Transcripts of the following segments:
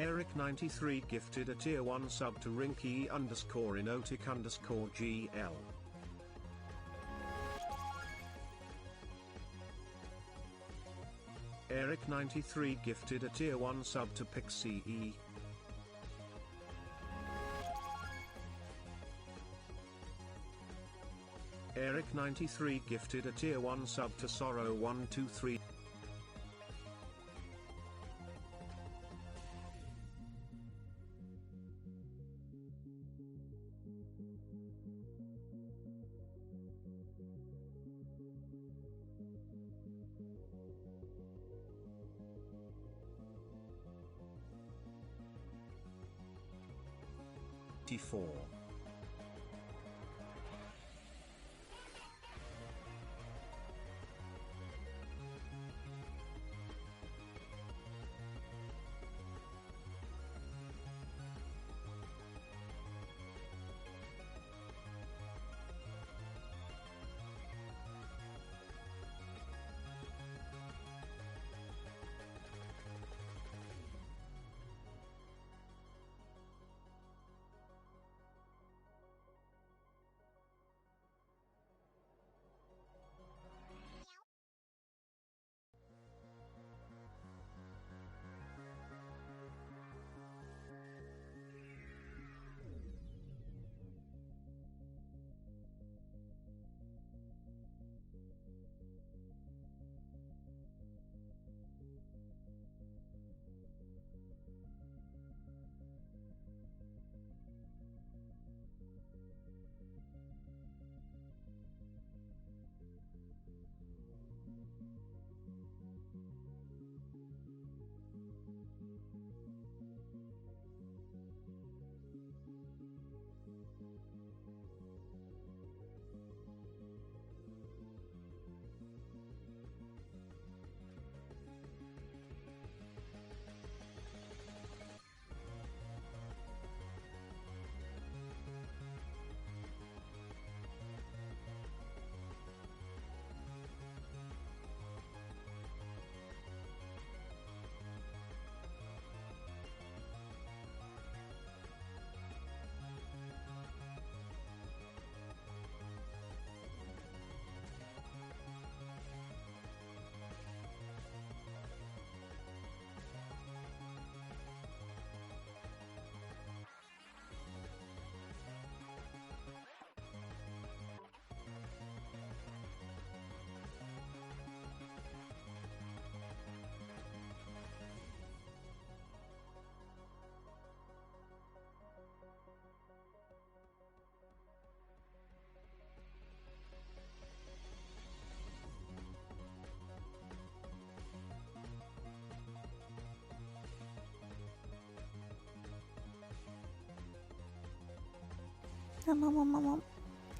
Eric93 gifted a tier 1 sub to Rinky_Inotic_GL. Eric93 gifted a tier 1 sub to Pixie. Eric93 gifted a tier 1 sub to Sorrow123. Four.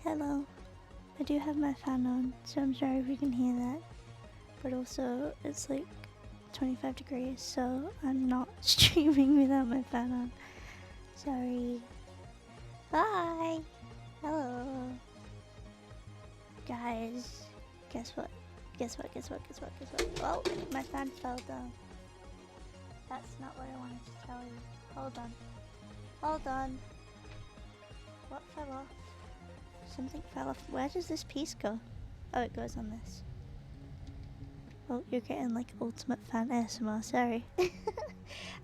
Hello. I do have my fan on, so I'm sorry if you can hear that. But also, it's like 25 degrees, so I'm not streaming without my fan on. Sorry. Bye! Hello. Guys, guess what? Guess what? Oh, my fan fell down. That's not what I wanted to tell you. Hold on. What fell off? Something fell off. Where does this piece go? Oh, it goes on this. Oh, you're getting like ultimate fan ASMR, sorry.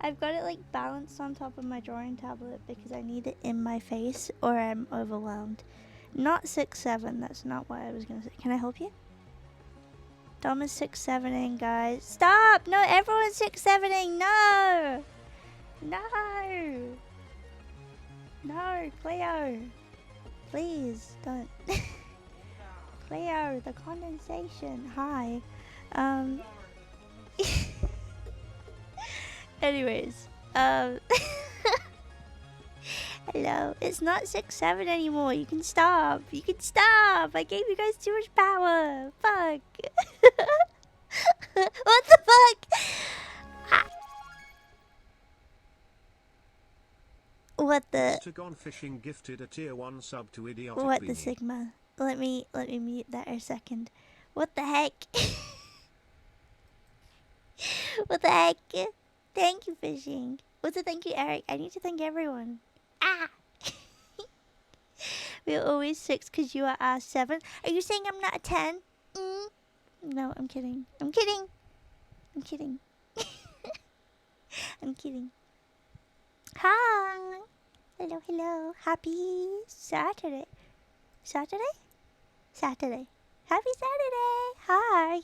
I've got it like balanced on top of my drawing tablet because I need it in my face or I'm overwhelmed. Not 6'7", that's not what I was gonna say. Can I help you? Dom is 6'7"ing, guys. Stop! No, everyone's 6'7"ing! No! No, Cleo! Please, don't. Cleo, the condensation. Hi. Anyways, hello. It's not 6'7" anymore. You can stop. I gave you guys too much power. Fuck. What the fuck? What the? Octagon Fishing gifted a tier 1 sub to Idiotic What Beanie. the Sigma? Let me mute that a second. What the heck? What the heck? Thank you, Fishing. Also, thank you, Eric. I need to thank everyone. Ah! We're always 6 because you are a 7. Are you saying I'm not a 10? No, I'm kidding. I'm kidding. I'm kidding. I'm kidding. Hi. Hello, hello. Happy Saturday. Saturday? Saturday. Happy Saturday. Hi.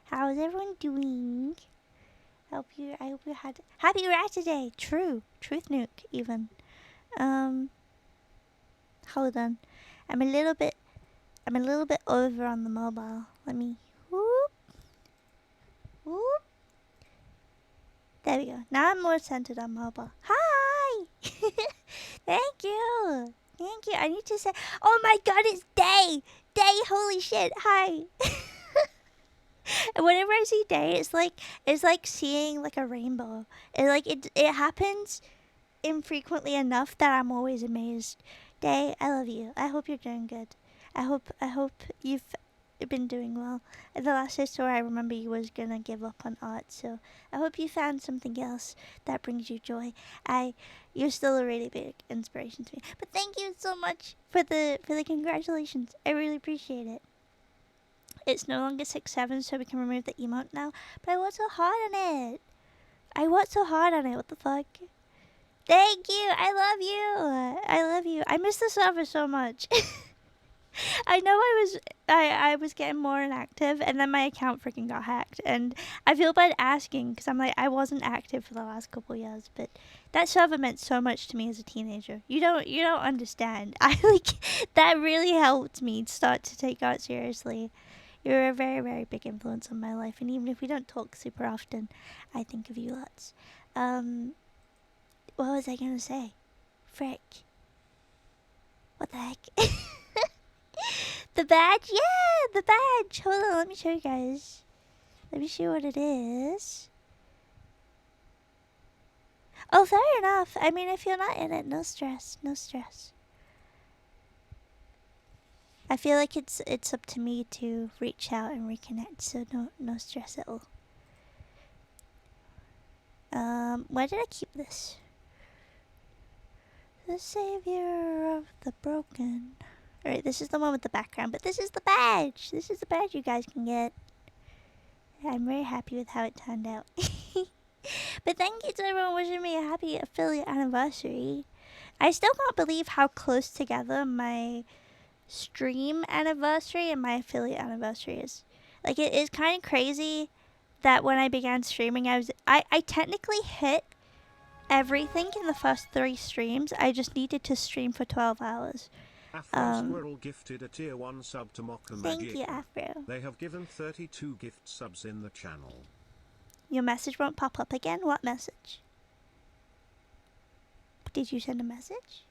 How's everyone doing? I hope you had happy rat today. True. Truth nuke even. Hold on. I'm a little bit over on the mobile. Let me whoop. Whoop. There we go. Now I'm more centered on mobile. Hi! Thank you. Thank you. I need to say, oh my god, it's day! Day, holy shit. Hi. And whenever I see day, it's like seeing like a rainbow. It happens infrequently enough that I'm always amazed. Day, I love you. I hope you're doing good. I hope you've been doing well. The last I saw, I remember you was gonna give up on art, so I hope you found something else that brings you joy. You're still a really big inspiration to me. But thank you so much for the congratulations. I really appreciate it. It's no longer 6-7, so we can remove the emote now. But I worked so hard on it. What the fuck? Thank you. I love you. I love you. I miss the server so much. I know I was getting more inactive, and then my account freaking got hacked, and I feel bad asking because I'm like I wasn't active for the last couple years, but that server meant so much to me as a teenager. You don't understand. I that really helped me start to take art seriously. You're a very, very big influence on my life, and even if we don't talk super often, I think of you lots. What was I gonna say? Frick. What the heck? The badge? Yeah, the badge. Hold on, let me show you guys. Let me show you what it is. Oh, fair enough. I mean, if you're not in it, no stress. No stress. I feel like it's up to me to reach out and reconnect, so no stress at all. Where did I keep this? The savior of the broken. Alright, this is the one with the background, but this is the badge. This is the badge you guys can get. I'm very happy with how it turned out. But thank you to everyone wishing me a happy affiliate anniversary. I still can't believe how close together my stream anniversary and my affiliate anniversary is. Like, it is kind of crazy that when I began streaming, I technically hit everything in the first 3 streams. I just needed to stream for 12 hours. Afro Squirrel gifted a tier 1 sub to mock the magic. Thank you, Afro. They have given 32 gift subs in the channel. Your message won't pop up again? What message? Did you send a message?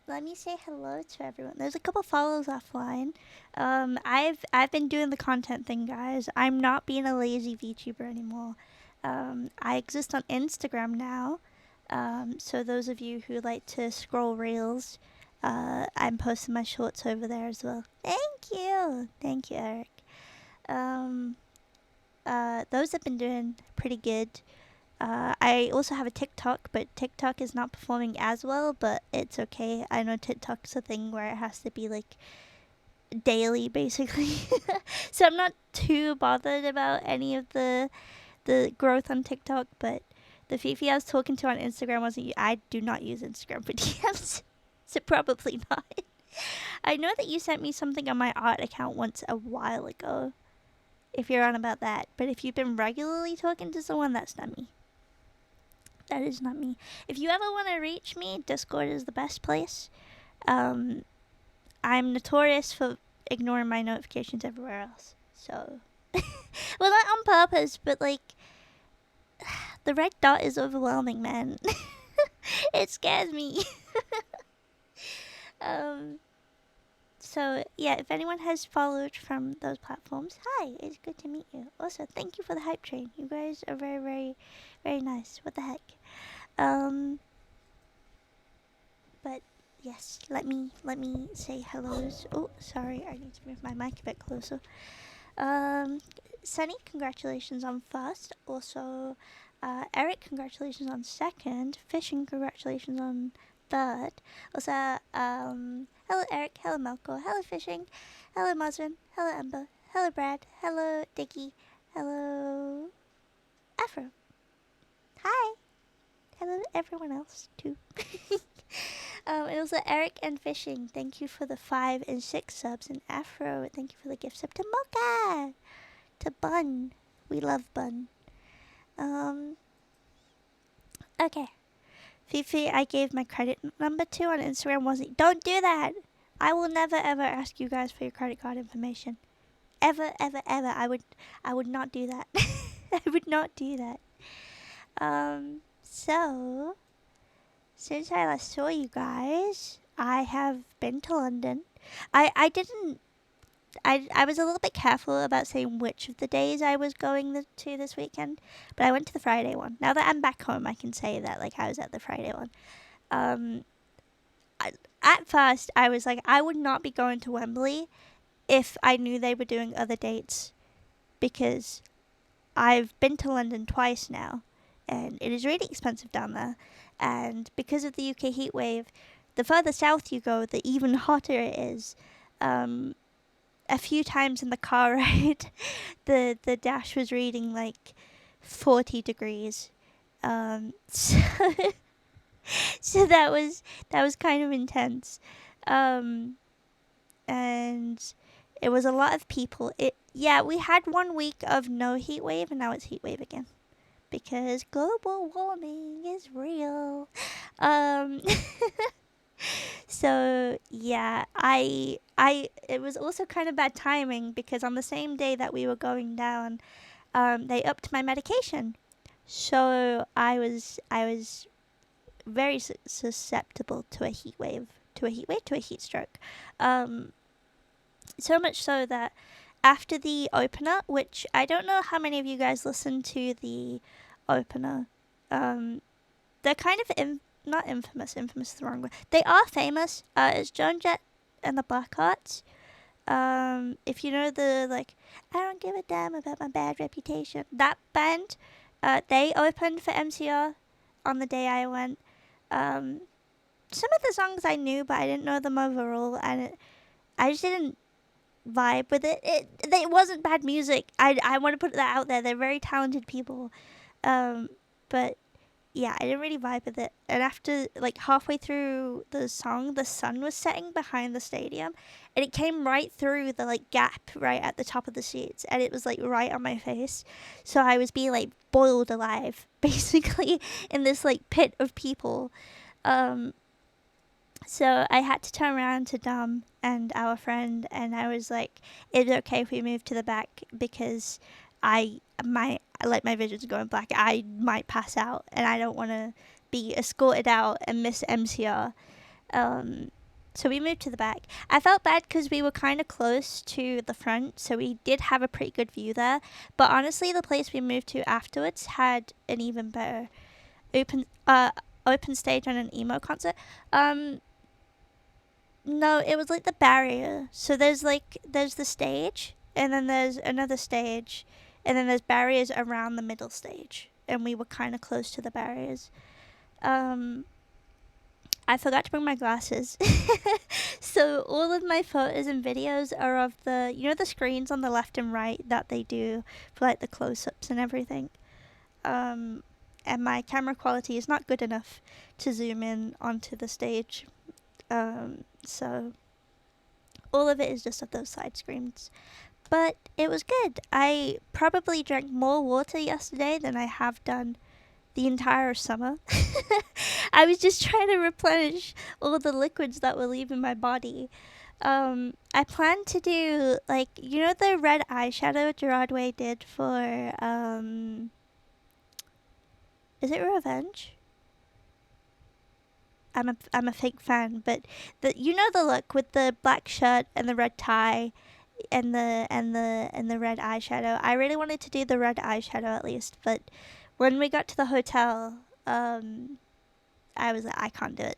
Let me say hello to everyone. There's a couple follows offline. I've been doing the content thing, guys. I'm not being a lazy VTuber anymore. I exist on Instagram now. So those of you who like to scroll reels, I'm posting my shorts over there as well. Thank you, Eric. Those have been doing pretty good. I also have a TikTok, but TikTok is not performing as well, but it's okay. I know TikTok's a thing where it has to be like daily, basically. So I'm not too bothered about any of the growth on TikTok, but the Fifi I was talking to on Instagram wasn't. I do not use Instagram for DMs, so probably not. I know that you sent me something on my art account once a while ago, if you're on about that. But if you've been regularly talking to someone, that's not me. That is not me. If you ever want to reach me, Discord is the best place. I'm notorious for ignoring my notifications everywhere else. So, well, not on purpose, but like, the red dot is overwhelming, man. It scares me. So, yeah, if anyone has followed from those platforms, hi, it's good to meet you. Also, thank you for the hype train. You guys are very, very, very nice. What the heck? But yes, let me say hellos. Oh, sorry, I need to move my mic a bit closer. Sunny, congratulations on first. Also, Eric, congratulations on second. Fishing, congratulations on third. Also, hello Eric, hello Malco, hello Fishing, hello Mazrin, hello Ember, hello Brad, hello Dicky, hello Afro. Hi. Hello everyone else too. And also Eric and Fishing, thank you for the 5 and 6 subs. And Afro, thank you for the gift sub. To Mocha, to Bun, we love Bun. Okay. Fifi, I gave my credit number to on Instagram. Wasn't? Don't do that. I will never ever ask you guys for your credit card information. Ever, ever, ever. I would not do that. I would not do that. So since I last saw you guys, I have been to London. I didn't. I was a little bit careful about saying which of the days I was going to this weekend, but I went to the Friday one. Now that I'm back home, I can say that like I was at the Friday one. At first, I was like, I would not be going to Wembley if I knew they were doing other dates, because I've been to London twice now, and it is really expensive down there. And because of the UK heat wave, the further south you go, the even hotter it is. A few times in the car ride, the dash was reading like 40 degrees. So, so that was kind of intense. And it was a lot of people. We had 1 week of no heat wave, and now it's heat wave again, because global warming is real. So yeah, it was also kind of bad timing, because on the same day that we were going down, they upped my medication, so I was very susceptible to a heat wave, to a heat stroke. So much so that after the opener, which I don't know how many of you guys listened to the opener, they're kind of not infamous. Infamous is the wrong word. They are famous. It's Joan Jett and the Blackhearts. If you know the like, I don't give a damn about my bad reputation. That band, they opened for MCR on the day I went. Some of the songs I knew, but I didn't know them overall, and I just didn't vibe with it. It wasn't bad music. I want to put that out there. They're very talented people, but yeah, I didn't really vibe with it. And after like halfway through the song, the sun was setting behind the stadium, and it came right through the like gap right at the top of the seats, and it was like right on my face. So I was being like boiled alive, basically, in this like pit of people. So I had to turn around to Dom and our friend, and I was like, "Is it okay if we move to the back, because my vision's going black. I might pass out, and I don't want to be escorted out and miss MCR." So we moved to the back. I felt bad because we were kind of close to the front, so we did have a pretty good view there. But honestly, the place we moved to afterwards had an even better open stage and an emo concert. No, it was like the barrier. So there's the stage, and then there's another stage, and then there's barriers around the middle stage, and we were kind of close to the barriers. I forgot to bring my glasses. So all of my photos and videos are of the screens on the left and right that they do for like the close-ups and everything. And my camera quality is not good enough to zoom in onto the stage. So all of it is just of those side screens. But it was good. I probably drank more water yesterday than I have done the entire summer. I was just trying to replenish all the liquids that were leaving my body. I plan to do, like, the red eyeshadow Gerard Way did for, is it Revenge? I'm a fake fan, but the look with the black shirt and the red tie and the red eyeshadow. I really wanted to do the red eyeshadow at least, but when we got to the hotel, I was like, I can't do it.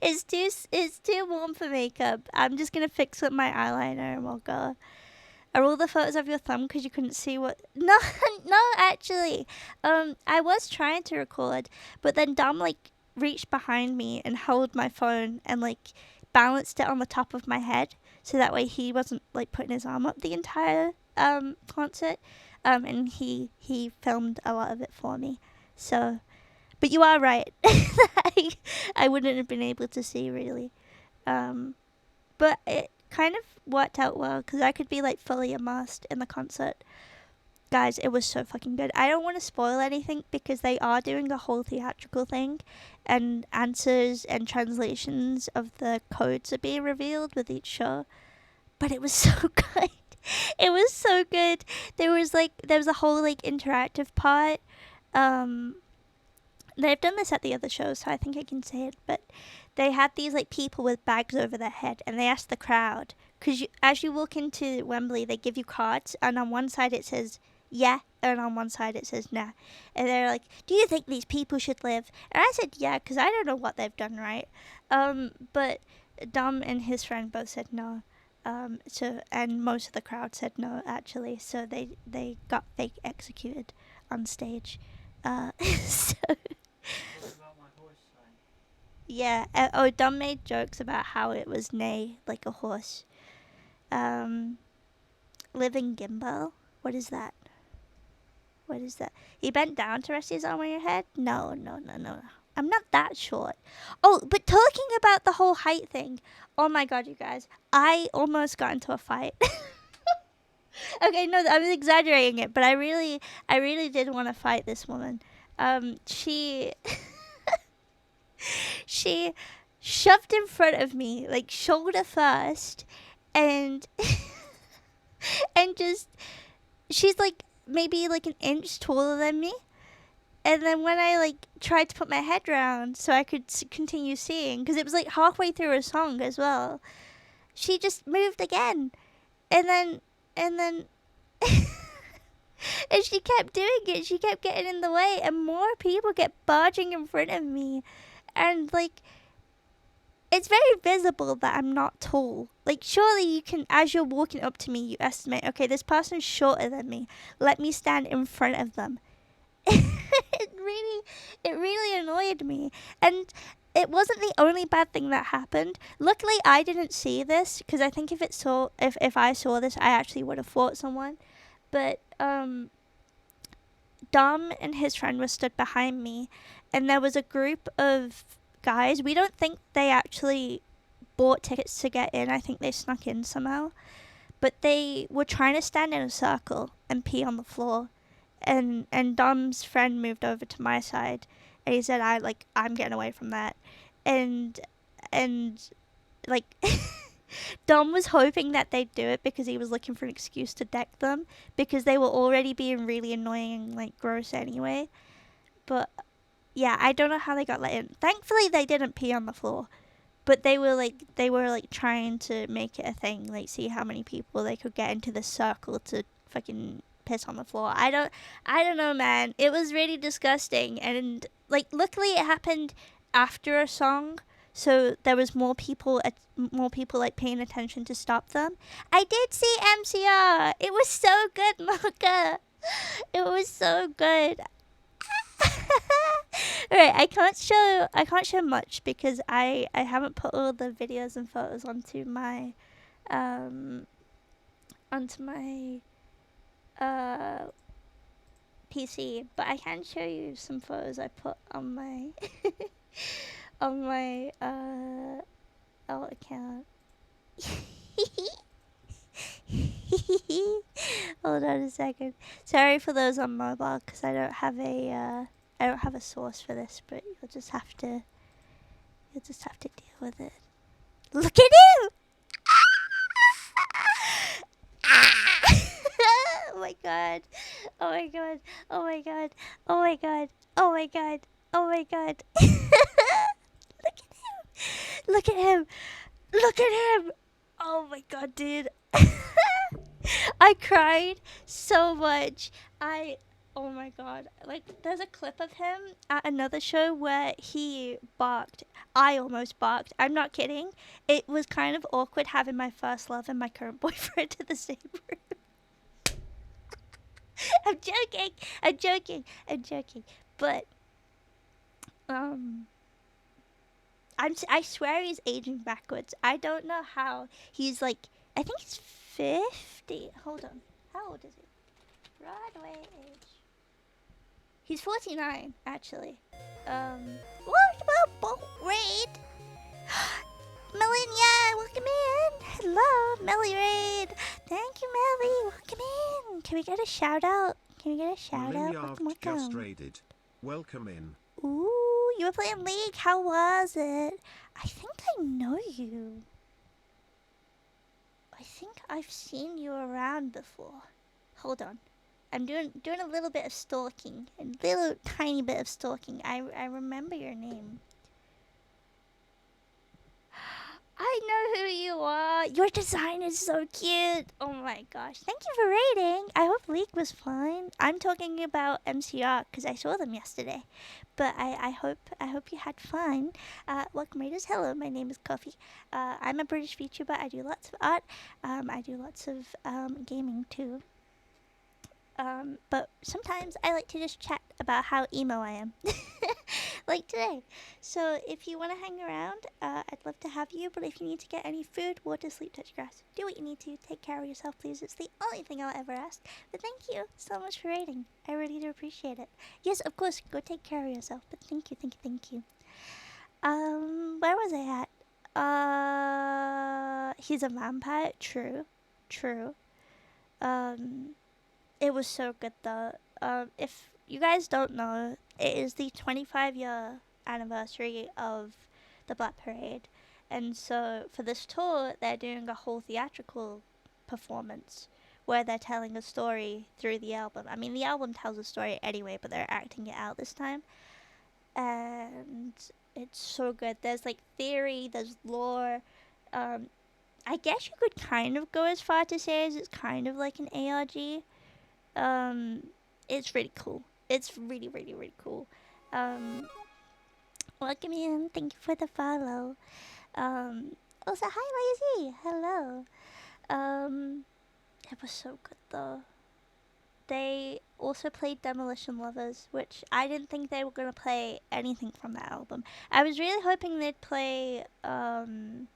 It's too warm for makeup. I'm just gonna fix up my eyeliner and we'll go. Are all the photos of your thumb because you couldn't see what? No, no, actually. I was trying to record, but then Dom like reached behind me and held my phone and like balanced it on the top of my head, so that way he wasn't like putting his arm up the entire concert. And he filmed a lot of it for me. So, but you are right. I wouldn't have been able to see really. But it kind of worked out well because I could be like fully immersed in the concert. Guys, it was so fucking good. I don't want to spoil anything because they are doing the whole theatrical thing, and answers and translations of the codes are being revealed with each show. But it was so good. It was so good. There was a whole like interactive part. They've done this at the other shows, so I think I can say it. But they had these like people with bags over their head, and they asked the crowd, because as you walk into Wembley, they give you cards, and on one side it says yeah, and on one side it says nah. And they're like, do you think these people should live? And I said yeah, because I don't know what they've done right. But Dom and his friend both said no. And most of the crowd said no actually, so they got fake executed on stage. So yeah. Dom made jokes about how it was neigh like a horse. Living gimbal. What is that? What is that? He bent down to rest his arm on your head? No. I'm not that short. Oh, but talking about the whole height thing. Oh my god, you guys. I almost got into a fight. Okay, no, I'm exaggerating it, but I really did want to fight this woman. She she shoved in front of me, like shoulder first, and and just she's like maybe like an inch taller than me. And then when I like tried to put my head round so I could continue seeing, because it was like halfway through a song as well, she just moved again, and then and she kept doing it. She kept getting in the way, and more people kept barging in front of me, and like it's very visible that I'm not tall. Like, surely you can, as you're walking up to me, you estimate, okay, this person's shorter than me. Let me stand in front of them. It really annoyed me. And it wasn't the only bad thing that happened. Luckily, I didn't see this, because I think if I saw this, I actually would have fought someone. But, Dom and his friend were stood behind me, and there was a group of guys. We don't think they actually bought tickets to get in. I think they snuck in somehow. But they were trying to stand in a circle and pee on the floor. And Dom's friend moved over to my side, and he said, I'm getting away from that. And like Dom was hoping that they'd do it because he was looking for an excuse to deck them, because they were already being really annoying and like gross anyway. But yeah, I don't know how they got let in. Thankfully they didn't pee on the floor. But they were trying to make it a thing, like see how many people they could get into the circle to fucking piss on the floor. I don't know, man. It was really disgusting, and like luckily it happened after a song, so there was more people like paying attention to stop them. I did see MCR. It was so good, Mocha. It was so good. Alright, I can't show much because I haven't put all the videos and photos onto my PC, but I can show you some photos I put on my on my alt account. Hold on a second. Sorry for those on mobile, because I don't have a source for this, but you'll just have to deal with it. Look at him! Oh my god. Oh my god. Oh my god. Oh my god. Oh my god. Oh my god. Look at him. Look at him. Look at him. Oh my god, dude. I cried so much. Oh my god. Like, there's a clip of him at another show where he barked. I almost barked. I'm not kidding. It was kind of awkward having my first love and my current boyfriend in the same room. I'm joking. I'm joking. I'm joking. But I swear he's aging backwards. I don't know how. He's like, I think he's 50. Hold on. How old is he? Broadway age. He's 49, actually. What about boat raid? Melania, welcome in. Hello, Melly Raid. Thank you, Melly. Welcome in. Can we get a shout out? Can we get a shout out? Welcome, just welcome. raided. Welcome in. Ooh, you were playing League. How was it? I think I know you. I think I've seen you around before. Hold on. I'm doing a little bit of stalking. A little tiny bit of stalking. I remember your name. I know who you are. Your design is so cute. Oh my gosh. Thank you for rating. I hope League was fine. I'm talking about MCR because I saw them yesterday. But I hope you had fun. Welcome raiders. Hello, my name is Coffee. I'm a British VTuber. I do lots of art. I do lots of gaming too. But sometimes I like to just chat about how emo I am. Like today. So if you want to hang around, I'd love to have you. But if you need to get any food, water, sleep, touch grass, do what you need to. Take care of yourself, please. It's the only thing I'll ever ask. But thank you so much for rating. I really do appreciate it. Yes, of course, go take care of yourself. But thank you, thank you, thank you. Where was I at? He's a vampire. True. It was so good though. If you guys don't know, it is the 25-year anniversary of the Black Parade. And so for this tour, they're doing a whole theatrical performance where they're telling a story through the album. I mean, the album tells a story anyway, but they're acting it out this time. And it's so good. There's like theory, there's lore. I guess you could kind of go as far to say as it's kind of like an ARG. It's really cool. It's really, really, really cool. Welcome in. Thank you for the follow. Also, hi, Lazy. Hello. It was so good though. They also played Demolition Lovers, which I didn't think they were gonna play anything from that album. I was really hoping they'd play, because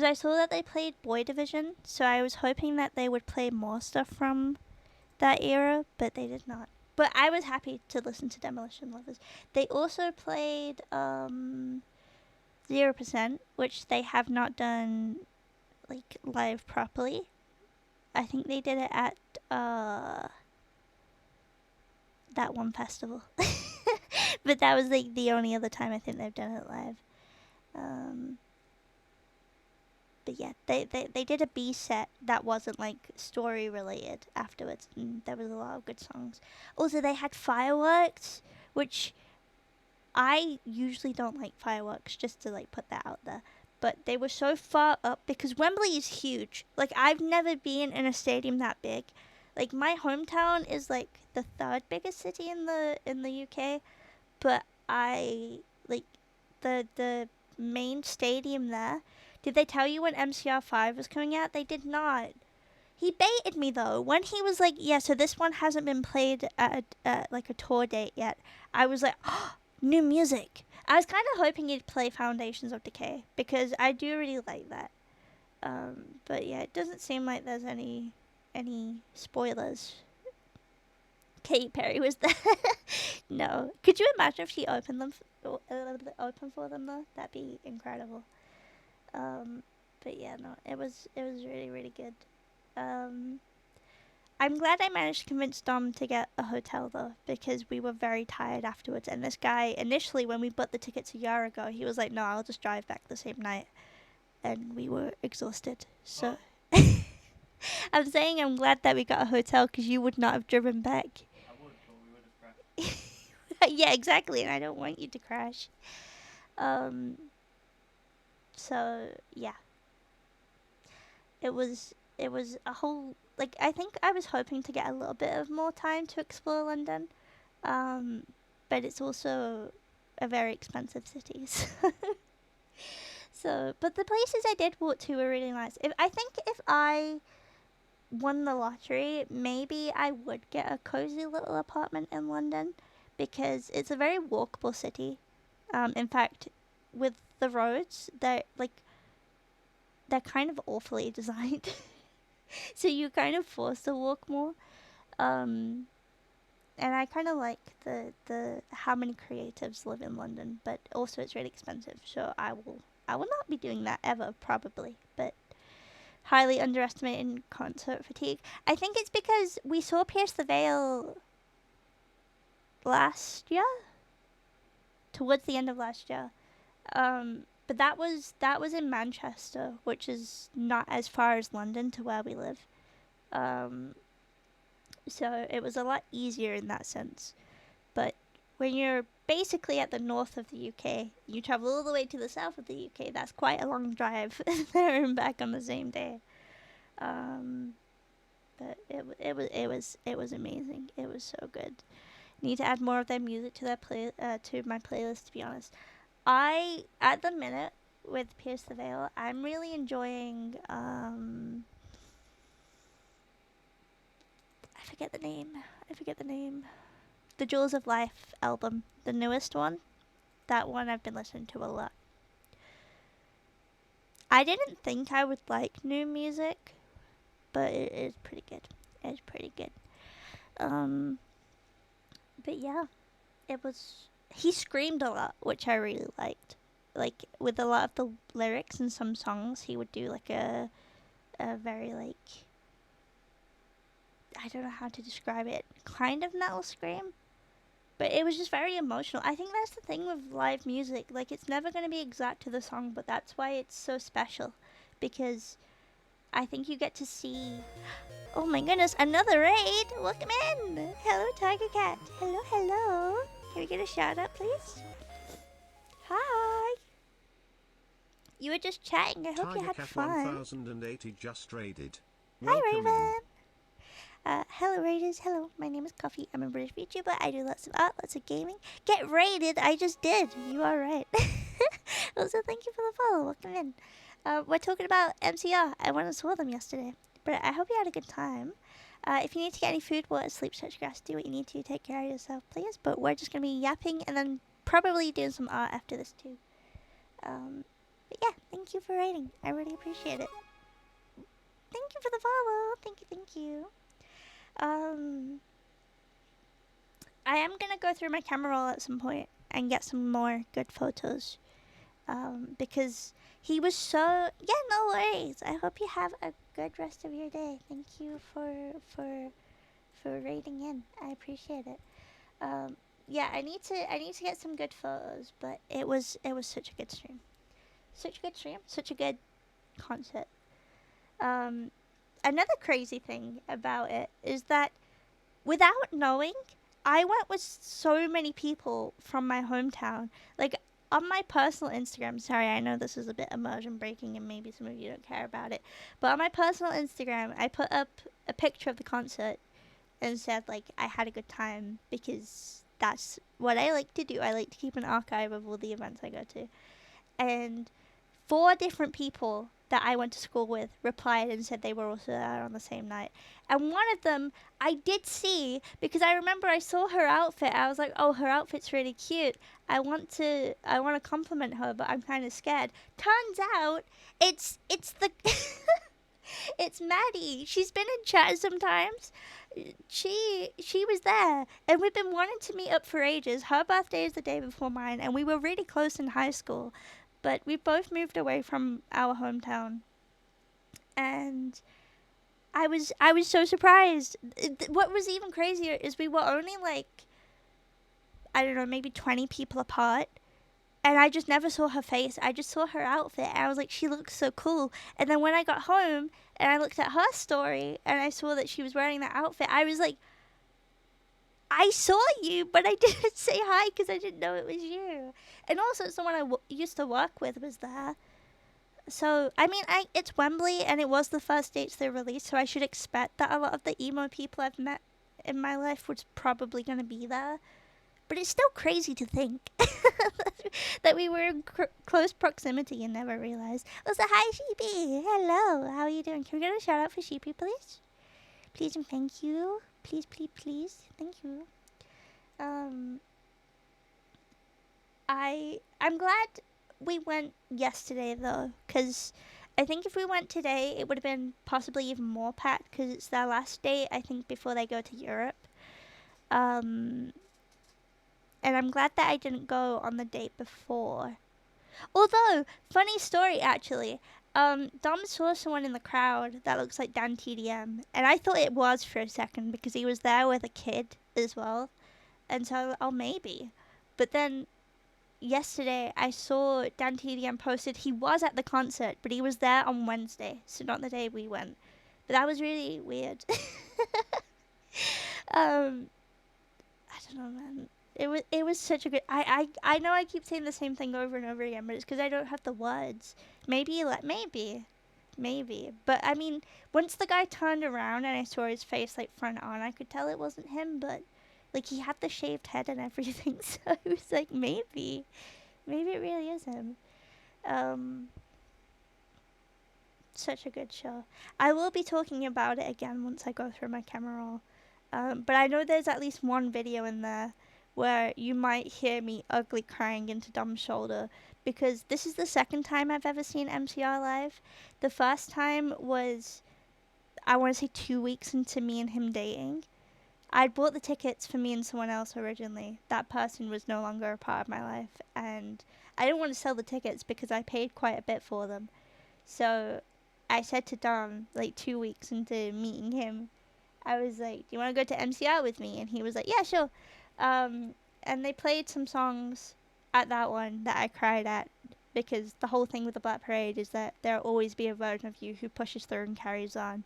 I saw that they played Boy Division, so I was hoping that they would play more stuff from that era, but they did not. But I was happy to listen to Demolition Lovers. They also played 0%, which they have not done like live properly. I think they did it at that one festival. But that was like the only other time I think they've done it live. But yeah, they did a B set that wasn't like story related afterwards, and there was a lot of good songs. Also, they had fireworks, which I usually don't like fireworks, just to like put that out there. But they were so far up because Wembley is huge. Like I've never been in a stadium that big. Like my hometown is like the third biggest city in the UK, but I like the main stadium there. Did they tell you when MCR5 was coming out? They did not. He baited me though. When he was like, yeah, so this one hasn't been played at like a tour date yet. I was like, oh, new music. I was kind of hoping he'd play Foundations of Decay because I do really like that. But yeah, it doesn't seem like there's any spoilers. Katy Perry was there. No. Could you imagine if she opened them open for them though? That'd be incredible. But yeah, no, it was really, really good. I'm glad I managed to convince Dom to get a hotel though, because we were very tired afterwards. And this guy, initially when we bought the tickets a year ago, he was like, "No, I'll just drive back the same night," and we were exhausted. So I'm saying I'm glad that we got a hotel because you would not have driven back. I would, but we would have crashed. Yeah, exactly, and I don't want you to crash. So yeah, it was a whole, like, I think I was hoping to get a little bit of more time to explore London, but it's also a very expensive city. So, but the places I did walk to were really nice. If I won the lottery, maybe I would get a cozy little apartment in London because it's a very walkable city. In fact, with the roads, they're kind of awfully designed, so you kind of forced to walk more. Um, and I kind of like the how many creatives live in London, but also it's really expensive, so I will not be doing that ever probably, but highly underestimating concert fatigue. I think it's because we saw Pierce the Veil last year, towards the end of last year. But that was in Manchester, which is not as far as London to where we live. Um, so it was a lot easier in that sense. But when you're basically at the north of the UK, you travel all the way to the south of the UK. That's quite a long drive there and back on the same day. But it was amazing. It was so good. Need to add more of their music to to my playlist. To be honest, I at the minute with Pierce the Veil, I'm really enjoying. I forget the name. I forget the name. The Jewels of Life album, the newest one. That one I've been listening to a lot. I didn't think I would like new music, but it is pretty good. It's pretty good. But yeah, it was. He screamed a lot, which I really liked. Like with a lot of the lyrics in some songs, he would do like a very like, I don't know how to describe it, kind of metal scream. But it was just very emotional. I think that's the thing with live music. Like, it's never going to be exact to the song, but that's why it's so special. Because I think you get to see. Oh my goodness, another raid! Welcome in! Hello, Tiger Cat. Hello, hello. Can we get a shout out, please? Hi! You were just chatting. I hope you had fun. 1080 just raided. Hi, Welcome Raven! Hello Raiders, hello, my name is Coffee, I'm a British VTuber, I do lots of art, lots of gaming. Get raided, I just did, you are right. Also, thank you for the follow, welcome in. We're talking about MCR, I went and saw them yesterday, but I hope you had a good time. If you need to get any food, water, sleep, touch grass, do what you need to, take care of yourself, please, but we're just going to be yapping and then probably doing some art after this too. But yeah, thank you for raiding, I really appreciate it. Thank you for the follow, thank you. I am gonna go through my camera roll at some point and get some more good photos. Because he was so no worries. I hope you have a good rest of your day. Thank you for raiding in. I appreciate it. Yeah, I need to get some good photos, but it was such a good stream. Such a good stream, such a good concert. Another crazy thing about it is that without knowing, I went with so many people from my hometown. Like, on my personal Instagram, sorry, I know this is a bit immersion breaking and maybe some of you don't care about it, but on my personal Instagram, I put up a picture of the concert and said, like, I had a good time because that's what I like to do. I like to keep an archive of all the events I go to. And 4 different people that I went to school with replied and said they were also there on the same night. And one of them I did see because I remember I saw her outfit. I was like, oh, her outfit's really cute. I want to compliment her, but I'm kind of scared. Turns out it's the it's Maddie. She's been in chat sometimes. She was there, and we've been wanting to meet up for ages. Her birthday is the day before mine, and we were really close in high school. But we both moved away from our hometown, and I was so surprised. What was even crazier is we were only like, I don't know, maybe 20 people apart, and I just never saw her face. I just saw her outfit, and I was like, she looks so cool. And then when I got home and I looked at her story and I saw that she was wearing that outfit, I was like, I saw you, but I didn't say hi because I didn't know it was you. And also, someone I used to work with was there. So, I mean, it's Wembley, and it was the first dates they released, so I should expect that a lot of the emo people I've met in my life was probably going to be there. But it's still crazy to think that we were in close proximity and never realized. Also, hi, Sheepy. Hello. How are you doing? Can we get a shout out for Sheepy, please? Please and thank you. Please, please, please. Thank you. I'm glad we went yesterday though, because I think if we went today, it would have been possibly even more packed because it's their last day, I think, before they go to Europe. And I'm glad that I didn't go on the date before. Although, funny story actually. Dom saw someone in the crowd that looks like Dan TDM, and I thought it was for a second because he was there with a kid as well, and so oh maybe, but then yesterday I saw Dan TDM posted he was at the concert, but he was there on Wednesday, so not the day we went. But that was really weird. I don't know, man. It was such a good. I know I keep saying the same thing over and over again, but it's because I don't have the words. Maybe. But I mean, once the guy turned around and I saw his face like front on, I could tell it wasn't him. But like he had the shaved head and everything, so I was like, maybe it really is him. Such a good show. I will be talking about it again once I go through my camera roll. But I know there's at least one video in there where you might hear me ugly crying into Dom's shoulder because this is the second time I've ever seen MCR live. The first time was, I want to say 2 weeks into me and him dating. I'd bought the tickets for me and someone else originally. That person was no longer a part of my life, and I didn't want to sell the tickets because I paid quite a bit for them. So I said to Dom, like 2 weeks into meeting him, I was like, do you want to go to MCR with me? And he was like, yeah, sure. And they played some songs at that one that I cried at because the whole thing with the Black Parade is that there'll always be a version of you who pushes through and carries on,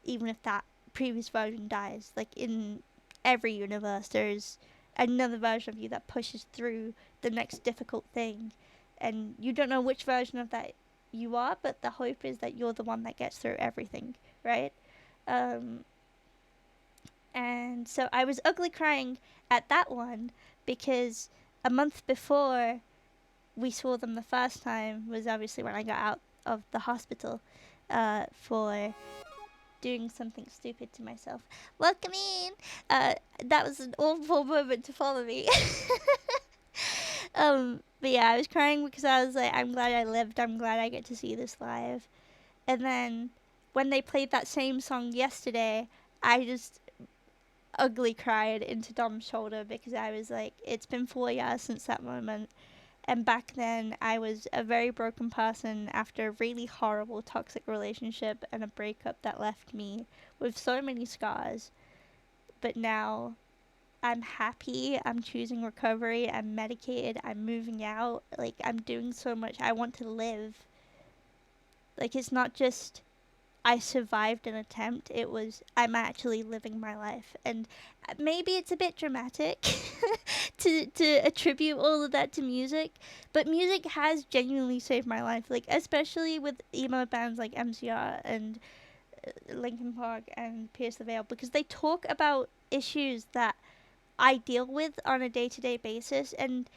even if that previous version dies. Like in every universe, there's another version of you that pushes through the next difficult thing. And you don't know which version of that you are, but the hope is that you're the one that gets through everything, right? And so I was ugly crying at that one because a month before we saw them the first time was obviously when I got out of the hospital for doing something stupid to myself. Welcome in! That was an awful moment to follow me. But yeah, I was crying because I was like, I'm glad I lived. I'm glad I get to see this live. And then when they played that same song yesterday, I just ugly cried into Dom's shoulder because I was like, it's been 4 years since that moment. And back then, I was a very broken person after a really horrible toxic relationship and a breakup that left me with so many scars. But now, I'm happy. I'm choosing recovery. I'm medicated. I'm moving out. Like, I'm doing so much. I want to live. Like, it's not just I survived an attempt. It was I'm actually living my life. And maybe it's a bit dramatic to attribute all of that to music, but music has genuinely saved my life. Like, especially with emo bands like MCR and Linkin Park and Pierce the Veil, because they talk about issues that I deal with on a day-to-day basis, and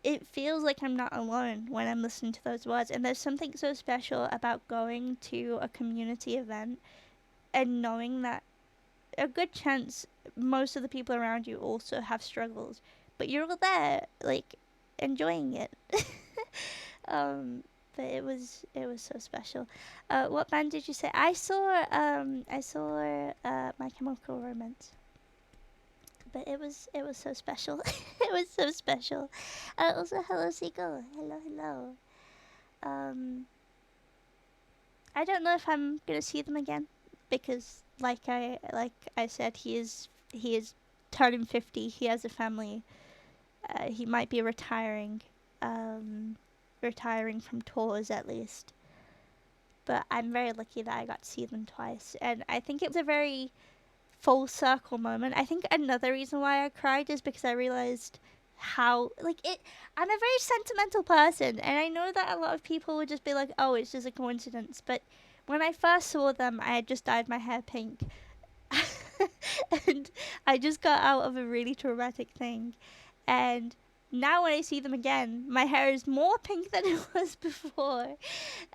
it feels like I'm not alone when I'm listening to those words. And there's something so special about going to a community event and knowing that a good chance most of the people around you also have struggles, but you're all there, like, enjoying it. But it was so special. What band did you say? I saw My Chemical Romance. But it was so special. It was so special. Also, hello, Seagull. Hello. I don't know if I'm gonna see them again because, like I said, he is turning 50. He has a family. He might be retiring from tours at least. But I'm very lucky that I got to see them twice, and I think it was a very full circle moment. I think another reason why I cried is because I realized how, like, I'm a very sentimental person, and I know that a lot of people would just be like, oh, it's just a coincidence, but when I first saw them, I had just dyed my hair pink. And I just got out of a really traumatic thing, and now when I see them again, my hair is more pink than it was before,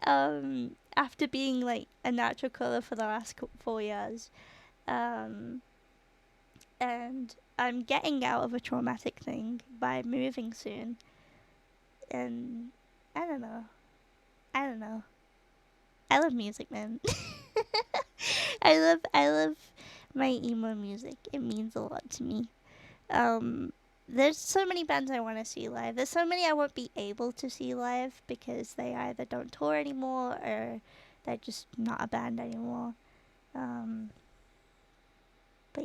after being like a natural color for the last 4 years. And I'm getting out of a traumatic thing by moving soon. And I don't know. I don't know. I love music, man. I love my emo music. It means a lot to me. Um, there's so many bands I want to see live. There's so many I won't be able to see live because they either don't tour anymore or they're just not a band anymore. But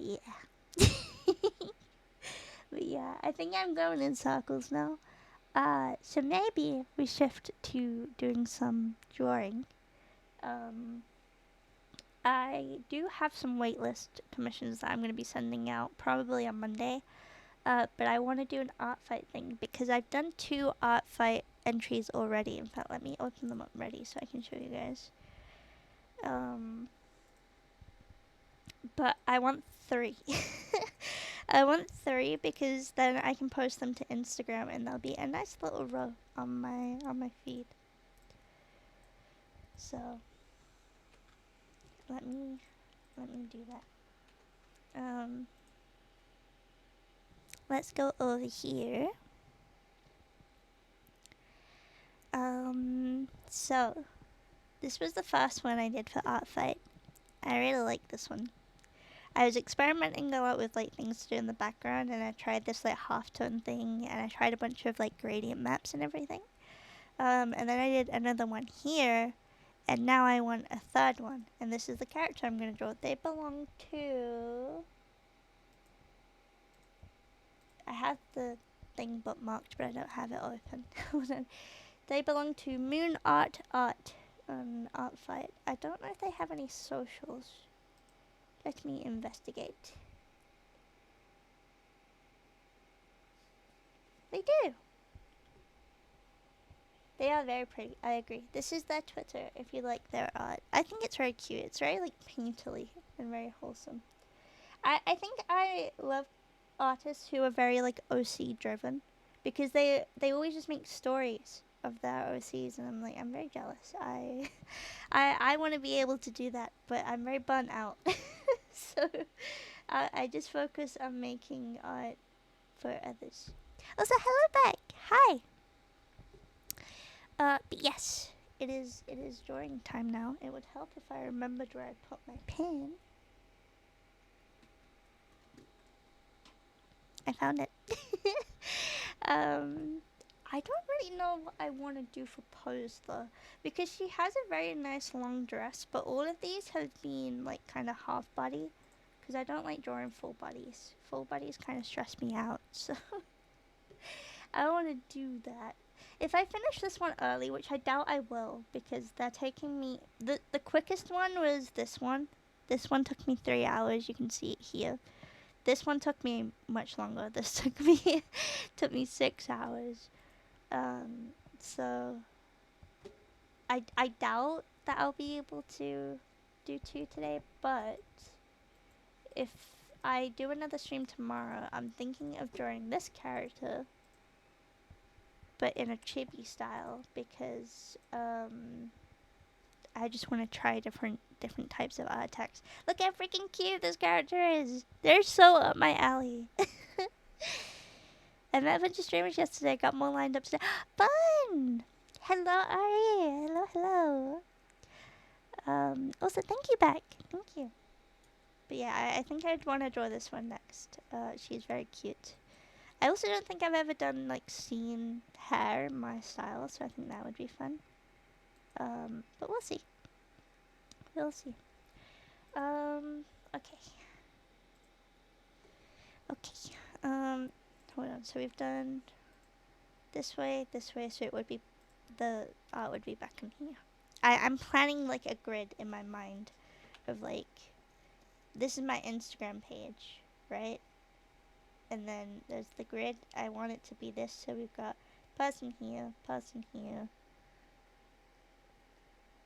yeah. But yeah, I think I'm going in circles now. So maybe we shift to doing some drawing. Um, I do have some waitlist commissions that I'm going to be sending out probably on Monday. But I want to do an art fight thing because I've done 2 art fight entries already. In fact, let me open them up ready so I can show you guys. But I want 3. I want 3 because then I can post them to Instagram and they'll be a nice little row on my feed. So let me do that. Let's go over here. So this was the first one I did for Art Fight. I really like this one. I was experimenting a lot with like things to do in the background, and I tried this like halftone thing, and I tried a bunch of like gradient maps and everything. And then I did another one here, and now I want a third one, and this is the character I'm gonna draw. They belong to. I have the thing bookmarked, but I don't have it open. They belong to Moon Art Art Fight. I don't know if they have any socials. Let me investigate. They do. They are very pretty. I agree. This is their Twitter if you like their art. I think it's very cute. It's very like painterly and very wholesome. I think I love artists who are very like OC driven because they always just make stories of their OCs, and I'm like, I'm very jealous. I want to be able to do that, but I'm very burnt out. So I just focus on making art for others. Also, hello back. Hi. But yes, it is drawing time now. It would help if I remembered where I put my pen. I found it. I don't really know what I want to do for pose though, because she has a very nice long dress, but all of these have been like kind of half body, because I don't like drawing full bodies. Full bodies kind of stress me out, so I don't want to do that. If I finish this one early, which I doubt I will, because they're taking me. The quickest one was this one. This one took me 3 hours. You can see it here. This one took me much longer. This took me 6 hours. So I doubt that I'll be able to do 2 today. But if I do another stream tomorrow, I'm thinking of drawing this character, but in a chibi style, because I just want to try different types of art attacks. Look how freaking cute this character is. They're so up my alley. I met a bunch of streamers yesterday. Got more lined up today. Fun! Hello, Ari. Hello. Also, thank you back. Thank you. But yeah, I think I'd want to draw this one next. She's very cute. I also don't think I've ever done like scene hair in my style, so I think that would be fun. But we'll see. We'll see. Okay. Okay. Hold on. So we've done this way, so it would be the art would be back in here. I'm planning like a grid in my mind of like, this is my Instagram page, right? And then there's the grid. I want it to be this, so we've got person here, and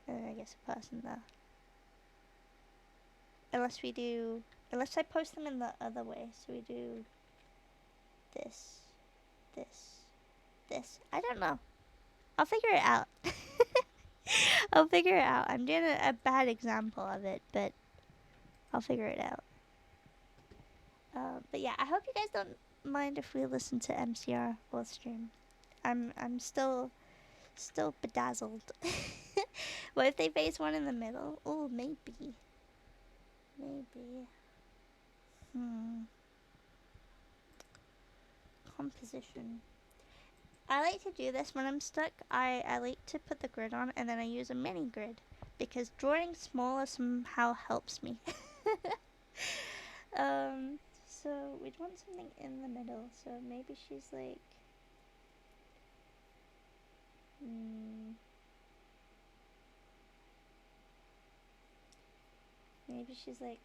then I guess a person there. Unless I post them in the other way, so we do this. I don't know. I'll figure it out. I'll figure it out. I'm doing a bad example of it, but I'll figure it out. But yeah, I hope you guys don't mind if we listen to MCR while stream. I'm still bedazzled. What if they face one in the middle? Oh, maybe. Composition. I like to do this when I'm stuck. I like to put the grid on and then I use a mini grid because drawing smaller somehow helps me. So we'd want something in the middle. So maybe she's like, maybe she's like,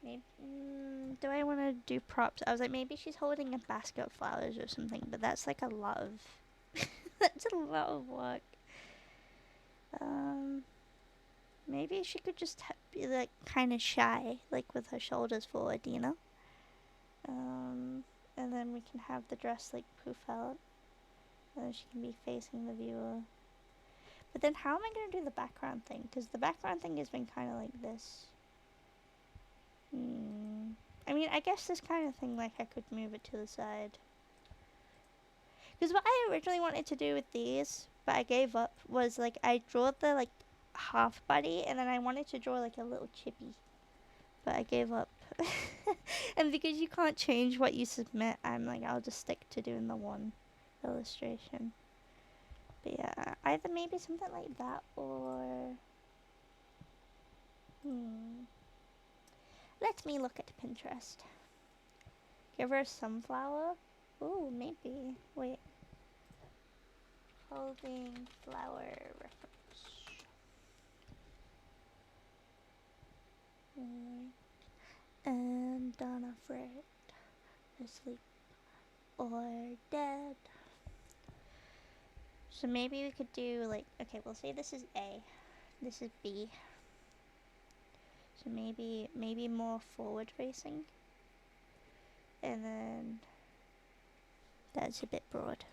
maybe, do I want to do props? I was like, maybe she's holding a basket of flowers or something, but that's like a lot of, that's a lot of work. Maybe she could just be like kind of shy, like with her shoulders forward, you know? And then we can have the dress like poof out. And then she can be facing the viewer. But then how am I going to do the background thing? Because the background thing has been kind of like this. I mean, I guess this kind of thing, like I could move it to the side. Because what I originally wanted to do with these, but I gave up, was like I drew the like half body and then I wanted to draw like a little chippy. But I gave up. And because you can't change what you submit, I'm like, I'll just stick to doing the one illustration. But yeah, either maybe something like that or... Let me look at Pinterest. Give her a sunflower? Ooh, maybe. Wait. Holding flower reference. And unafraid, asleep or dead. So maybe we could do like, okay, we'll say this is A, this is B. So maybe more forward facing. And then that's a bit broad.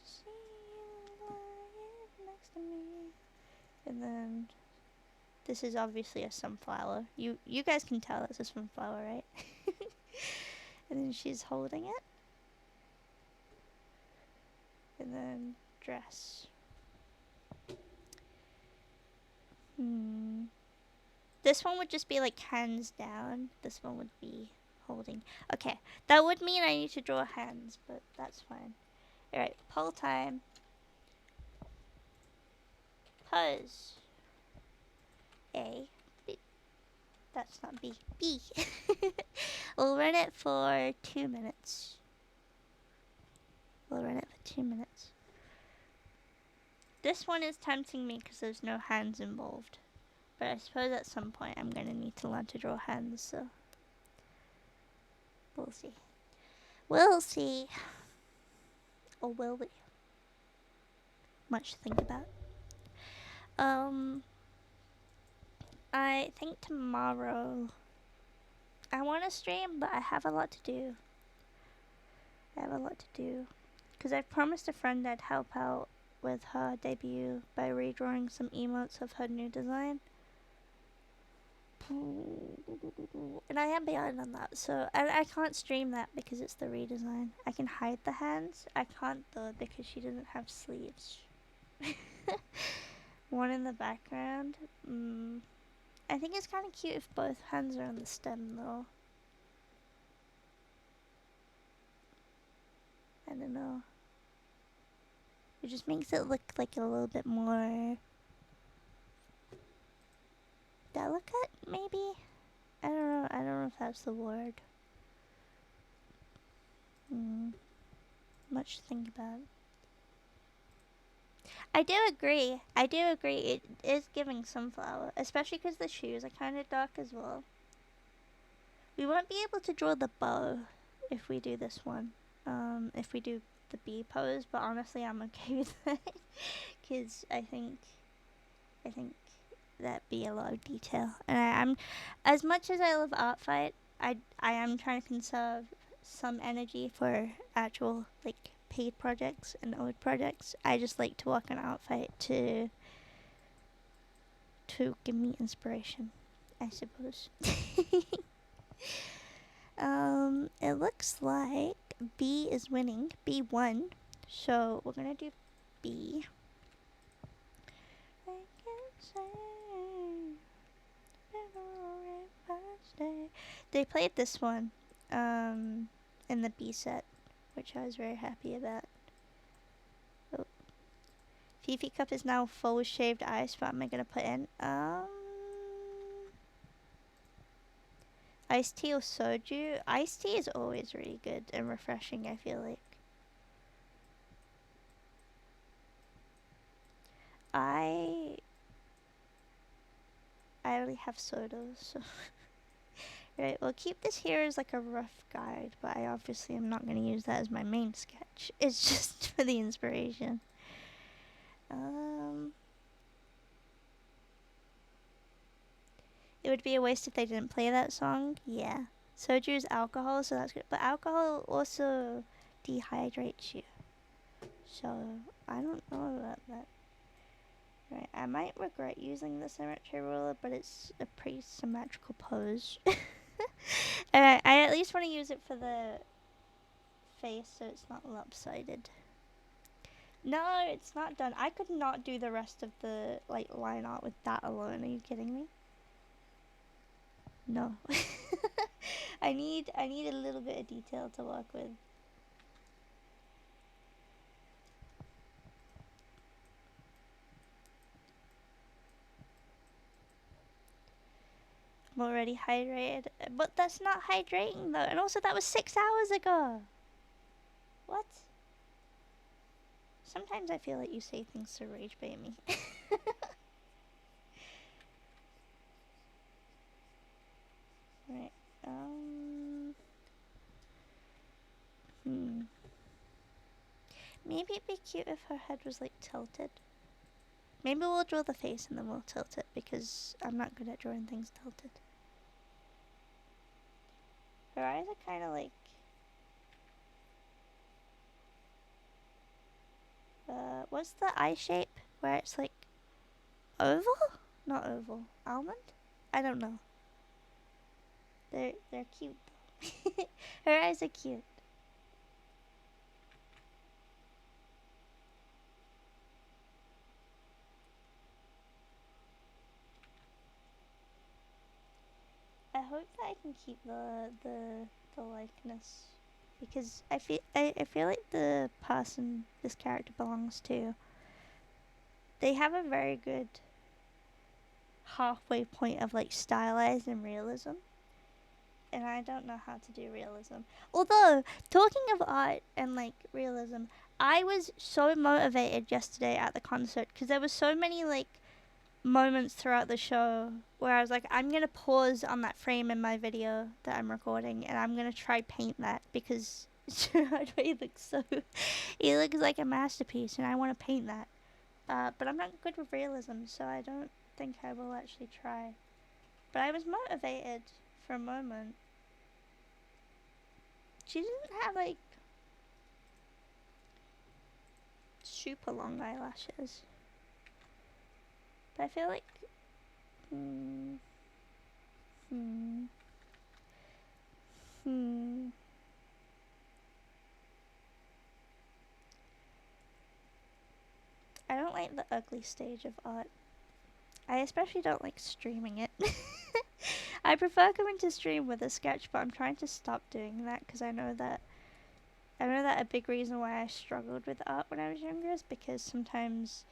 See you lying next to me. And then this is obviously a sunflower. You guys can tell it's a sunflower, right? And then she's holding it. And then dress. This one would just be like hands down. This one would be holding. Okay, that would mean I need to draw hands, but that's fine. Alright, poll time. Pose. A. B. That's not B. B. We'll run it for 2 minutes. This one is tempting me because there's no hands involved. But I suppose at some point I'm going to need to learn to draw hands, so... We'll see. We'll see. Or will we? Much to think about. I think tomorrow I want to stream, but I have a lot to do. Because I promised a friend I'd help out with her debut by redrawing some emotes of her new design. And I am behind on that, so I can't stream that because it's the redesign. I can hide the hands. I can't though because she doesn't have sleeves. One in the background. I think it's kind of cute if both hands are on the stem though. I don't know. It just makes it look like a little bit more delicate, maybe? I don't know if that's the word. Much to think about. I do agree. It is giving sunflower, especially because the shoes are kind of dark as well. We won't be able to draw the bow if we do this one. If we do the bee pose, but honestly, I'm okay with that because I think that'd be a lot of detail. And I'm, as much as I love art fight, I am trying to conserve some energy for actual like paid projects and ode projects. I just like to work on art fight to to give me inspiration, I suppose. It looks like B is winning. B won. So we're gonna do B. They played this one in the B set, which I was very happy about. Oh. Fifi Cup is now full shaved ice. What am I gonna put in? Iced tea or soju? Iced tea is always really good and refreshing, I feel like. I already have sodas, so right, we'll keep this here as like a rough guide, but I obviously am not going to use that as my main sketch. It's just for the inspiration. It would be a waste if they didn't play that song. Yeah. Soju is alcohol, so that's good. But alcohol also dehydrates you. So, I don't know about that. Right, I might regret using the symmetry ruler, but it's a pretty symmetrical pose. And I at least want to use it for the face so it's not lopsided. No, it's not done. I could not do the rest of the line art with that alone. Are you kidding me? No. I need a little bit of detail to work with. I'm already hydrated, but that's not hydrating though. And also that was 6 hours ago. What? Sometimes I feel like you say things to rage bait me. Right. Maybe it'd be cute if her head was like tilted. Maybe we'll draw the face and then we'll tilt it because I'm not good at drawing things tilted. Her eyes are kind of like what's the eye shape where it's like oval? Not oval. Almond? I don't know. They're cute though. Her eyes are cute. I hope that I can keep the likeness because I feel like the person this character belongs to, they have a very good halfway point of like stylized and realism, and I don't know how to do realism. Although talking of art and like realism, I was so motivated yesterday at the concert because there was so many like moments throughout the show where I was like, I'm gonna pause on that frame in my video that I'm recording and I'm gonna try paint that because Gerard Way looks so he looks like a masterpiece and I want to paint that, but I'm not good with realism, so I don't think I will actually try. But I was motivated for a moment. She doesn't have like super long eyelashes, but I feel like I don't like the ugly stage of art. I especially don't like streaming it. I prefer coming to stream with a sketch, but I'm trying to stop doing that because I know that a big reason why I struggled with art when I was younger is because sometimes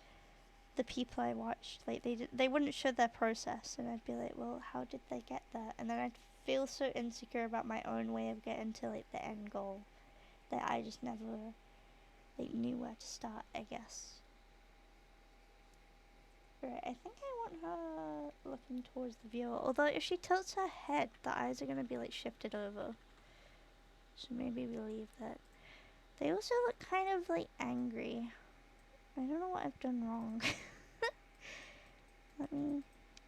the people I watched, like they wouldn't show their process, and I'd be like, well, how did they get that? And then I'd feel so insecure about my own way of getting to like the end goal that I just never like knew where to start, I guess. Right, I think I want her looking towards the viewer. Although if she tilts her head, the eyes are gonna be like shifted over. So maybe we'll leave that. They also look kind of like angry. I don't know what I've done wrong. Let me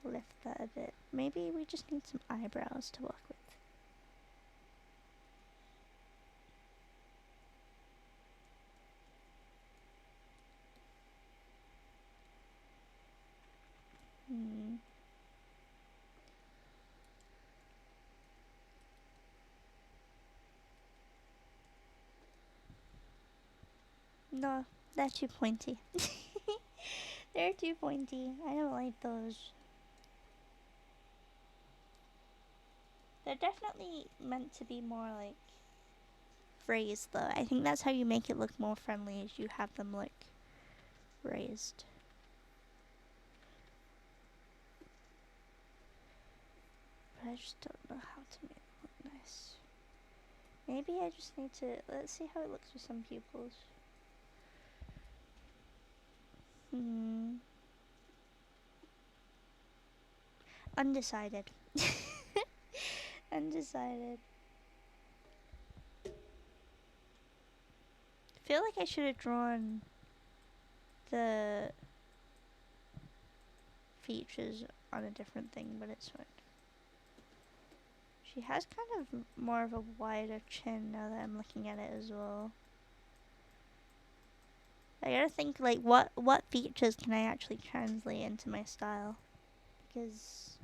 lift that a bit. Maybe we just need some eyebrows to work with. No, they're too pointy. They're too pointy. I don't like those. They're definitely meant to be more like raised though. I think that's how you make it look more friendly, is you have them look raised. But I just don't know how to make it look nice. Maybe I just need to, let's see how it looks with some pupils. Undecided. Undecided. I feel like I should have drawn the features on a different thing, but it's fine. She has kind of more of a wider chin now that I'm looking at it as well. I gotta think like what features can I actually translate into my style, because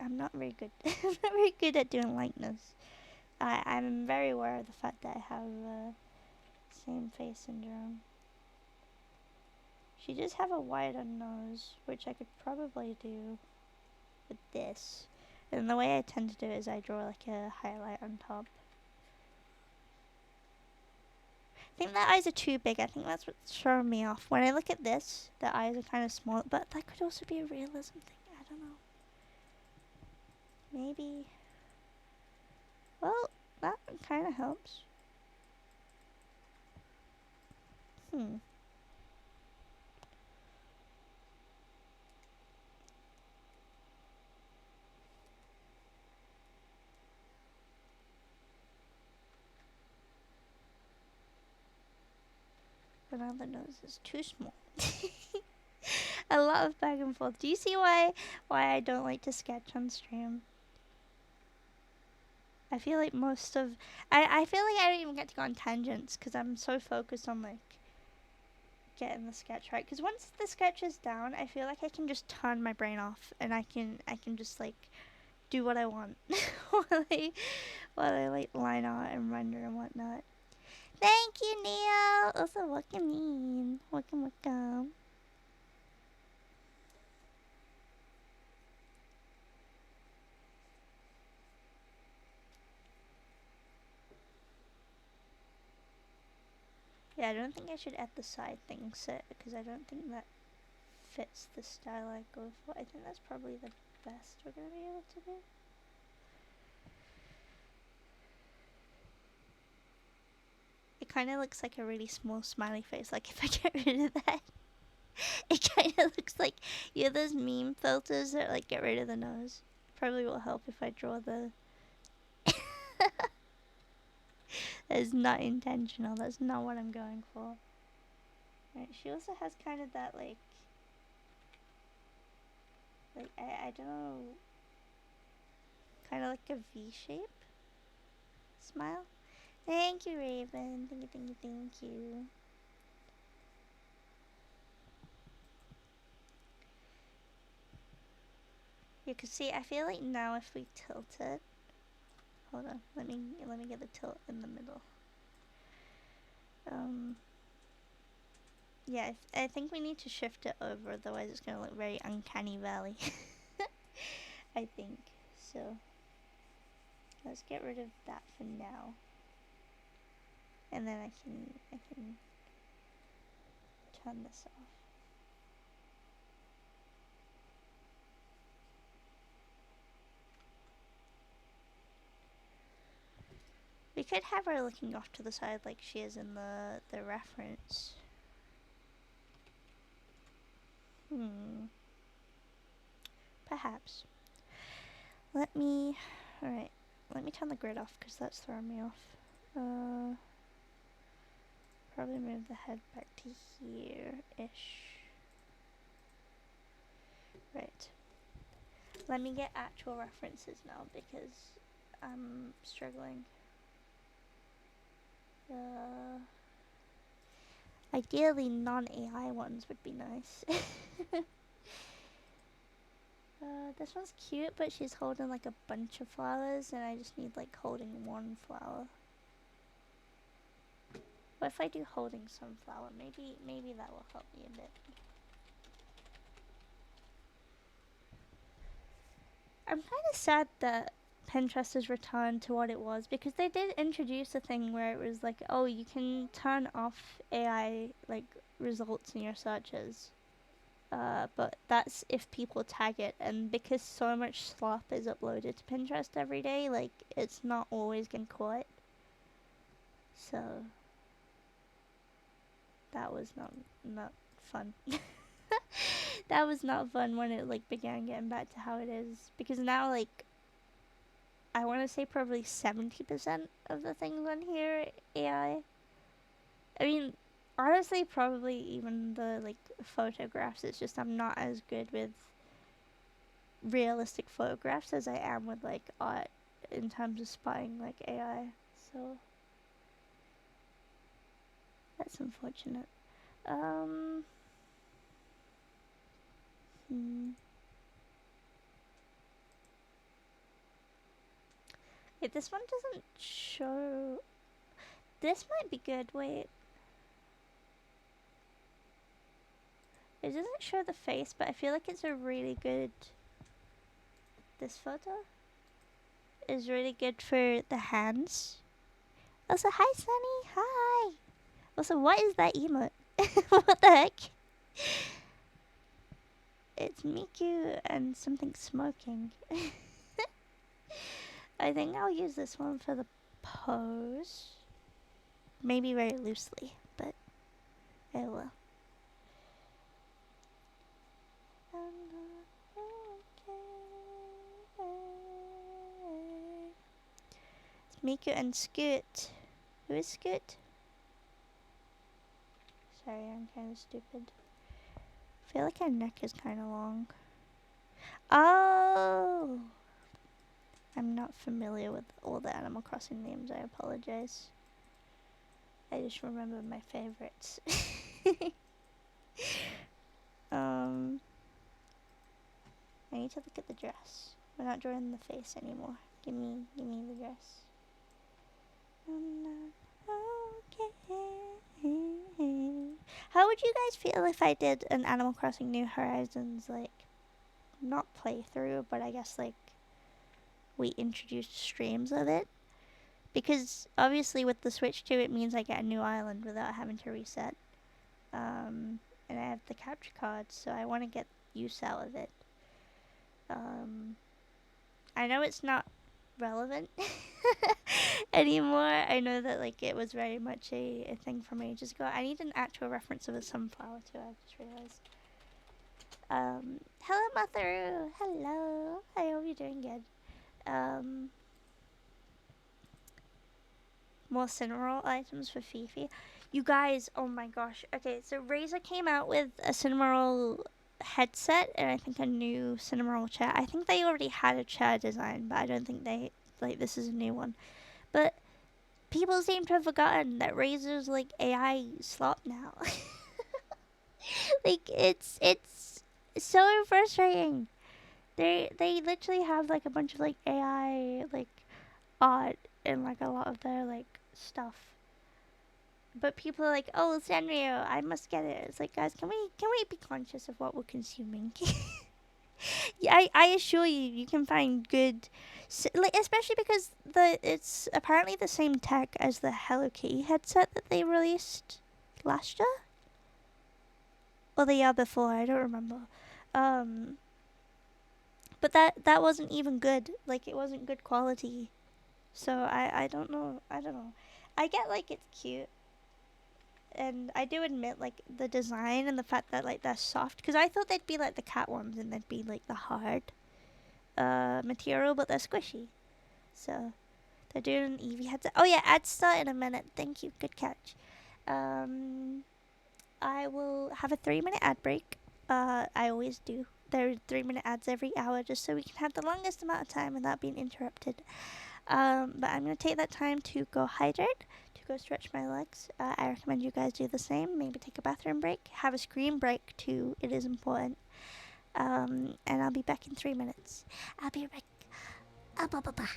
I'm not very good. I'm not very good at doing likeness. I'm very aware of the fact that I have same face syndrome. She does have a wider nose, which I could probably do with this. And the way I tend to do it is I draw like a highlight on top. I think the eyes are too big. I think that's what's throwing me off. When I look at this, the eyes are kind of small, but that could also be a realism thing. I don't know. Maybe. Well, that kind of helps. But now the nose is too small. A lot of back and forth. Do you see why I don't like to sketch on stream? I feel like most of I feel like I don't even get to go on tangents because I'm so focused on like getting the sketch right. Because once the sketch is down, I feel like I can just turn my brain off and I can just like do what I want while I like line art and render and whatnot. Thank you, Neil. Also, welcome in. Welcome. Yeah, I don't think I should add the side thing set because I don't think that fits the style I go for. I think that's probably the best we're gonna be able to do. It kind of looks like a really small smiley face. Like if I get rid of that, it kind of looks like, you know, those meme filters that like get rid of the nose. Probably will help if I draw the. That is not intentional. That's not what I'm going for. Right, she also has kind of that like I don't know, kind of like a V shape smile. Thank you, Raven. Thank you. You can see, I feel like now if we tilt it, hold on, let me get the tilt in the middle. Yeah, I think we need to shift it over, otherwise it's gonna look very uncanny valley. I think so. Let's get rid of that for now, and then I can turn this off. We could have her looking off to the side like she is in the reference. Perhaps. Alright, let me turn the grid off because that's throwing me off. Probably move the head back to here-ish. Right. Let me get actual references now because I'm struggling. Ideally non-AI ones would be nice. This one's cute, but she's holding like a bunch of flowers and I just need like holding one flower. What if I do holding sunflower? Maybe that will help me a bit. I'm kind of sad that Pinterest has returned to what it was, because they did introduce a thing where it was like, oh, you can turn off AI like results in your searches. But that's if people tag it, and because so much slop is uploaded to Pinterest every day, like it's not always getting caught. So that was not fun. That was not fun when it like began getting back to how it is, because now like I want to say probably 70% of the things on here are AI. I mean, honestly, probably even the like photographs. It's just I'm not as good with realistic photographs as I am with like art in terms of spotting like AI. So that's unfortunate. Hmm. Wait, this one doesn't show. This might be good. Wait. It doesn't show the face, but I feel like it's a really good. This photo is really good for the hands. Also, hi, Sunny. Hi. Also, what is that emote? What the heck? It's Miku and something smoking. I think I'll use this one for the pose. Maybe very loosely, but I will. It's Miku and Scoot. Who is Scoot? Sorry, I'm kind of stupid. I feel like her neck is kind of long. Oh! I'm not familiar with all the Animal Crossing names, I apologize. I just remember my favorites. I need to look at the dress. We're not drawing the face anymore. Give me the dress. I'm not okay. How would you guys feel if I did an Animal Crossing New Horizons, like, not playthrough, but I guess, like, we introduced streams of it? Because, obviously, with the Switch 2, it means I get a new island without having to reset. And I have the capture card, so I want to get use out of it. I know it's not relevant anymore. I know that like it was very much a thing from ages ago. I need an actual reference of a sunflower too, I just realized. Hello Matharu. Hello. I hope you're doing good. More Cinnamoroll items for Fifi. You guys, oh my gosh. Okay, so Razer came out with a Cinnamoroll headset and I think a new Cinnamoroll chair. I think they already had a chair design, but I don't think they like this is a new one. But people seem to have forgotten that Razer's like AI slop now. Like it's so frustrating. They literally have like a bunch of like AI like art in like a lot of their like stuff. But people are like, "Oh, Sanrio, I must get it." It's like, guys, can we be conscious of what we're consuming? Yeah, I assure you, you can find good, like especially because it's apparently the same tech as the Hello Kitty headset that they released last year or the year before. I don't remember. But that wasn't even good. Like it wasn't good quality. So I don't know. I don't know. I get like it's cute. And I do admit like the design and the fact that like they're soft, because I thought they'd be like the cat ones and they'd be like the hard material, but they're squishy. So they're doing an Eevee headset. Oh yeah, ads start in a minute. Thank you. Good catch. I will have a 3-minute ad break. I always do. There are 3-minute ads every hour just so we can have the longest amount of time without being interrupted. But I'm going to take that time to go hydrate, to go stretch my legs. I recommend you guys do the same. Maybe take a bathroom break. Have a screen break too. It is important. And I'll be back in 3 minutes. I'll be right back.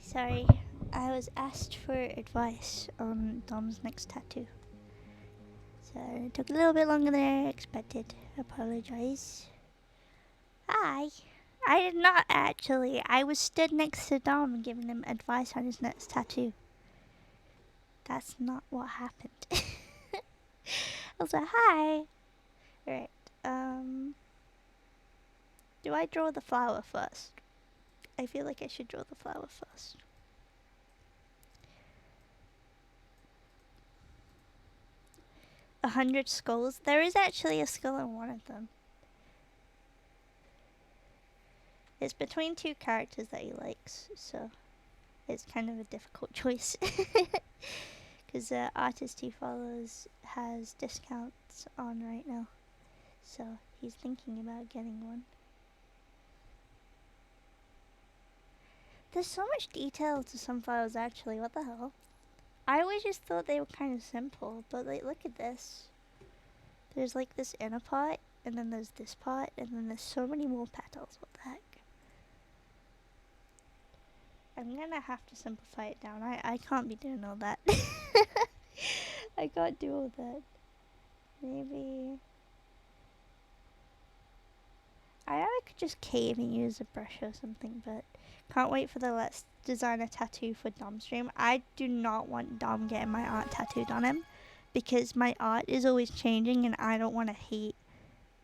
Sorry. I was asked for advice on Dom's next tattoo. So it took a little bit longer than I expected. Apologize. Hi. I did not actually. I was stood next to Dom giving him advice on his next tattoo. That's not what happened. I was like, hi. Right. Do I draw the flower first? I feel like I should draw the flower first. $100 skulls. There is actually a skull in one of them. It's between two characters that he likes, so it's kind of a difficult choice. Because the artist he follows has discounts on right now, so he's thinking about getting one. There's so much detail to some flowers actually, what the hell? I always just thought they were kind of simple, but like, look at this. There's like this inner part, and then there's this part, and then there's so many more petals, what the heck? I'm gonna have to simplify it down. I can't be doing all that. I can't do all that. Maybe I could just cave and use a brush or something, but can't wait for the Let's Design a Tattoo for Dom stream. I do not want Dom getting my art tattooed on him, because my art is always changing and I don't want to hate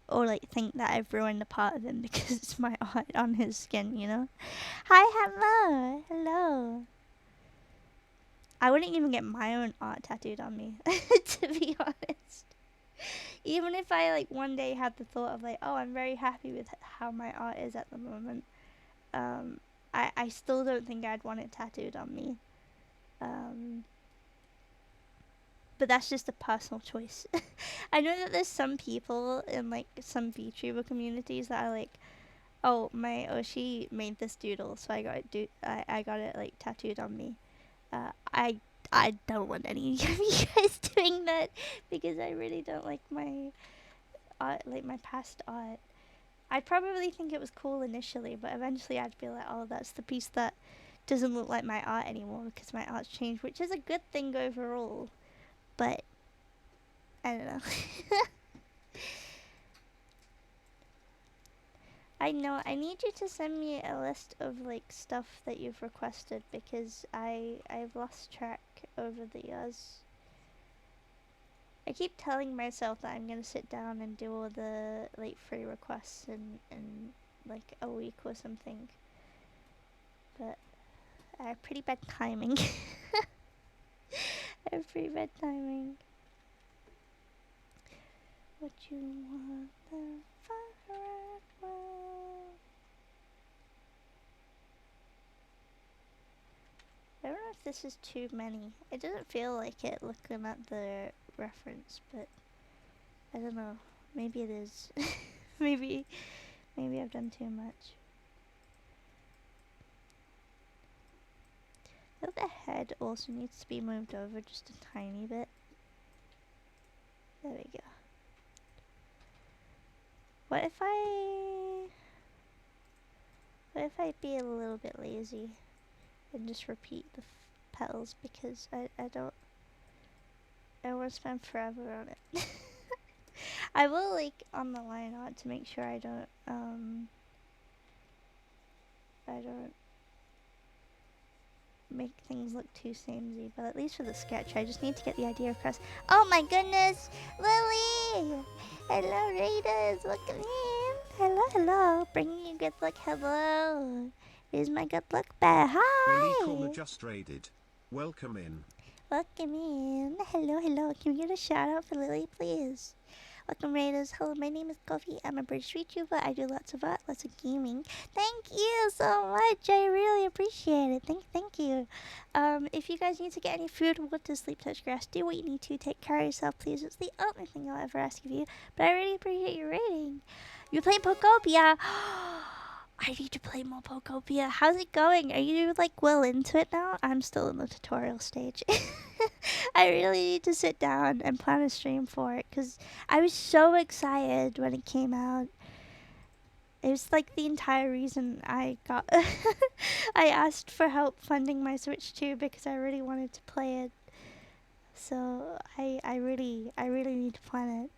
or like think that I've ruined a part of him because it's my art on his skin, you know? Hi, hello, hello. I wouldn't even get my own art tattooed on me, to be honest. Even if I like one day had the thought of like, oh, I'm very happy with how my art is at the moment, I still don't think I'd want it tattooed on me. But that's just a personal choice. I know that there's some people in like some VTuber communities that are like, oh, my Oshi made this doodle, so I got it like tattooed on me. I don't want any of you guys doing that, because I really don't like my art, like my past art. I'd probably think it was cool initially, but eventually I'd be like, oh, that's the piece that doesn't look like my art anymore because my art's changed, which is a good thing overall. But I don't know. I know, I need you to send me a list of like stuff that you've requested, because I've lost track over the years. I keep telling myself that I'm gonna sit down and do all the like free requests in like a week or something, but I have pretty bad timing. I have pretty bad timing. What you want the fire at will. I don't know if this is too many. It doesn't feel like it looking at the reference, but I don't know. Maybe it is. maybe I've done too much. I think the head also needs to be moved over just a tiny bit. There we go. What if I be a little bit lazy and just repeat the petals, because I want to spend forever on it. I will like on the line art to make sure I don't make things look too samey, but at least for the sketch I just need to get the idea across. Oh my goodness, Lily! Hello Raiders, welcome in. Hello, bringing you good luck. Hello, here's my good luck bear. Hi! Lily Corner just raided. Welcome in. Welcome in. Hello. Can we get a shout out for Lily, please? Welcome, Raiders. Hello, my name is Kofi. I'm a British VTuber. I do lots of art, lots of gaming. Thank you so much. I really appreciate it. Thank you. If you guys need to get any food, water, sleep, touch grass, do what you need to. Take care of yourself, please. It's the only thing I'll ever ask of you. But I really appreciate your rating. You playing Pokopia? I need to play more Pokopia. How's it going? Are you like well into it now? I'm still in the tutorial stage. I really need to sit down and plan a stream for it, because I was so excited when it came out. It was like the entire reason I got I asked for help funding my Switch 2 because I really wanted to play it. So I really need to plan it.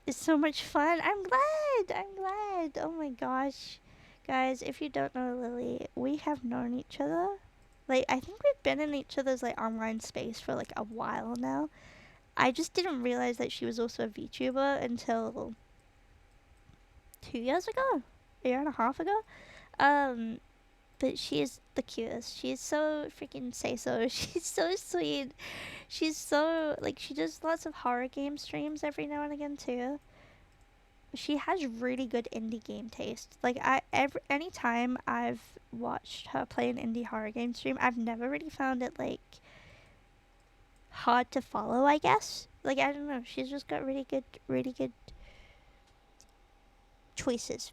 It's so much fun. I'm glad. Oh my gosh. Guys, if you don't know Lily, we have known each other. Like, I think we've been in each other's, like, online space for, like, a while now. I just didn't realize that she was also a VTuber until 2 years ago? A year and a half ago? Um, but she is the cutest. She is so freaking say-so. She's so sweet. She's so, like, she does lots of horror game streams every now and again, too. She has really good indie game taste. Like, anytime I've watched her play an indie horror game stream, I've never really found it, like, hard to follow, I guess. Like, I don't know. She's just got really good choices.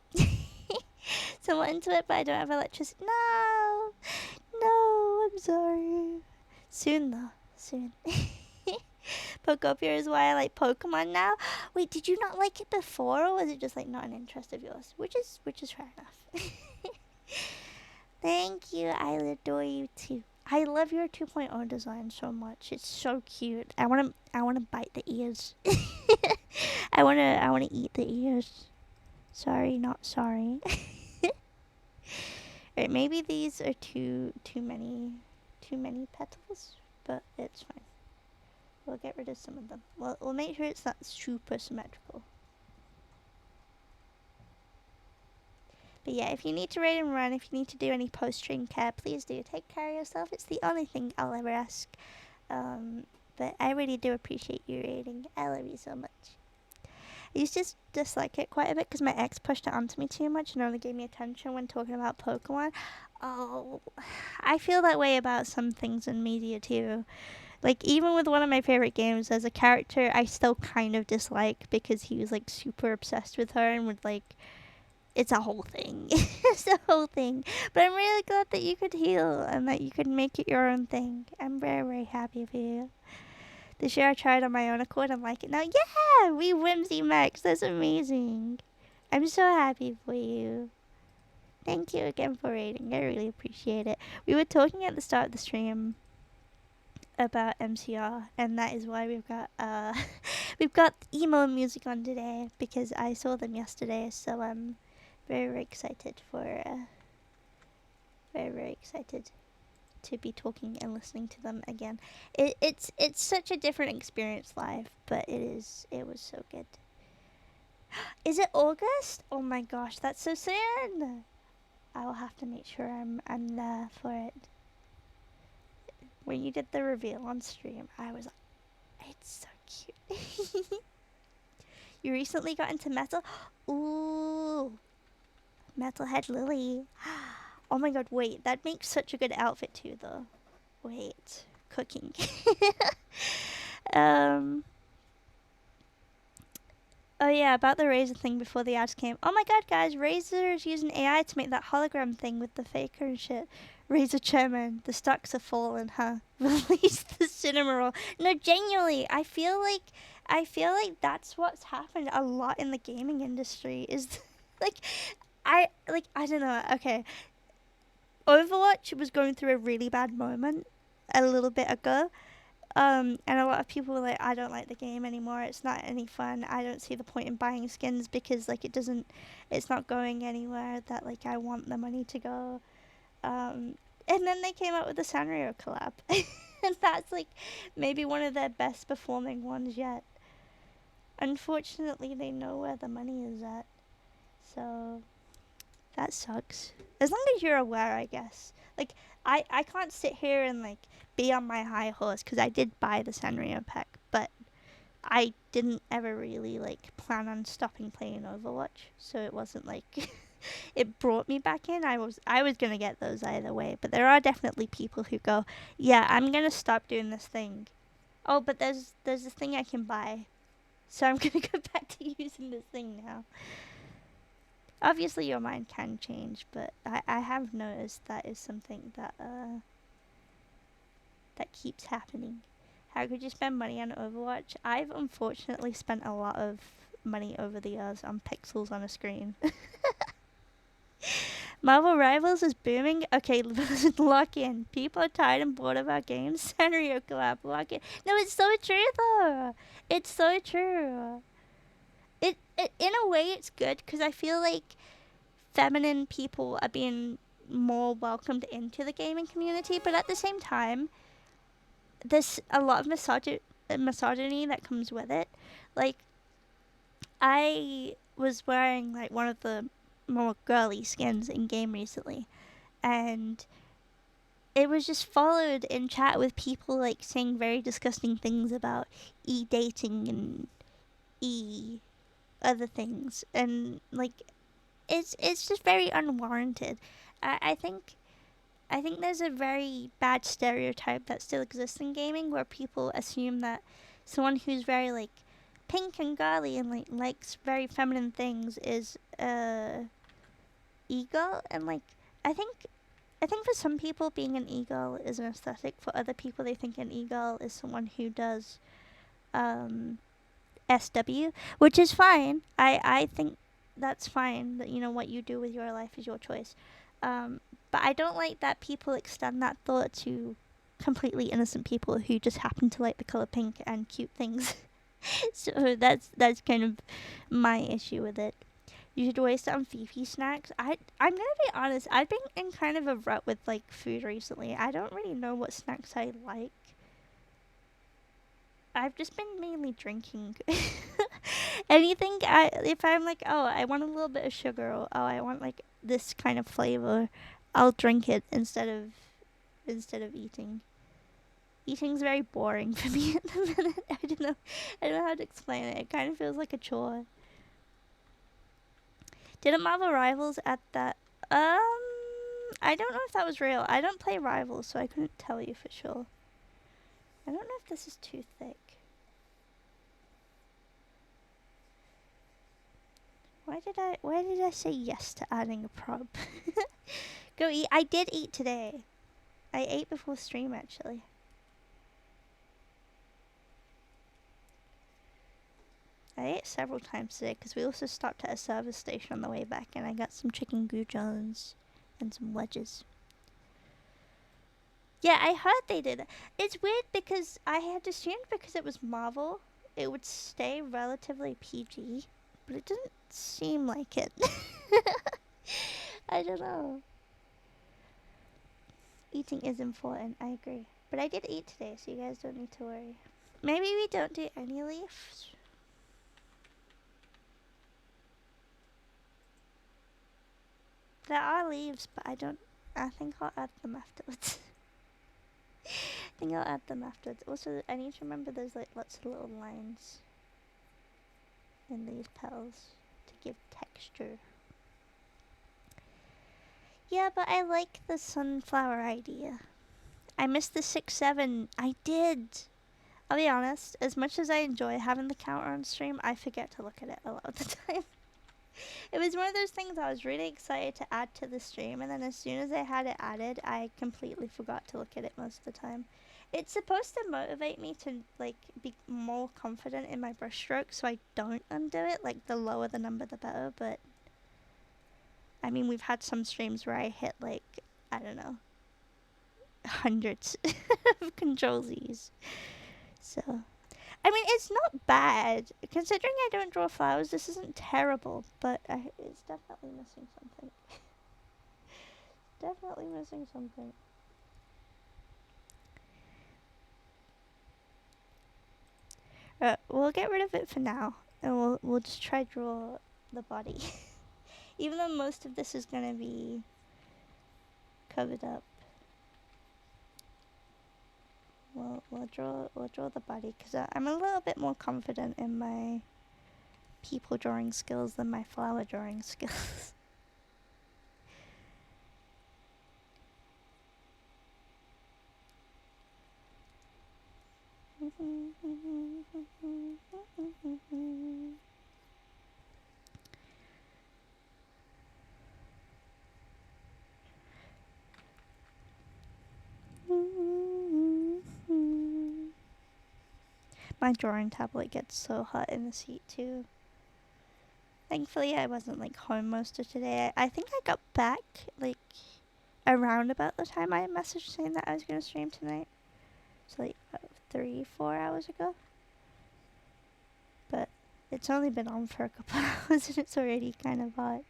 So I'm into it, but I don't have electricity. No, I'm sorry. Soon, though. Soon. Pokopia is why I like Pokemon now. Wait, did you not like it before, or was it just like not an interest of yours? Which is fair enough. Thank you. I adore you too. I love your 2.0 design so much. It's so cute. I wanna bite the ears. I wanna eat the ears. Sorry, not sorry. Right, maybe these are too many petals, but it's fine. We'll get rid of some of them. We'll make sure it's not super symmetrical. But yeah, if you need to raid and run, if you need to do any post-stream care, please do. Take care of yourself. It's the only thing I'll ever ask. But I really do appreciate you raiding. I love you so much. I used to dislike it quite a bit because my ex pushed it onto me too much and only gave me attention when talking about Pokemon. Oh, I feel that way about some things in media too. Like, even with one of my favorite games, as a character, I still kind of dislike because he was, like, super obsessed with her and would, like, it's a whole thing. It's a whole thing. But I'm really glad that you could heal and that you could make it your own thing. I'm very, very happy for you. This year I tried on my own accord and like it now. Yeah! We Whimsy Max. That's amazing. I'm so happy for you. Thank you again for rating. I really appreciate it. We were talking at the start of the stream about MCR, and that is why we've got we've got emo music on today because I saw them yesterday, so I'm very, very excited for very excited to be talking and listening to them again. It's such a different experience live, but it was so good. Is it August? Oh my gosh, that's so soon. I will have to make sure I'm there for it. When you did the reveal on stream, I was like, it's so cute. You recently got into metal? Ooh, Metalhead Lily. Oh my god, wait, that makes such a good outfit too, though. Wait, cooking. Oh yeah, about the Razer thing before the ads came. Oh my god, guys, Razer is using AI to make that hologram thing with the faker and shit. Razer chairman, the stocks have fallen, huh? Release the cinema roll. No, genuinely, I feel like that's what's happened a lot in the gaming industry. Is like, I don't know. Okay, Overwatch was going through a really bad moment a little bit ago. And a lot of people were like, I don't like the game anymore. It's not any fun. I don't see the point in buying skins because, like, it's not going anywhere that, like, I want the money to go. And then they came out with the Sanrio collab. And that's, like, maybe one of their best performing ones yet. Unfortunately, they know where the money is at. So, that sucks. As long as you're aware, I guess. Like, I can't sit here and, like, be on my high horse because I did buy the Sanrio pack, but I didn't ever really, like, plan on stopping playing Overwatch, so it wasn't like it brought me back in. I was gonna get those either way, but there are definitely people who go, yeah, I'm gonna stop doing this thing. Oh, but there's this thing I can buy, so I'm gonna go back to using this thing now. Obviously, your mind can change, but I have noticed that is something that that keeps happening. How could you spend money on Overwatch? I've unfortunately spent a lot of money over the years on pixels on a screen. Marvel Rivals is booming. Okay, lock in. People are tired and bored of our games. Sanrio collab, lock in. No, it's so true though. It's so true. It in a way it's good because I feel like feminine people are being more welcomed into the gaming community, but at the same time, there's a lot of misogyny that comes with it. Like, I was wearing like one of the more girly skins in game recently, and it was just followed in chat with people like saying very disgusting things about e-dating and e other things, and like it's just very unwarranted. I think there's a very bad stereotype that still exists in gaming where people assume that someone who's very like pink and girly and like likes very feminine things is e-girl, and like I think I think for some people being an e-girl is an aesthetic. For other people they think an e-girl is someone who does SW, which is fine. I think that's fine. That, you know, what you do with your life is your choice. But I don't like that people extend that thought to completely innocent people who just happen to like the color pink and cute things. So that's kind of my issue with it. You should waste it on Fifi snacks. I'm gonna be honest. I've been in kind of a rut with like food recently. I don't really know what snacks I like. I've just been mainly drinking. Anything if I'm like, oh, I want a little bit of sugar, or oh, I want like this kind of flavor, I'll drink it instead of eating. Eating's very boring for me at the minute. I don't know how to explain it. It kind of feels like a chore. Didn't Marvel Rivals at that I don't know if that was real. I don't play Rivals, so I couldn't tell you for sure. I don't know if this is too thick. Why did I say yes to adding a prop? Go eat. I did eat today. I ate before stream actually. I ate several times today because we also stopped at a service station on the way back, and I got some chicken goujons and some wedges. Yeah, I heard they did. It's weird because I had assumed because it was Marvel, it would stay relatively PG, but it didn't seem like it. I don't know. Eating is important, I agree. But I did eat today, so you guys don't need to worry. Maybe we don't do any leaves. There are leaves, but I think I'll add them afterwards. I think I'll add them afterwards. Also, I need to remember there's like lots of little lines in these petals to give texture. Yeah, but I like the sunflower idea. I missed the 6-7. I did. I'll be honest, as much as I enjoy having the counter on stream, I forget to look at it a lot of the time. It was one of those things I was really excited to add to the stream, and then as soon as I had it added, I completely forgot to look at it most of the time. It's supposed to motivate me to like be more confident in my brushstroke, so I don't undo it. Like the lower the number, the better. But I mean, we've had some streams where I hit like, I don't know, hundreds of Control Z's. So, I mean, it's not bad. Considering I don't draw flowers, this isn't terrible, but it's definitely missing something. Definitely missing something. We'll get rid of it for now, and we'll just try to draw the body. Even though most of this is gonna be covered up. We'll draw the body because I'm a little bit more confident in my people drawing skills than my flower drawing skills. My drawing tablet gets so hot in this heat too. Thankfully, I wasn't like home most of today. I think I got back like around about the time I messaged saying that I was gonna stream tonight. So like 3-4 hours ago. But it's only been on for a couple hours and it's already kind of hot.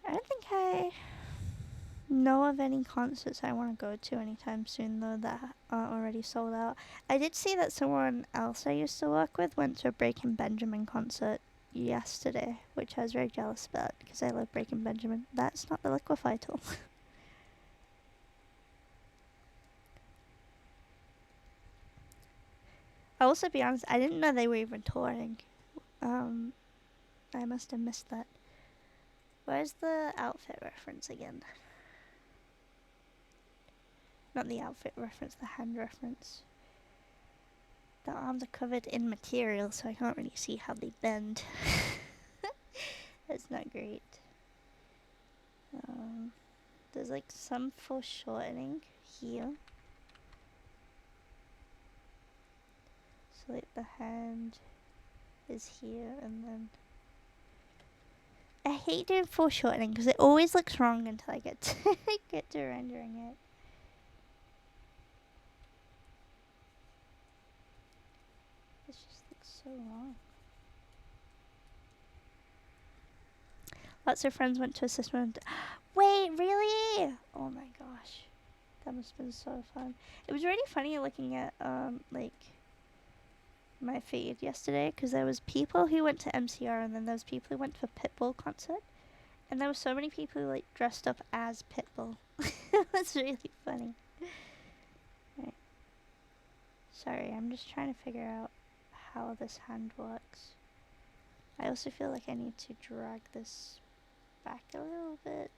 I don't think I know of any concerts I want to go to anytime soon though that are already sold out. I did see that someone else I used to work with went to a Breaking Benjamin concert yesterday, which I was very jealous about because I love Breaking Benjamin. That's not the Liquify tool. I'll also be honest, I didn't know they were even touring. I must have missed that. Where's the outfit reference again? Not the outfit reference, the hand reference. The arms are covered in material, so I can't really see how they bend. That's not great. There's like some foreshortening here. So like the hand is here and then... I hate doing foreshortening because it always looks wrong until I get to rendering it. It just looks so wrong. Lots of friends went to a system. Wait, really? Oh my gosh. That must have been so fun. It was really funny looking at like my feed yesterday because there was people who went to MCR and then there was people who went to a Pitbull concert. And there were so many people who like dressed up as Pitbull. That's really funny. Right. Sorry, I'm just trying to figure out how this hand works. I also feel like I need to drag this back a little bit.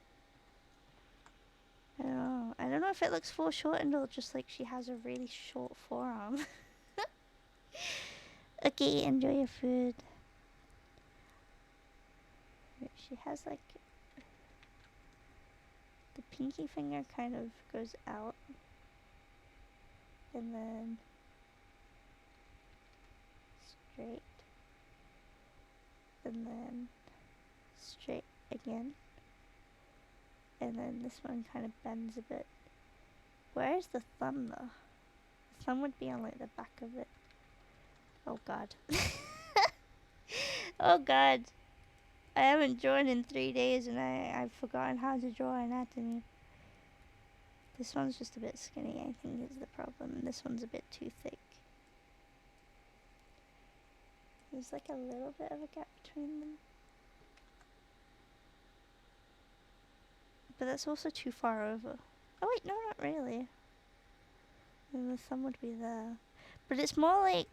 I don't know. I don't know if it looks foreshortened or just like she has a really short forearm. Okay, enjoy your food. She has like... the pinky finger kind of goes out. And then... straight. And then... straight again. And then this one kind of bends a bit. Where is the thumb though? The thumb would be on like the back of it. Oh god. Oh god. I haven't drawn in 3 days and I've forgotten how to draw anatomy. This one's just a bit skinny, I think is the problem. And this one's a bit too thick. There's like a little bit of a gap between them. But that's also too far over. Oh wait, no, not really. And the thumb would be there. But it's more like...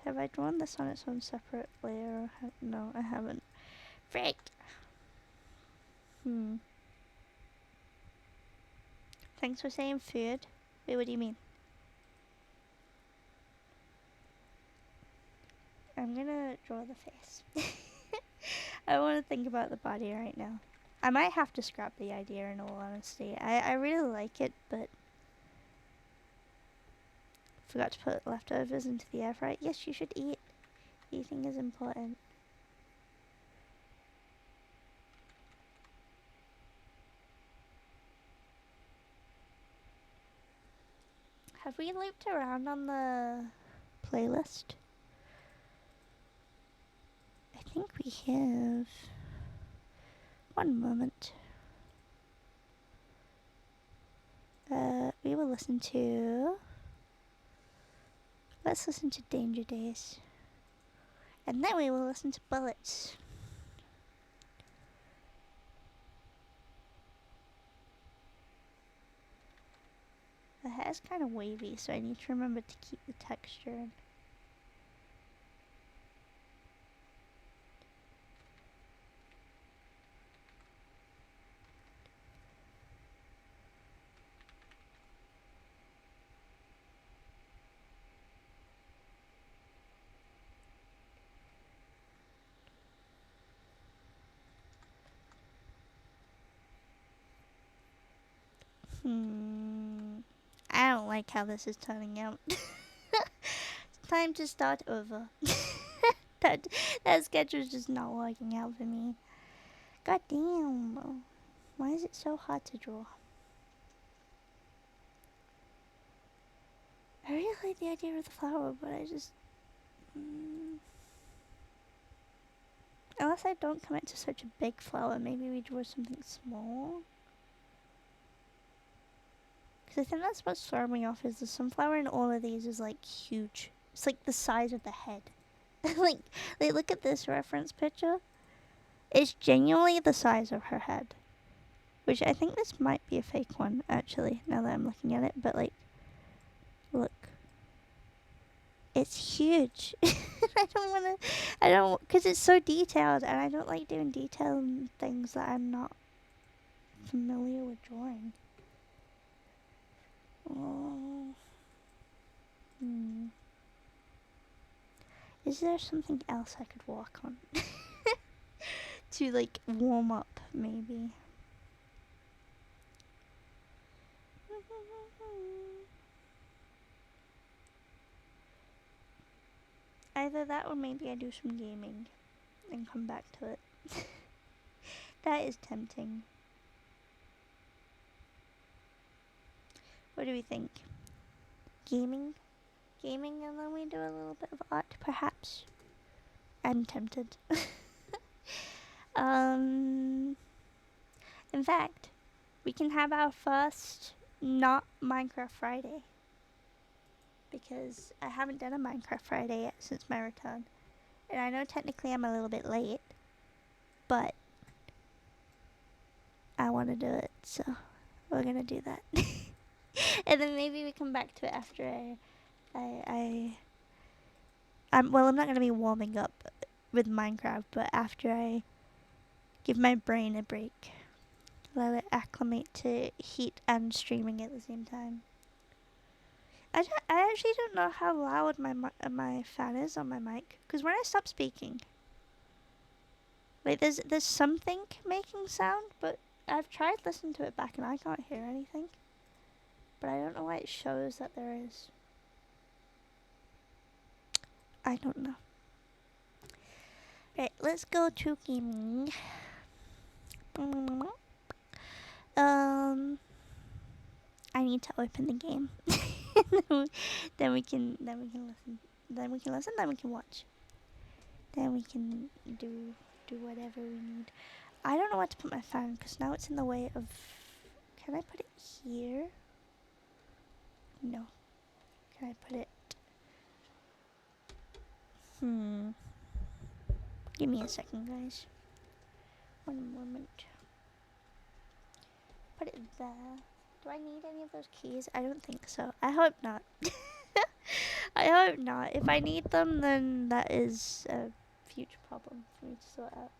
have I drawn this on its own separate layer? No, I haven't. Frick! Thanks for saying food. Wait, what do you mean? I'm gonna draw the face. I want to think about the body right now. I might have to scrap the idea in all honesty. I really like it, but... forgot to put leftovers into the air fryer. Yes, you should eat. Eating is important. Have we looped around on the playlist? I think we have. One moment. We will listen to... let's listen to Danger Days. And then we will listen to Bullets. The hair's kind of wavy, so I need to remember to keep the texture in. I don't like how this is turning out. Time to start over. that schedule's just not working out for me. God damn. Why is it so hard to draw? I really like the idea of the flower, but I just... unless I don't commit to such a big flower, maybe we draw something small. Because I think that's what's throwing me off, is the sunflower in all of these is like huge. It's like the size of the head. like look at this reference picture. It's genuinely the size of her head. Which I think this might be a fake one, actually, now that I'm looking at it. But like, look. It's huge. I don't, because it's so detailed, and I don't like doing detailed things that I'm not familiar with drawing. Oh. Is there something else I could work on? To like warm up, maybe. Either that or maybe I do some gaming and come back to it. That is tempting. What do we think? Gaming? Gaming and then we do a little bit of art, perhaps? I'm tempted. In fact, we can have our first not Minecraft Friday. Because I haven't done a Minecraft Friday yet since my return. And I know technically I'm a little bit late, but I want to do it, so we're going to do that. And then maybe we come back to it after I'm not going to be warming up with Minecraft, but after I give my brain a break. Let it acclimate to heat and streaming at the same time. I actually don't know how loud my fan is on my mic, because when I stop speaking, like there's something making sound, but I've tried listening to it back and I can't hear anything. But I don't know why it shows that there is. I don't know. Right, let's go to gaming. I need to open the game. then we can listen. Then we can watch. Then we can do whatever we need. I don't know what to put my fan, because now it's in the way of... Can I put it here? No. Can I put it... Give me a second, guys. One moment. Put it there. Do I need any of those keys? I don't think so. I hope not. I hope not. If I need them, then that is a future problem for me to sort out.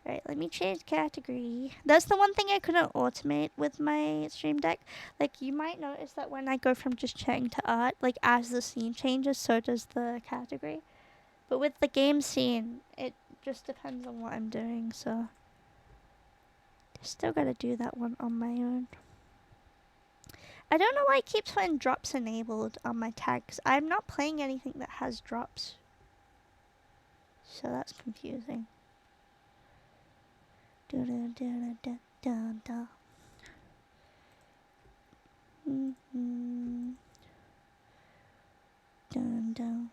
Alright, let me change category. That's the one thing I couldn't automate with my stream deck. Like, you might notice that when I go from just chatting to art, like, as the scene changes, so does the category. But with the game scene, it just depends on what I'm doing, so... Still gotta do that one on my own. I don't know why it keeps putting drops enabled on my tags. I'm not playing anything that has drops. So that's confusing. Da-da-da-da-da-da. Dun-dun.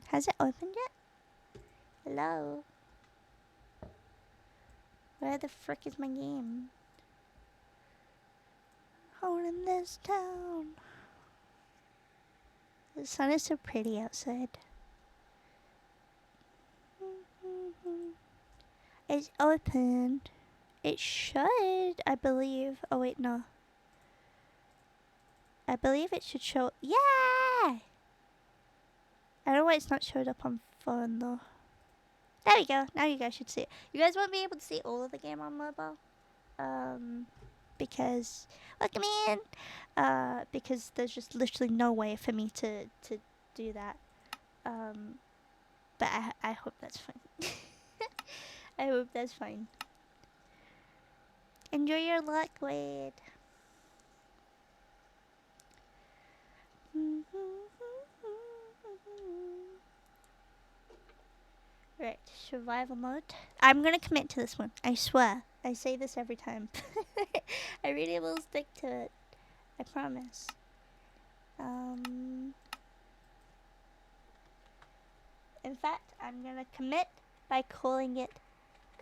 Has it opened yet? Hello? Where the frick is my game? Home in this town. The sun is so pretty outside. It's opened. It should, I believe. Oh wait, no. I believe it should show. Yeah! I don't know why it's not showed up on phone though. There we go. Now you guys should see it. You guys won't be able to see all of the game on mobile. Because look at me in. Because there's just literally no way for me to do that. But I hope that's fine. I hope that's fine. Enjoy your luck, Wade. Right, survival mode. I'm gonna commit to this one. I swear. I say this every time. I really will stick to it. I promise. In fact, I'm gonna commit by calling it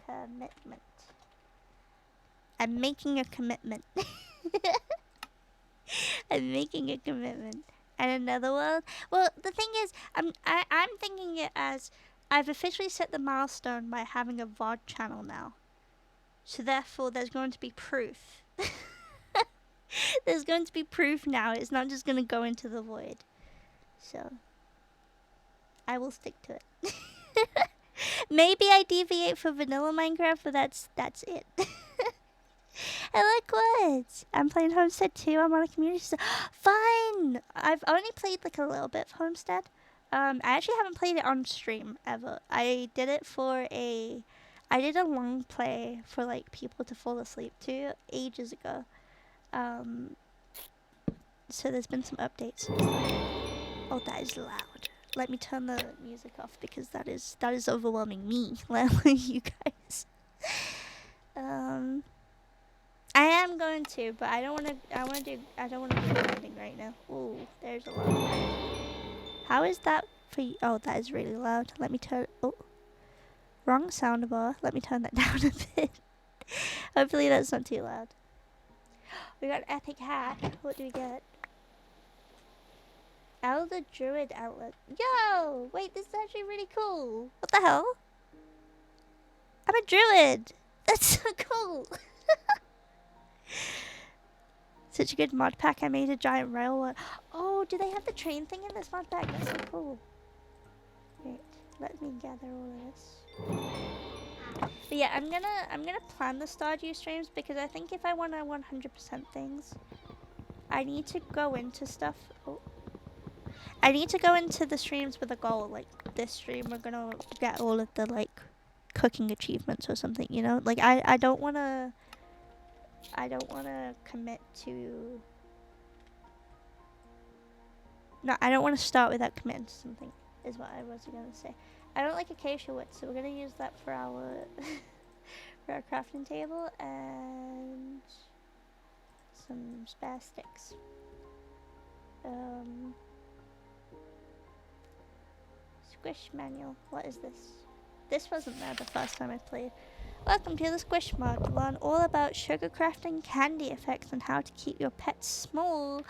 commitment. I'm making a commitment. I'm making a commitment. And another world. Well, the thing is, I'm thinking it as I've officially set the milestone by having a VOD channel now. So therefore, there's going to be proof. There's going to be proof now. It's not just going to go into the void. So I will stick to it. Maybe I deviate for vanilla Minecraft, but that's it. I like what? I'm playing Homestead 2. I'm on a community server. Fine! I've only played like a little bit of Homestead. I actually haven't played it on stream ever. I did it for I did a long play for like people to fall asleep to ages ago. So there's been some updates. Oh, that is loud. Let me turn the music off because that is overwhelming me. You guys. I am going to, but I don't want to do anything right now. Ooh, there's a lot of that. How is that for you? Oh, that is really loud. Let me turn, oh, wrong soundbar. Let me turn that down a bit. Hopefully that's not too loud. We got an epic hack. What do we get? Elder Druid outlet. Yo! Wait, this is actually really cool. What the hell? I'm a druid! That's so cool! Such a good mod pack. I made a giant railway. Oh, do they have the train thing in this mod pack? That's so cool. Wait, let me gather all of this. But yeah, I'm gonna plan the Stardew streams because I think if I want to 100% things, I need to go into stuff. Oh. I need to go into the streams with a goal. Like this stream, we're gonna get all of the like cooking achievements or something. You know, like I don't wanna commit to. No, I don't want to start without committing to something. Is what I was gonna say. I don't like acacia wood, so we're gonna use that for our for our crafting table and some spare sticks. Squish manual. What is this? This wasn't there the first time I played. Welcome to the Squish mod. Learn all about sugar crafting, candy effects, and how to keep your pets small.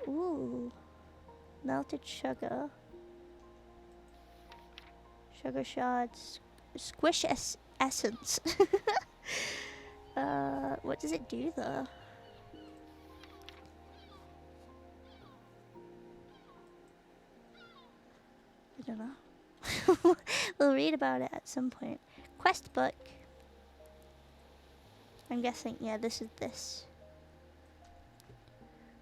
Ooh. Melted sugar. Sugar shards. Squish essence. What does it do though? I don't know. We'll read about it at some point. Quest book. I'm guessing, yeah, this is this.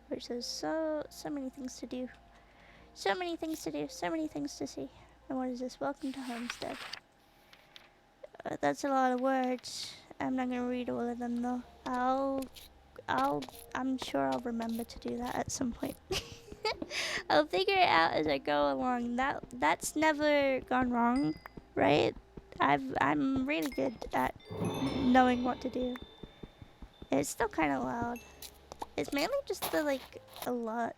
Which says so many things to do. So many things to do, so many things to see. And what is this? Welcome to Homestead. That's a lot of words. I'm not gonna read all of them though. I'm sure I'll remember to do that at some point. I'll figure it out as I go along. That's never gone wrong, right? I'm really good at knowing what to do. It's still kind of loud. It's mainly just the like a lot.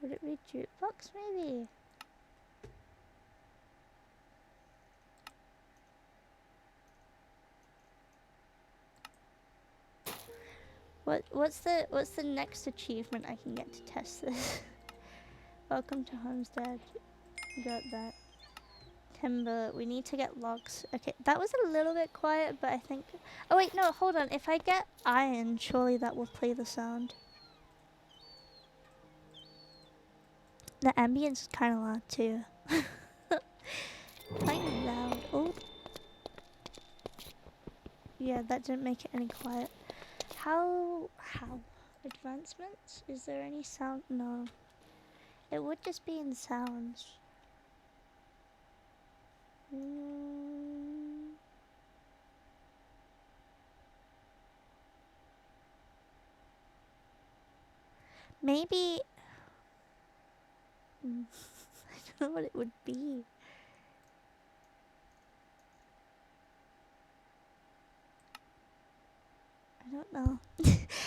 Would it be jukebox maybe? What's the next achievement I can get to test this? Welcome to Homestead. Got that. Timber. We need to get logs. Okay, that was a little bit quiet, but I think. Oh wait, no, hold on. If I get iron, surely that will play the sound. The ambience is kind of loud too. Kind of loud. Oh. Yeah, that didn't make it any quiet. How? Advancements? Is there any sound? No. It would just be in sounds. Maybe. I don't know what it would be. I don't know.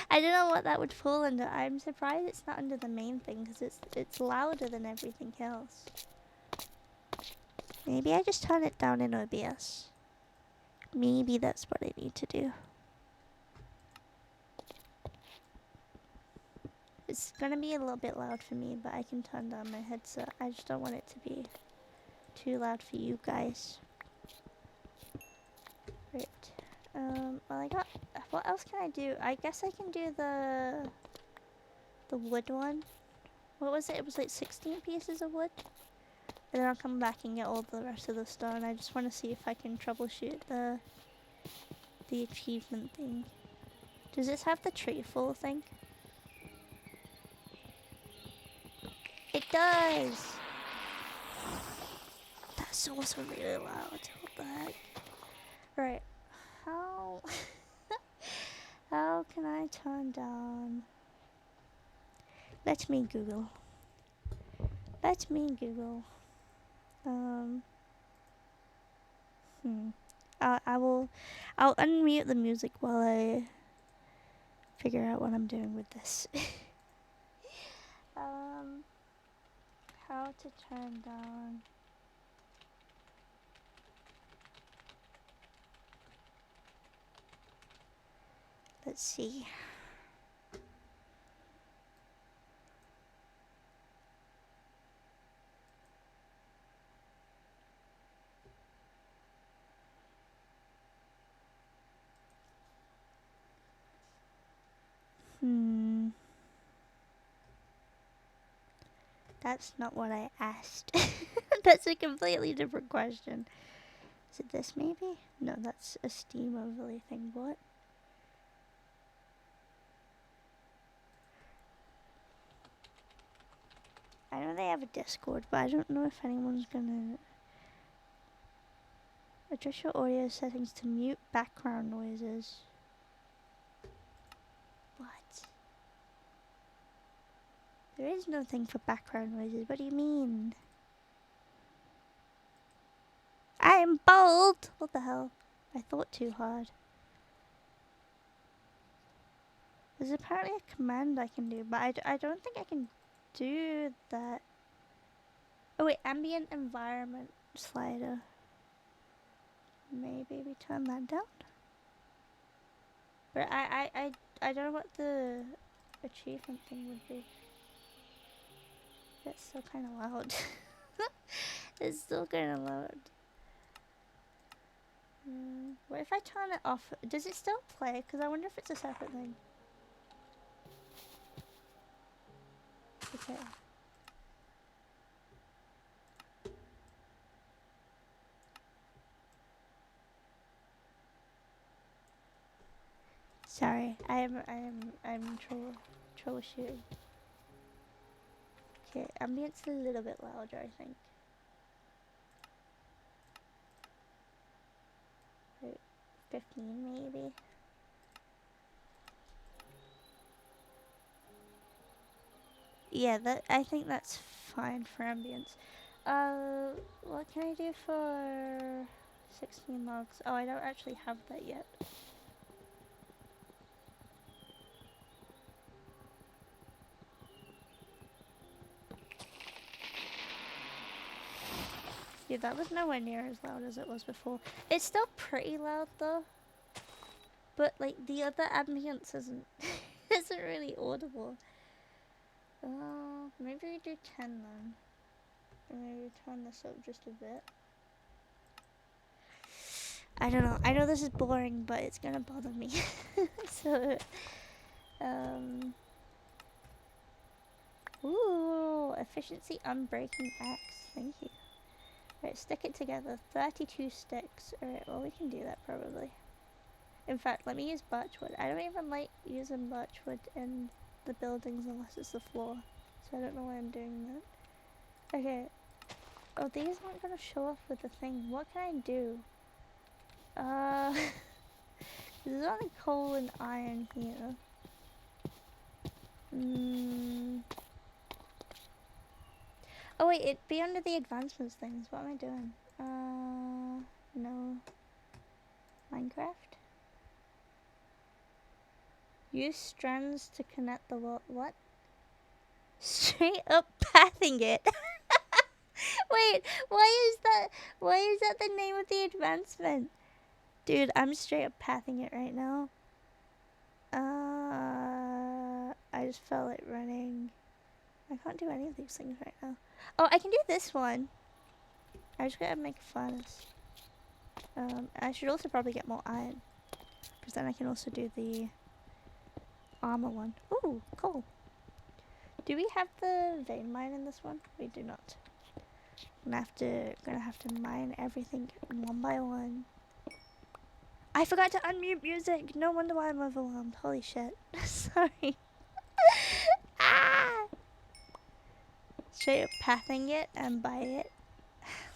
I don't know what that would fall under. I'm surprised it's not under the main thing because it's louder than everything else. Maybe I just turn it down in OBS. Maybe that's what I need to do. It's gonna be a little bit loud for me, but I can turn down my headset. I just don't want it to be too loud for you guys. Right. Well, I got... What else can I do? I guess I can do the wood one. What was it? It was like 16 pieces of wood. And then I'll come back and get all the rest of the stone. I just want to see if I can troubleshoot the achievement thing. Does this have the tree full thing? It does! That's also really loud. What the heck? Right. How... How can I turn down... Let me Google. Let me Google. I'll unmute the music while I figure out what I'm doing with this. How to turn down... Let's see. That's not what I asked. That's a completely different question. Is it this maybe? No, that's a Steam overlay thing. What? I know they have a Discord, but I don't know if anyone's gonna... Adjust your audio settings to mute background noises. What? There is no thing for background noises. What do you mean? I am bold! What the hell? I thought too hard. There's apparently a command I can do, but I don't think I can do that. Oh wait, ambient environment slider. Maybe we turn that down? But I don't know what the achievement thing would be. That's still kind of loud. It's still kind of loud. What if I turn it off? Does it still play? Because I wonder if it's a separate thing. Okay. Sorry, I'm troubleshooting. Okay, ambient's a little bit louder, I think. Wait, 15 maybe. Yeah, I think that's fine for ambience. What can I do for 16 logs? Oh, I don't actually have that yet. Yeah, that was nowhere near as loud as it was before. It's still pretty loud though. But like the other ambience isn't isn't really audible. Maybe we do 10 then. And maybe turn this up just a bit. I don't know. I know this is boring, but it's gonna bother me. So, ooh, efficiency unbreaking axe. Thank you. Right, stick it together. 32 sticks. Alright, well we can do that probably. In fact, let me use birchwood. I don't even like using birchwood in the buildings unless it's the floor. So I don't know why I'm doing that. Okay. Oh, these aren't gonna show up with the thing. What can I do? There's only coal and iron here. Oh wait, it'd be under the advancements things. What am I doing? No. Minecraft? Use strands to connect the wall. What? Straight up pathing it. Wait, why is that the name of the advancement? Dude, I'm straight up pathing it right now. I just felt it running. I can't do any of these things right now. Oh, I can do this one. I just gotta make a furnace. I should also probably get more iron. Because then I can also do the armor one. Ooh, cool. Do we have the vein mine in this one? We do not. Gonna have to mine everything one by one. I forgot to unmute music. No wonder why I'm overwhelmed. Holy shit. Sorry. Ah! Straight up pathing it and by it.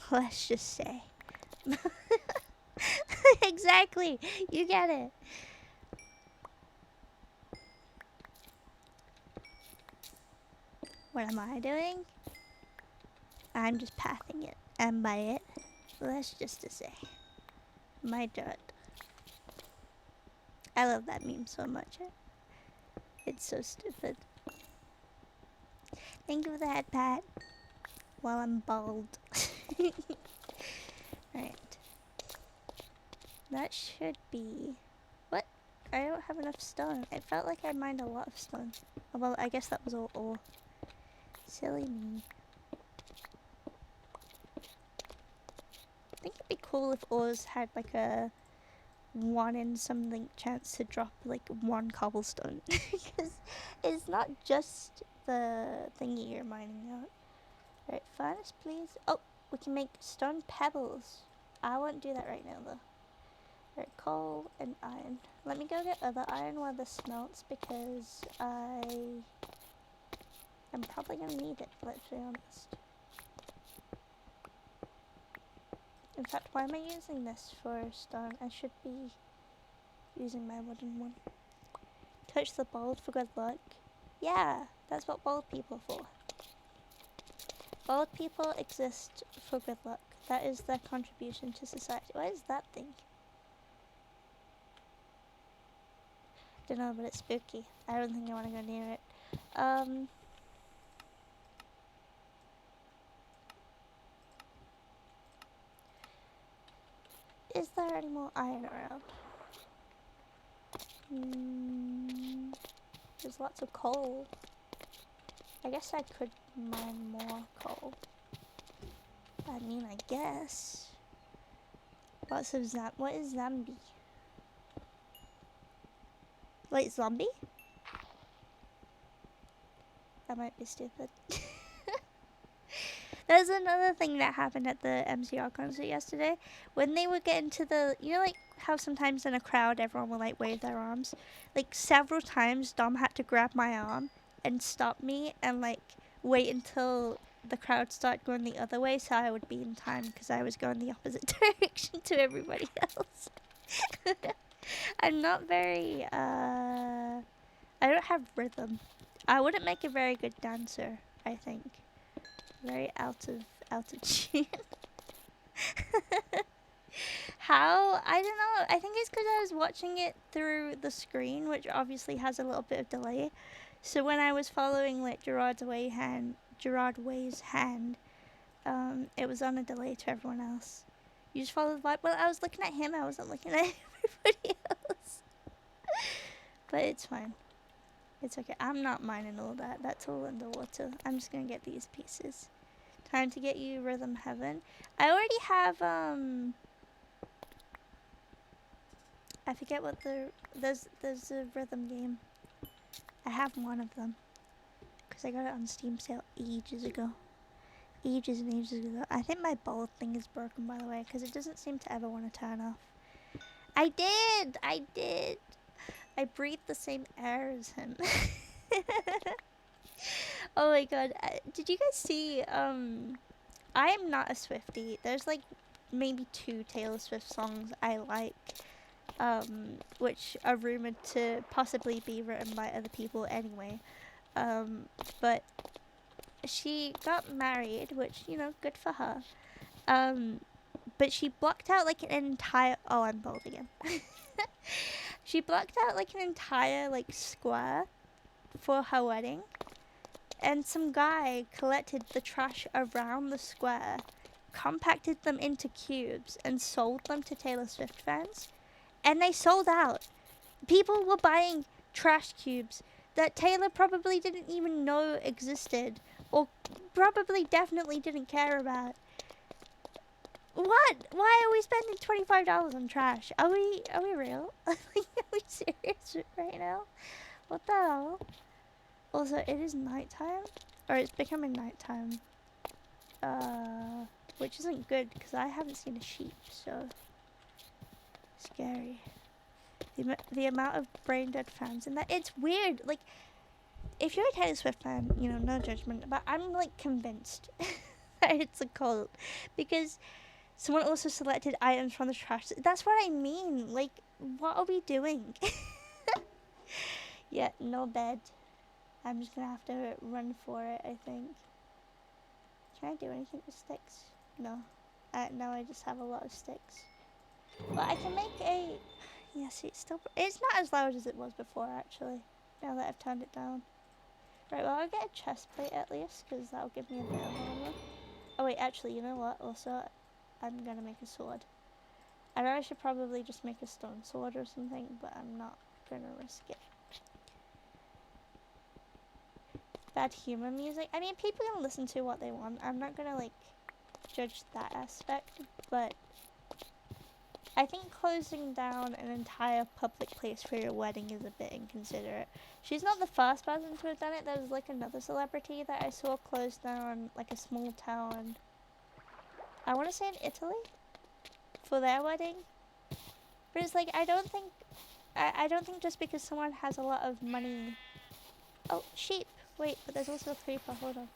Let's just say. Exactly. You get it. What am I doing? I'm just pathing it and by it. Let's just to say. My dirt. I love that meme so much. It's so stupid. Thank you for that, Pat. While I'm bald. Alright. That should be... What? I don't have enough stone. It felt like I mined a lot of stone. Oh, well, I guess that was all ore. Silly me. I think it'd be cool if ores had like a 1 in something chance to drop like 1 cobblestone. Because it's not just the thingy you're mining out. Alright, furnace please. Oh, we can make stone pebbles. I won't do that right now though. Alright, coal and iron. Let me go get other iron while this smelts because I'm probably gonna need it, let's be honest. In fact, why am I using this for stone? I should be using my wooden one. Touch the bald for good luck. Yeah, that's what bald people are for. Bald people exist for good luck. That is their contribution to society. What is that thing? Don't know, but it's spooky. I don't think I want to go near it. Is there any more iron around? There's lots of coal. I guess I could mine more coal. I mean, I guess. What is zombie? Wait, zombie? That might be stupid. There's another thing that happened at the MCR concert yesterday. When they would get into the, you know, like how sometimes in a crowd everyone will like wave their arms? Like several times Dom had to grab my arm and stop me and like wait until the crowd started going the other way so I would be in time because I was going the opposite direction to everybody else. I'm not very, I don't have rhythm. I wouldn't make a very good dancer, I think. Very out of tune. How? I don't know. I think it's because I was watching it through the screen, which obviously has a little bit of delay. So when I was following like Gerard Way's hand, it was on a delay to everyone else. You just follow the vibe. Well, I was looking at him. I wasn't looking at everybody else. But it's fine. It's okay. I'm not mining all that. That's all underwater. I'm just gonna get these pieces. Time to get you Rhythm Heaven. I already have, I forget what there's a rhythm game. I have one of them. Because I got it on Steam sale ages ago. Ages and ages ago. I think my bald thing is broken, by the way, because it doesn't seem to ever want to turn off. I did! I breathed the same air as him. Oh my god. Did you guys see, I am not a Swiftie. There's like maybe 2 Taylor Swift songs I like, which are rumored to possibly be written by other people anyway. But she got married, which, you know, good for her. But she blocked out like an entire, oh, I'm bold again. She blocked out like an entire like square for her wedding. And some guy collected the trash around the square, compacted them into cubes, and sold them to Taylor Swift fans. And they sold out. People were buying trash cubes that Taylor probably didn't even know existed, or probably definitely didn't care about. What? Why are we spending $25 on trash? Are we real? Are we serious right now? What the hell? Also, it is nighttime, or it's becoming nighttime, which isn't good because I haven't seen a sheep, so scary. The amount of brain dead fans in that, it's weird. Like, if you're a Taylor Swift fan, you know, no judgment, but I'm like convinced that it's a cult because someone also selected items from the trash. That's what I mean. Like, what are we doing? Yeah, no bed. I'm just gonna have to run for it, I think. Can I do anything with sticks? No. Now I just have a lot of sticks. Well, I can make a... Yeah, see, it's not as loud as it was before, actually. Now that I've turned it down. Right, well, I'll get a chest plate at least, because that'll give me a bit of armor. Oh, wait, actually, you know what? Also, I'm gonna make a sword. I know I should probably just make a stone sword or something, but I'm not gonna risk it. Bad humor music. I mean, people can listen to what they want. I'm not gonna like judge that aspect, but I think closing down an entire public place for your wedding is a bit inconsiderate. She's not the first person to have done it. There was like another celebrity that I saw close down like a small town. I want to say in Italy for their wedding, but it's like I don't think just because someone has a lot of money. Oh, sheep. Wait, but there's also a creeper. Hold on.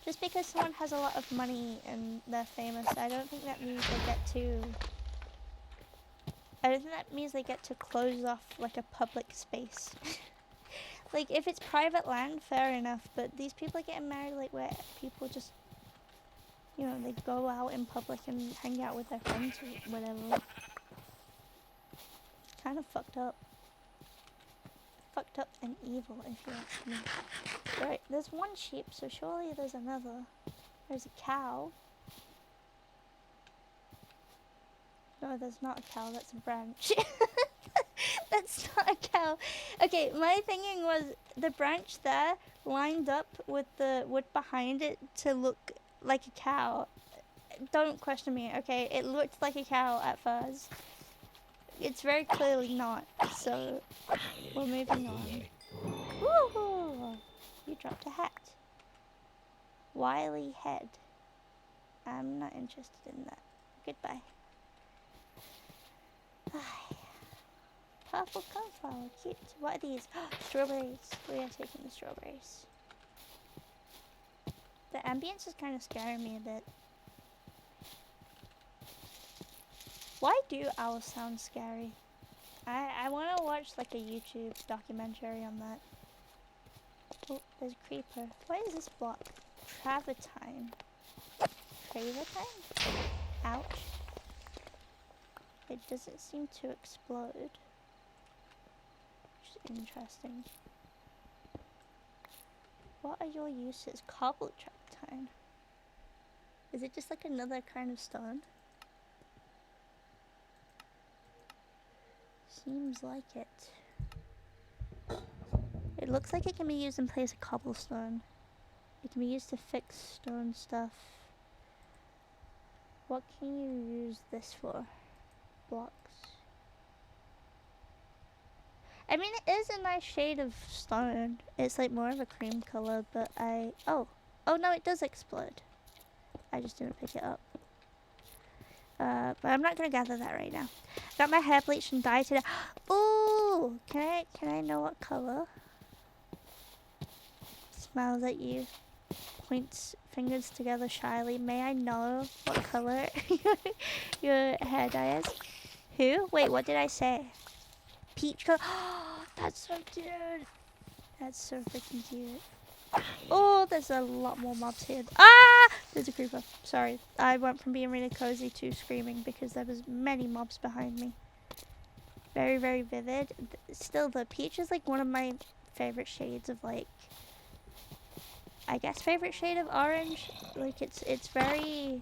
Just because someone has a lot of money and they're famous, I don't think that means they get to... I don't think that means they get to close off, like, a public space. Like, if it's private land, fair enough, but these people are getting married, like, where people just... You know, they go out in public and hang out with their friends or whatever. Kind of fucked up. Fucked up and evil, if you ask me. Right, there's one sheep, so surely there's another. There's a cow. No, there's not a cow, that's a branch. That's not a cow. Okay, my thinking was the branch there lined up with the wood behind it to look like a cow. Don't question me, okay? It looked like a cow at first. It's very clearly not, so we're moving on. Woohoo! You dropped a hat. Wily head. I'm not interested in that. Goodbye. Purple cornflower, cute. What are these? Strawberries. We are taking the strawberries. The ambience is kind of scaring me a bit. Why do owls sound scary? I want to watch like a YouTube documentary on that. Oh, there's a creeper. What is this block? Travertine. Travertine? Ouch. It doesn't seem to explode. Which is interesting. What are your uses? Cobble travertine. Is it just like another kind of stone? Seems like it. It looks like it can be used in place of cobblestone. It can be used to fix stone stuff. What can you use this for? Blocks. I mean, it is a nice shade of stone. It's like more of a cream color, but oh no, it does explode. I just didn't pick it up. But I'm not gonna gather that right now. Got my hair bleached and dyed today. Ooh, can I know what color? Smiles at you. points fingers together shyly. May I know what color your hair dye is? Who? Wait, what did I say? Peach color. That's so cute. That's so freaking cute. Oh, there's a lot more mobs here. Ah! There's a creeper. Sorry. I went from being really cozy to screaming because there was many mobs behind me. Very, very vivid. Still, the peach is like one of my favorite shades of like... I guess favorite shade of orange. Like it's very...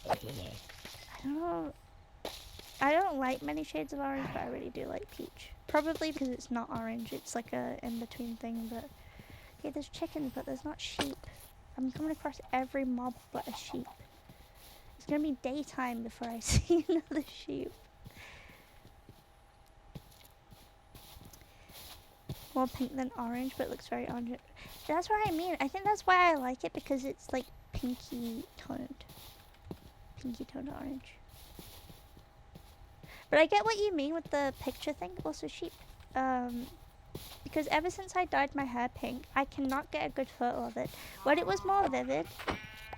I don't know. I don't like many shades of orange, but I really do like peach. Probably because it's not orange. It's like a in-between thing, but... Okay, there's chickens, but there's not sheep. I'm coming across every mob but a sheep. It's gonna be daytime before I see another sheep. More pink than orange, but it looks very orange. That's what I mean. I think that's why I like it, because it's like pinky toned. Pinky toned orange. But I get what you mean with the picture thing. Also sheep. Because ever since I dyed my hair pink, I cannot get a good photo of it. When it was more vivid,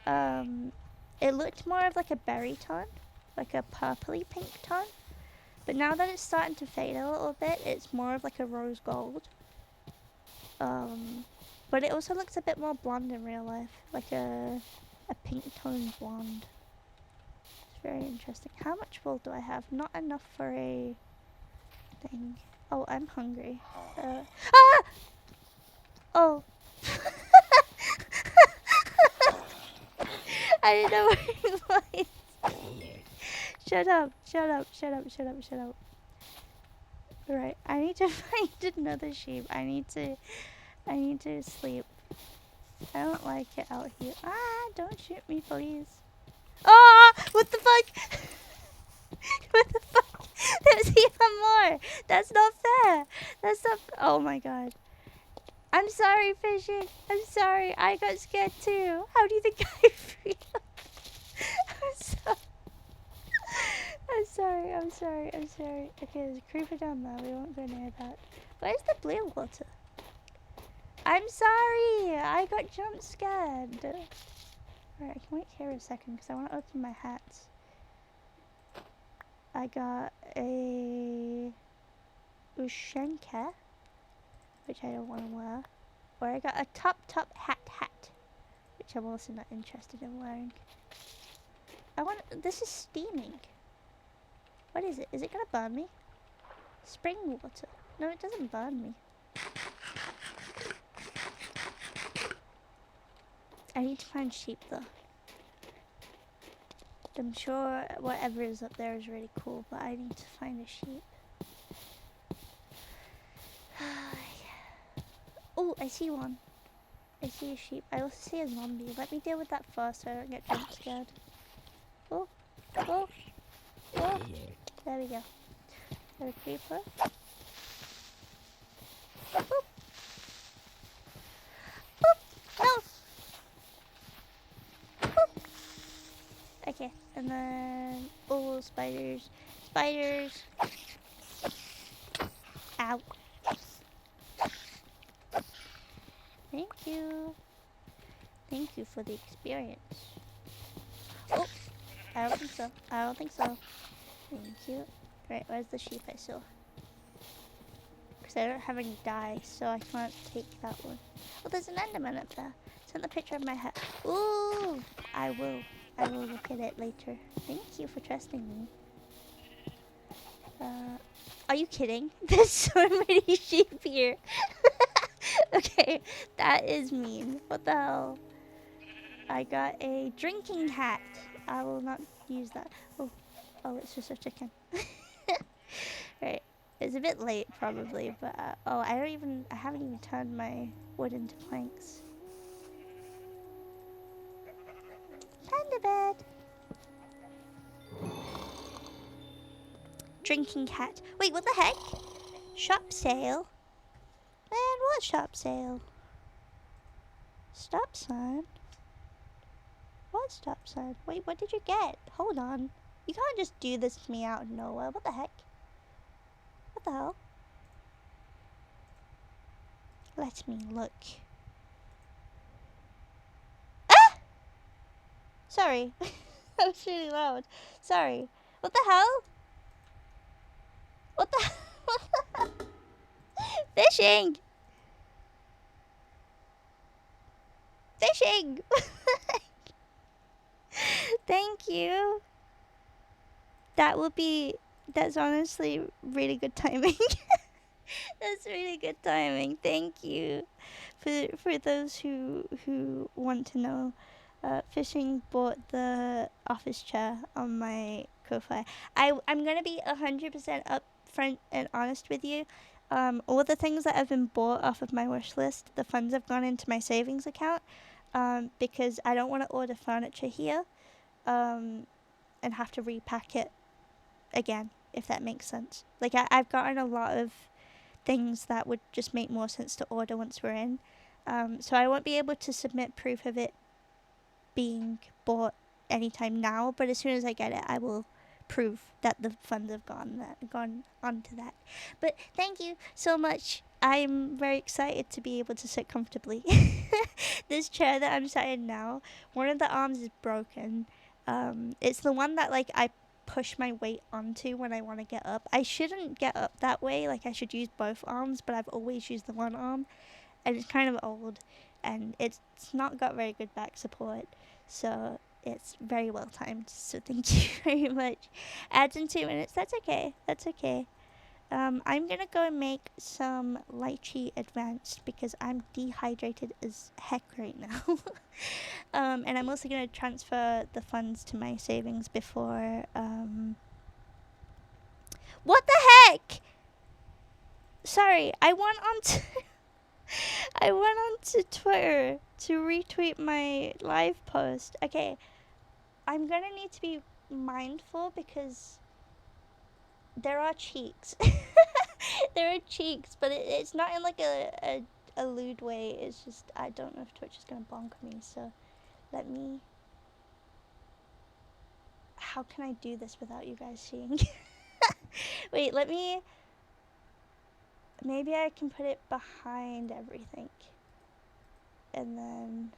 it looked more of like a berry tone. Like a purpley pink tone. But now that it's starting to fade a little bit, it's more of like a rose gold. But it also looks a bit more blonde in real life. Like a pink toned blonde. It's very interesting. How much wool do I have? Not enough for a thing. Oh, I'm hungry. Ah! Oh. I didn't know where he was. Shut up, shut up, shut up, shut up, shut up. Right, I need to find another sheep. I need to sleep. I don't like it out here. Ah, don't shoot me, please. Ah, what the fuck? What the fuck? There's even more. That's not fair. That's not. Oh my god. I'm sorry, Fishy. I'm sorry. I got scared too. How do you think I feel? I'm sorry. I'm sorry. I'm sorry. I'm sorry. Okay, there's a creeper down there. We won't go near that. Where's the blue water? I'm sorry. I got jump scared. Alright, I can wait here a second because I want to open my hats. I got a Ushenka, which I don't want to wear. Or I got a top hat, which I'm also not interested in wearing. This is steaming. What is it? Is it gonna burn me? Spring water. No, it doesn't burn me. I need to find sheep though. I'm sure whatever is up there is really cool, but I need to find a sheep. Oh, I see one. I see a sheep. I also see a zombie. Let me deal with that first so I don't get jump scared. Oh, oh, oh. There we go. There's a creeper. Boop. Boop. No. Boop. Okay, and then oh, spiders, spiders. Ow. Thank you. Thank you for the experience. Oh, I don't think so. I don't think so. Thank you. Right, where's the sheep I saw? Because I don't have any dye, so I can't take that one. Oh, there's an enderman up there. Send the picture of my hat. Ooh, I will. I will look at it later. Thank you for trusting me. Are you kidding? There's so many sheep here. Okay, that is mean. What the hell? I got a drinking hat. I will not use that. Oh, it's just a chicken. Right, it's a bit late probably, but oh, I haven't even turned my wood into planks. Panda bed. Drinking hat. Wait, what the heck? Shop sale? Man, what shop sale? Stop sign? What stop sign? Wait, what did you get? Hold on. You can't just do this to me out of nowhere. What the heck? What the hell? Let me look. Sorry. That was really loud. Sorry. What the hell? What the what the hell? Fishing! Fishing! Thank you. That's honestly really good timing. That's really good timing. Thank you. For those who want to know, Fishing bought the office chair on my Ko-Fi. I'm gonna be 100% upfront and honest with you. All the things that have been bought off of my wish list, the funds have gone into my savings account, because I don't want to order furniture here, and have to repack it again, if that makes sense. Like I've gotten a lot of things that would just make more sense to order once we're in. So I won't be able to submit proof of it being bought anytime now, but as soon as I get it, I will prove that the funds have gone onto that. But thank you so much. I'm very excited to be able to sit comfortably. This chair that I'm sat in now, one of the arms is broken. It's the one that like I push my weight onto when I want to get up. I shouldn't get up that way. Like I should use both arms, but I've always used the one arm, and it's kind of old, and it's not got very good back support. So it's very well timed. So thank you very much. Adds in 2 minutes. That's okay. That's okay. I'm gonna go and make some lychee advanced because I'm dehydrated as heck right now. And I'm also gonna transfer the funds to my savings before. What the heck? Sorry, I went on to I went on to Twitter to retweet my live post. Okay, I'm gonna need to be mindful because there are cheeks. There are cheeks, but it's not in like a lewd way. It's just I don't know if Twitch is gonna bonk me. So let me. How can I do this without you guys seeing? Wait, let me. Maybe I can put it behind everything, and then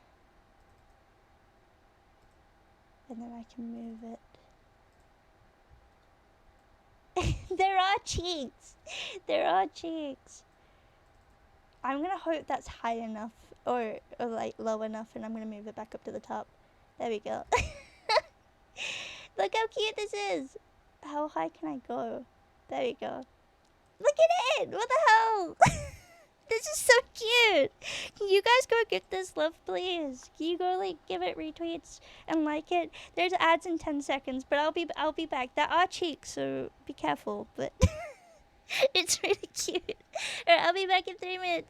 I can move it. There are cheeks. There are cheeks. I'm gonna hope that's high enough or like low enough, and I'm gonna move it back up to the top. There we go. Look how cute this is. How high can I go? There we go. Look at it. What the hell? This is so cute. Can you guys go give this love, please? Can you go like give it retweets and like it? There's ads in 10 seconds, but I'll be back. There are cheeks, so be careful. But it's really cute. Alright, I'll be back in 3 minutes.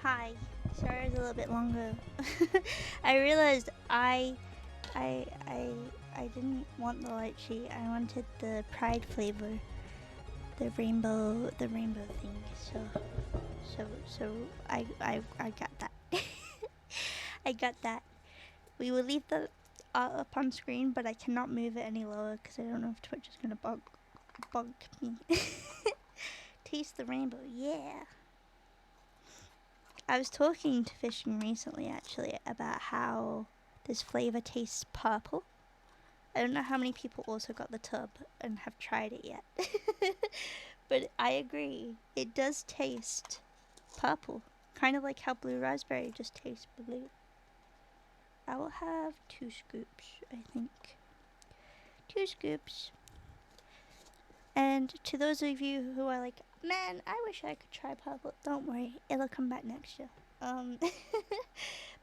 Hi. Sorry it's a little bit longer. I realized I I didn't want the lychee. I wanted the pride flavor. The rainbow thing. So I got that. I got that. We will leave the up on screen, but I cannot move it any lower because I don't know if Twitch is gonna bug me. Taste the rainbow, yeah. I was talking to Fishing recently actually about how this flavor tastes purple. I don't know how many people also got the tub and have tried it yet. But I agree, it does taste purple. Kind of like how blue raspberry just tastes blue. I will have 2 scoops, I think. 2 scoops. And to those of you who are like, man, I wish I could try purple, don't worry, it'll come back next year.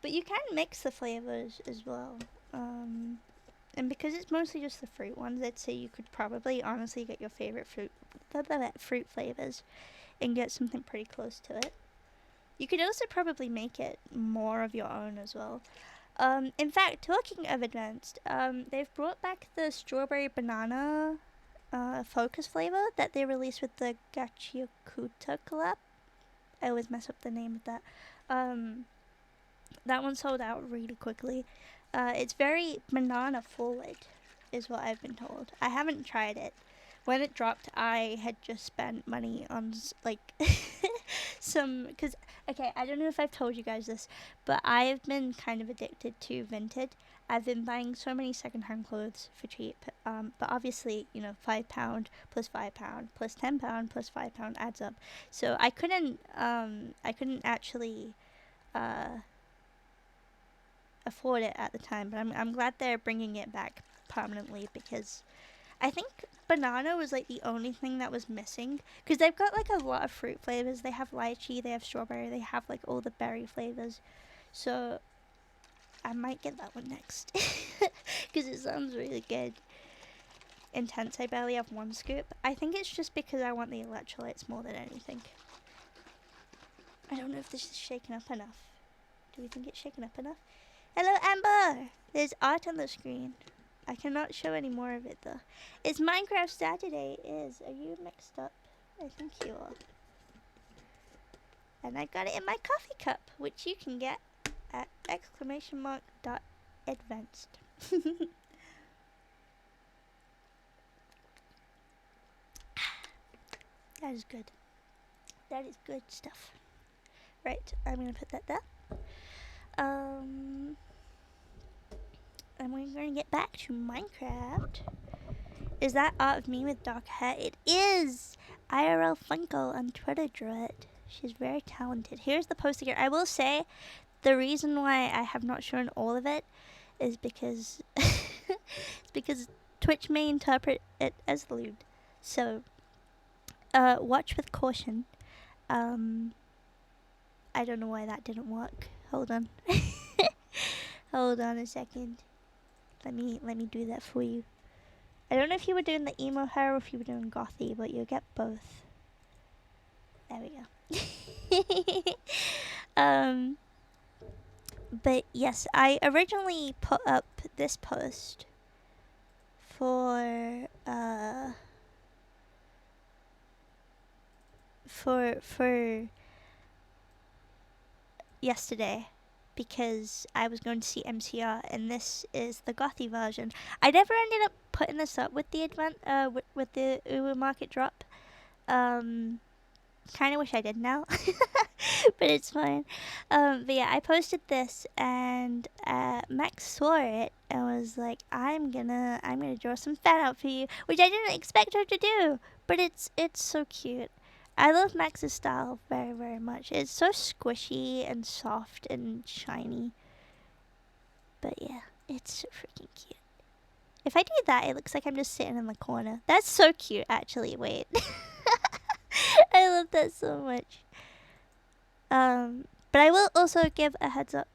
But you can mix the flavors as well. And because it's mostly just the fruit ones, I'd say you could probably honestly get your favorite fruit flavors and get something pretty close to it. You could also probably make it more of your own as well. In fact, talking of advanced, they've brought back the strawberry banana focus flavor that they released with the Gachiakuta collab. I always mess up the name of that. That one sold out really quickly. It's very banana forward, is what I've been told. I haven't tried it. When it dropped, I had just spent money on like because okay, I don't know if I've told you guys this, but I've been kind of addicted to Vinted. I've been buying so many secondhand clothes for cheap, but obviously, you know, £5 plus £5 plus £10 plus £5 adds up. So I couldn't actually afford it at the time, but I'm glad they're bringing it back permanently because I think banana was like the only thing that was missing because they've got like a lot of fruit flavors. They have lychee, they have strawberry, they have like all the berry flavors. So I might get that one next because it sounds really good. Intense. I barely have 1 scoop. I think it's just because I want the electrolytes more than anything. I don't know if this is shaken up enough. Do we think it's shaken up enough? Hello, Amber! There's art on the screen. I cannot show any more of it though. It's Minecraft Saturday. Are you mixed up? I think you are. And I got it in my coffee cup, which you can get at !advanced. That is good. That is good stuff. Right, I'm gonna put that there. And we're gonna get back to Minecraft. Is that art of me with dark hair? It is! IRL Funko on Twitter drew it. She's very talented. Here's the post again. I will say, the reason why I have not shown all of it is because it's because Twitch may interpret it as lewd. So, watch with caution. I don't know why that didn't work. Hold on. Hold on a second. Let me do that for you. I don't know if you were doing the emo hair or if you were doing gothy, but you'll get both. There we go. But yes, I originally put up this post for yesterday because I was going to see MCR, and this is the gothy version. I never ended up putting this up with the with the Uwu Market drop. Kind of wish I did now, but it's fine. But yeah, I posted this, and Max saw it and was like, "I'm gonna draw some fan art for you," which I didn't expect her to do, but it's so cute. I love Max's style very, very much. It's so squishy and soft and shiny. But yeah, it's so freaking cute. If I do that, it looks like I'm just sitting in the corner. That's so cute, actually. Wait. I love that so much. But I will also give a heads up.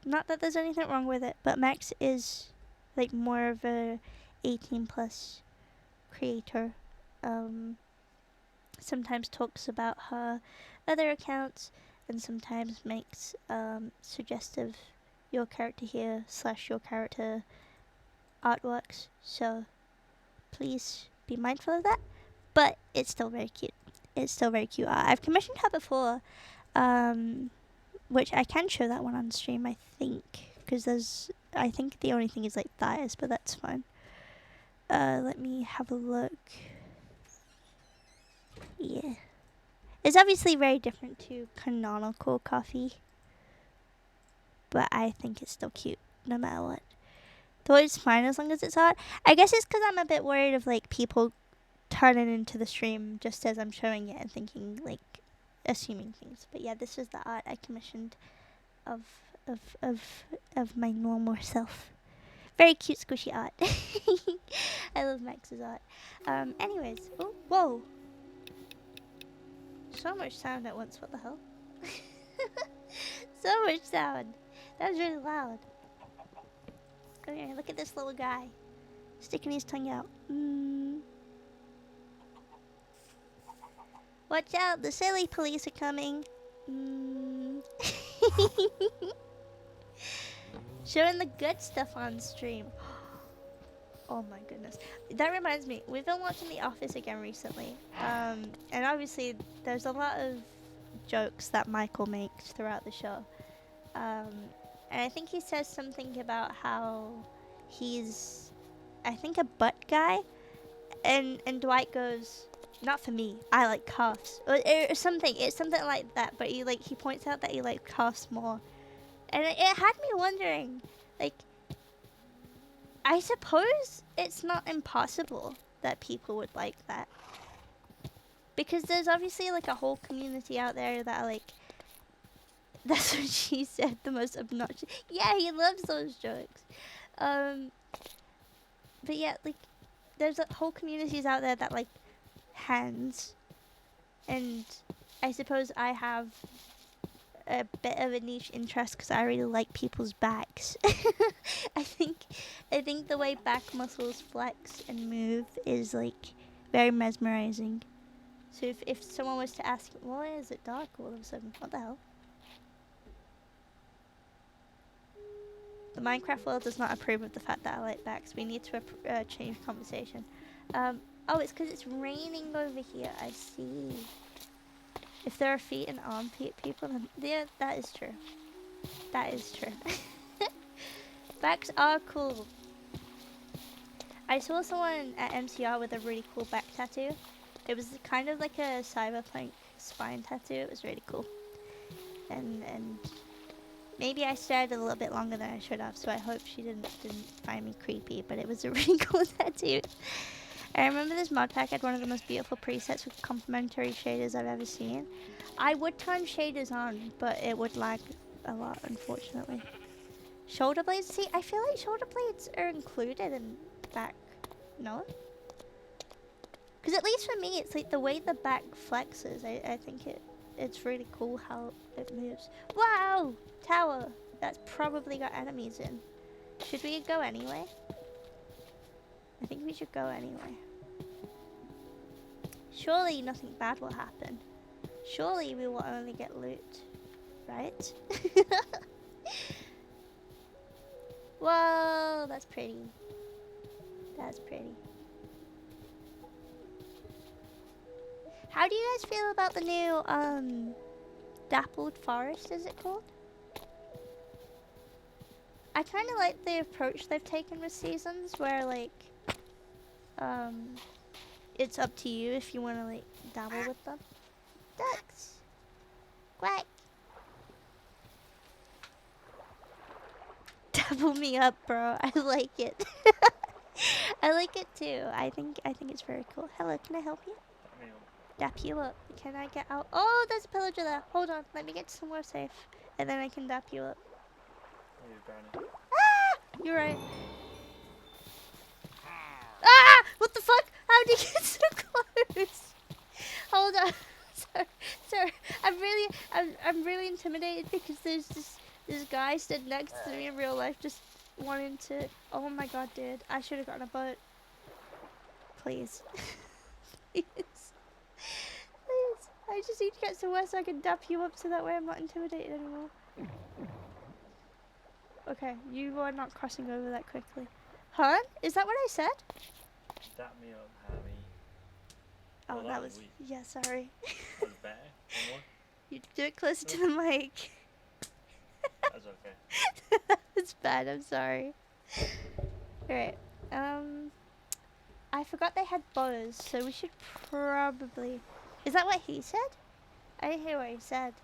Not that there's anything wrong with it, but Max is like more of a 18 plus creator. Sometimes talks about her other accounts, and sometimes makes suggestive your character here / your character artworks. So please be mindful of that. But it's still very cute. It's still very cute. I've commissioned her before, which I can show that one on stream, I think, because I think the only thing is like thighs, but that's fine. Let me have a look. Yeah. It's obviously very different to canonical coffee, but I think it's still cute no matter what. Though it's fine as long as it's art. I guess it's because I'm a bit worried of like people turning into the stream just as I'm showing it and thinking like assuming things. But yeah, this is the art I commissioned of my normal self. Very cute squishy art. I love Max's art. Anyways, oh, whoa. So much sound at once, what the hell? So much sound. That was really loud. Come here, look at this little guy. Sticking his tongue out. Watch out, the silly police are coming. Showing the good stuff on stream. Oh my goodness. That reminds me, we've been watching The Office again recently. And obviously there's a lot of jokes that Michael makes throughout the show. And I think he says something about how he's, I think, a butt guy. And Dwight goes, not for me, I like calves. Or something, it's something like that. But he points out that he likes calves more. And it had me wondering, like, I suppose it's not impossible that people would like that. Because there's obviously like a whole community out there that are like, that's what she said, the most obnoxious. Yeah, he loves those jokes. But yeah, like, there's a whole communities out there that like hands. And I suppose I have a bit of a niche interest because I really like people's backs. I think the way back muscles flex and move is like very mesmerizing. So if someone was to ask, why is it dark all of a sudden? What the hell? The Minecraft world does not approve of the fact that I like backs. We need to change conversation. Oh, it's because it's raining over here. I see. If there are feet and armpit people, then yeah, that is true. That is true. Backs are cool. I saw someone at MCR with a really cool back tattoo. It was kind of like a cyberpunk spine tattoo. It was really cool. And maybe I stared a little bit longer than I should have, so I hope she didn't find me creepy, but it was a really cool tattoo. I remember this mod pack had one of the most beautiful presets with complementary shaders I've ever seen. I would turn shaders on, but it would lag a lot, unfortunately. Shoulder blades? See, I feel like shoulder blades are included in back. No? Because at least for me, it's like the way the back flexes. I think it's really cool how it moves. Wow! Tower! That's probably got enemies in. Should we go anyway? I think we should go anyway. Surely nothing bad will happen. Surely we will only get loot. Right? Whoa, that's pretty. That's pretty. How do you guys feel about the new, Dappled Forest, is it called? I kind of like the approach they've taken with seasons, where, like, it's up to you if you want to, like, dabble with them. Ducks! Quack! Dabble me up, bro. I like it. I like it too. I think it's very cool. Hello, can I help you? Dap you up. Can I get out? Oh, there's a pillager there. Hold on. Let me get somewhere safe. And then I can dap you up. Ah! You're right. Ah! What the fuck? How did you get so close? Hold on. Sorry. I'm really intimidated because there's this guy stood next to me in real life just wanting to... Oh my god, dude. I should have gotten a boat. Please. Please. Please. I just need to get somewhere so I can dap you up so that way I'm not intimidated anymore. Okay, you are not crossing over that quickly. Huh? Is that what I said? Dap me up, Hammy. Oh, Well, that was... weak. Yeah, sorry. That was better. One more. You do it closer to the mic. That's okay. It's bad, I'm sorry. Alright, I forgot they had bows, so we should probably... Is that what he said? I didn't hear what he said.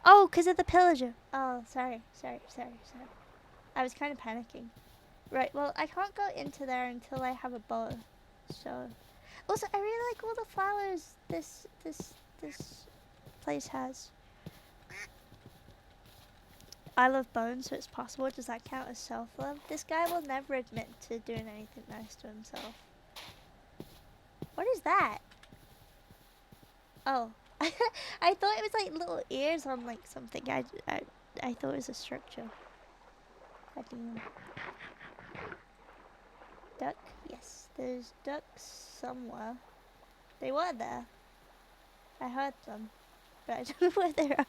Oh, because of the pillager. Oh, sorry. I was kind of panicking. Right, well, I can't go into there until I have a bow. So... Also, I really like all the flowers this place has. I love bones, so it's possible. Does that count as self-love? This guy will never admit to doing anything nice to himself. What is that? Oh. I thought it was like little ears on like something. I thought it was a structure. Goddamn. Duck? Yes. There's ducks somewhere. They were there. I heard them. But I don't know where they are.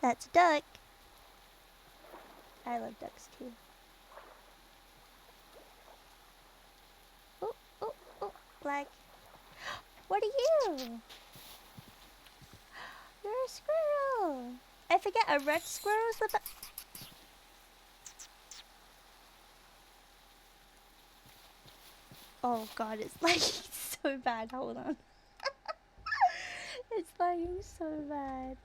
That's a duck. I love ducks too. Oh, black. What are you? You're a squirrel. I forget, a red squirrel is the best. Oh god, it's lagging so bad. Hold on. It's lagging so bad.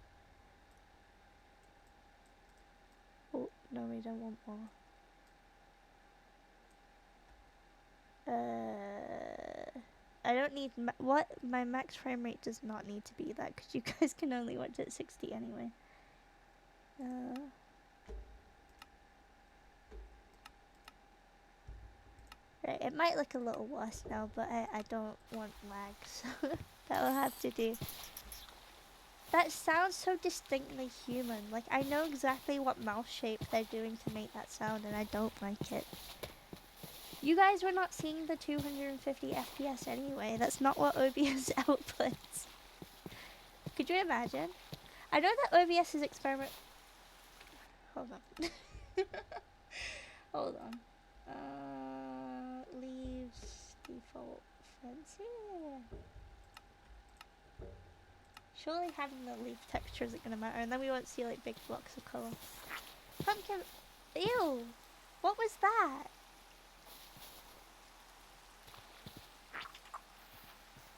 Oh, no, we don't want more. I don't need what my max frame rate does not need to be that because you guys can only watch it at 60 anyway. Right, it might look a little worse now, but I don't want lag, so that will have to do. That sounds so distinctly human. Like, I know exactly what mouth shape they're doing to make that sound, and I don't like it. You guys were not seeing the 250 FPS anyway. That's not what OBS outputs. Could you imagine? I know that OBS is experiment... Hold on. Hold on. Leaves default fancy. Surely having the leaf texture isn't gonna matter, and then we won't see like big blocks of color. Pumpkin. Ew. What was that?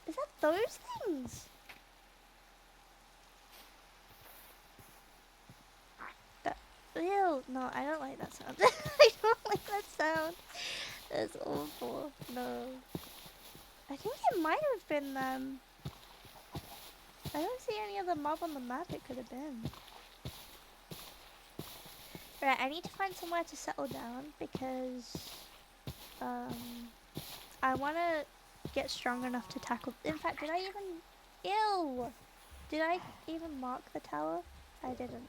Is that those things? That. Ew. No, I don't like that sound. I don't like that sound. That's awful. No. I think it might have been them. I don't see any other mob on the map it could have been. Right, I need to find somewhere to settle down because I want to get strong enough to tackle. In fact, did I even... Ew! Did I even mark the tower? I didn't.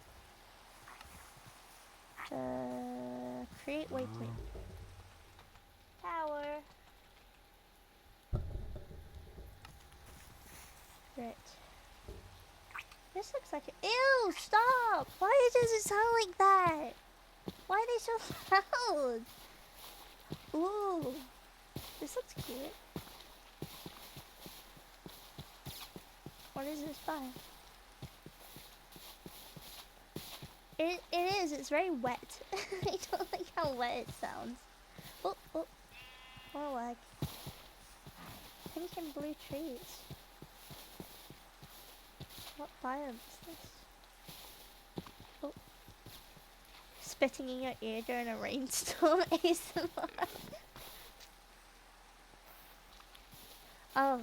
Create waypoint. Tower. Right. This looks like it. Ew! Stop! Why does it sound like that? Why are they so loud? Ooh. This looks cute. What is this by? It is. It's very wet. I don't like how wet it sounds. Oh. More lag. Pink and blue trees. What biome is this? Oh. Spitting in your ear during a rainstorm ASMR. Oh,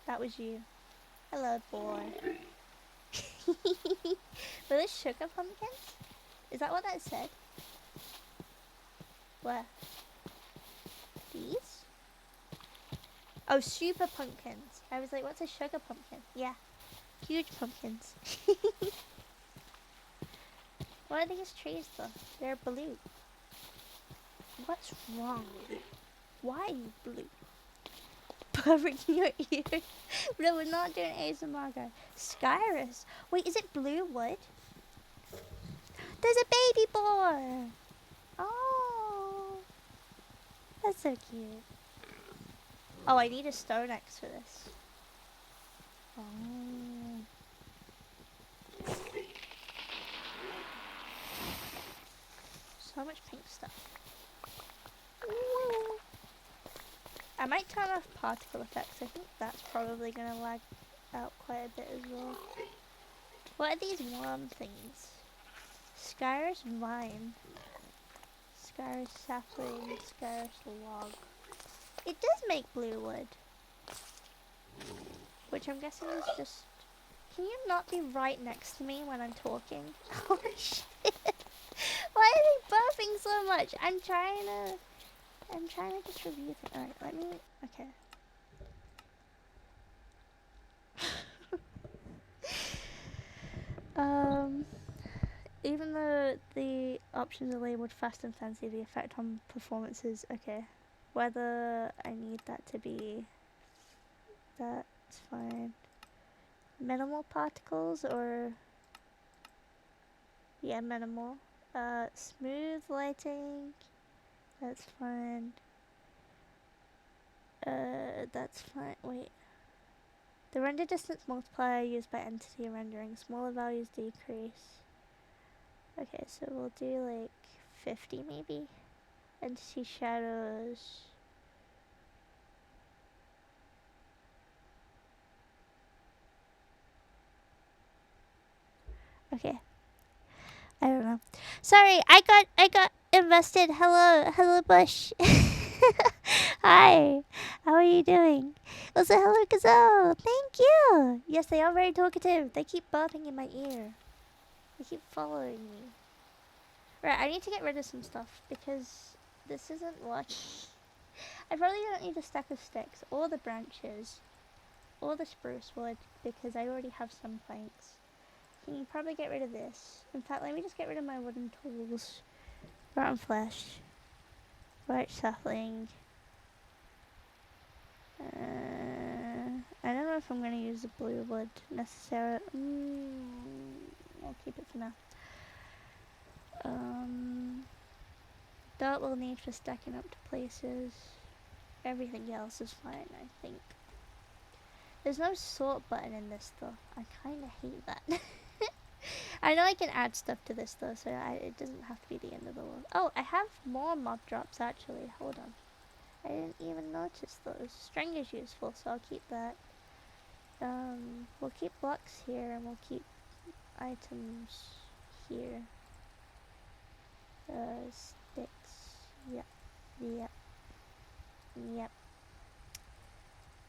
that was you. Hello, boy. Were those sugar pumpkins? Is that what that said? Where? These? Oh, super pumpkins. I was like, what's a sugar pumpkin? Yeah. Huge pumpkins. What are these trees though? They're blue. What's wrong with you? Why are you blue? Covering your ears. No, we're not doing ASMR, guys. Skyrus. Wait, is it blue wood? There's a baby boar. Oh, that's so cute. Oh, I need a stone axe for this. Oh. So much pink stuff. Ooh. I might turn off particle effects. I think that's probably going to lag out quite a bit as well. What are these worm things? Skyrus vine. Skyrus sapling. Skyrus log. It does make blue wood. Which I'm guessing is just... Can you not be right next to me when I'm talking? Oh shit! Why are they buffing so much? I'm trying to just review things. Alright, let me... Okay. Even though the options are labeled fast and fancy, the effect on performance is okay. Whether I need that to be... That's fine. Minimal particles or... Yeah, minimal. Smooth lighting. That's fine. That's fine. Wait. The render distance multiplier used by entity rendering. Smaller values decrease. Okay, so we'll do like 50 maybe. Entity shadows. Okay. I don't know. Sorry, I got invested. Hello Bush. Hi. How are you doing? Also, hello Gazelle. Thank you. Yes, they are very talkative. They keep burping in my ear. They keep following me. Right, I need to get rid of some stuff because this isn't working. I probably don't need a stack of sticks or the branches or the spruce wood because I already have some planks. Can you probably get rid of this? In fact, let me just get rid of my wooden tools. Rotten flesh. White sapling. I don't know if I'm going to use the blue wood necessarily. I'll keep it for now. Dirt we'll need for stacking up to places. Everything else is fine, I think. There's no sort button in this though. I kind of hate that. I know I can add stuff to this though, so it doesn't have to be the end of the world. Oh, I have more mob drops actually. Hold on. I didn't even notice those. String is useful, so I'll keep that. We'll keep blocks here, and we'll keep items here. Sticks. Yep. Yep. Yep.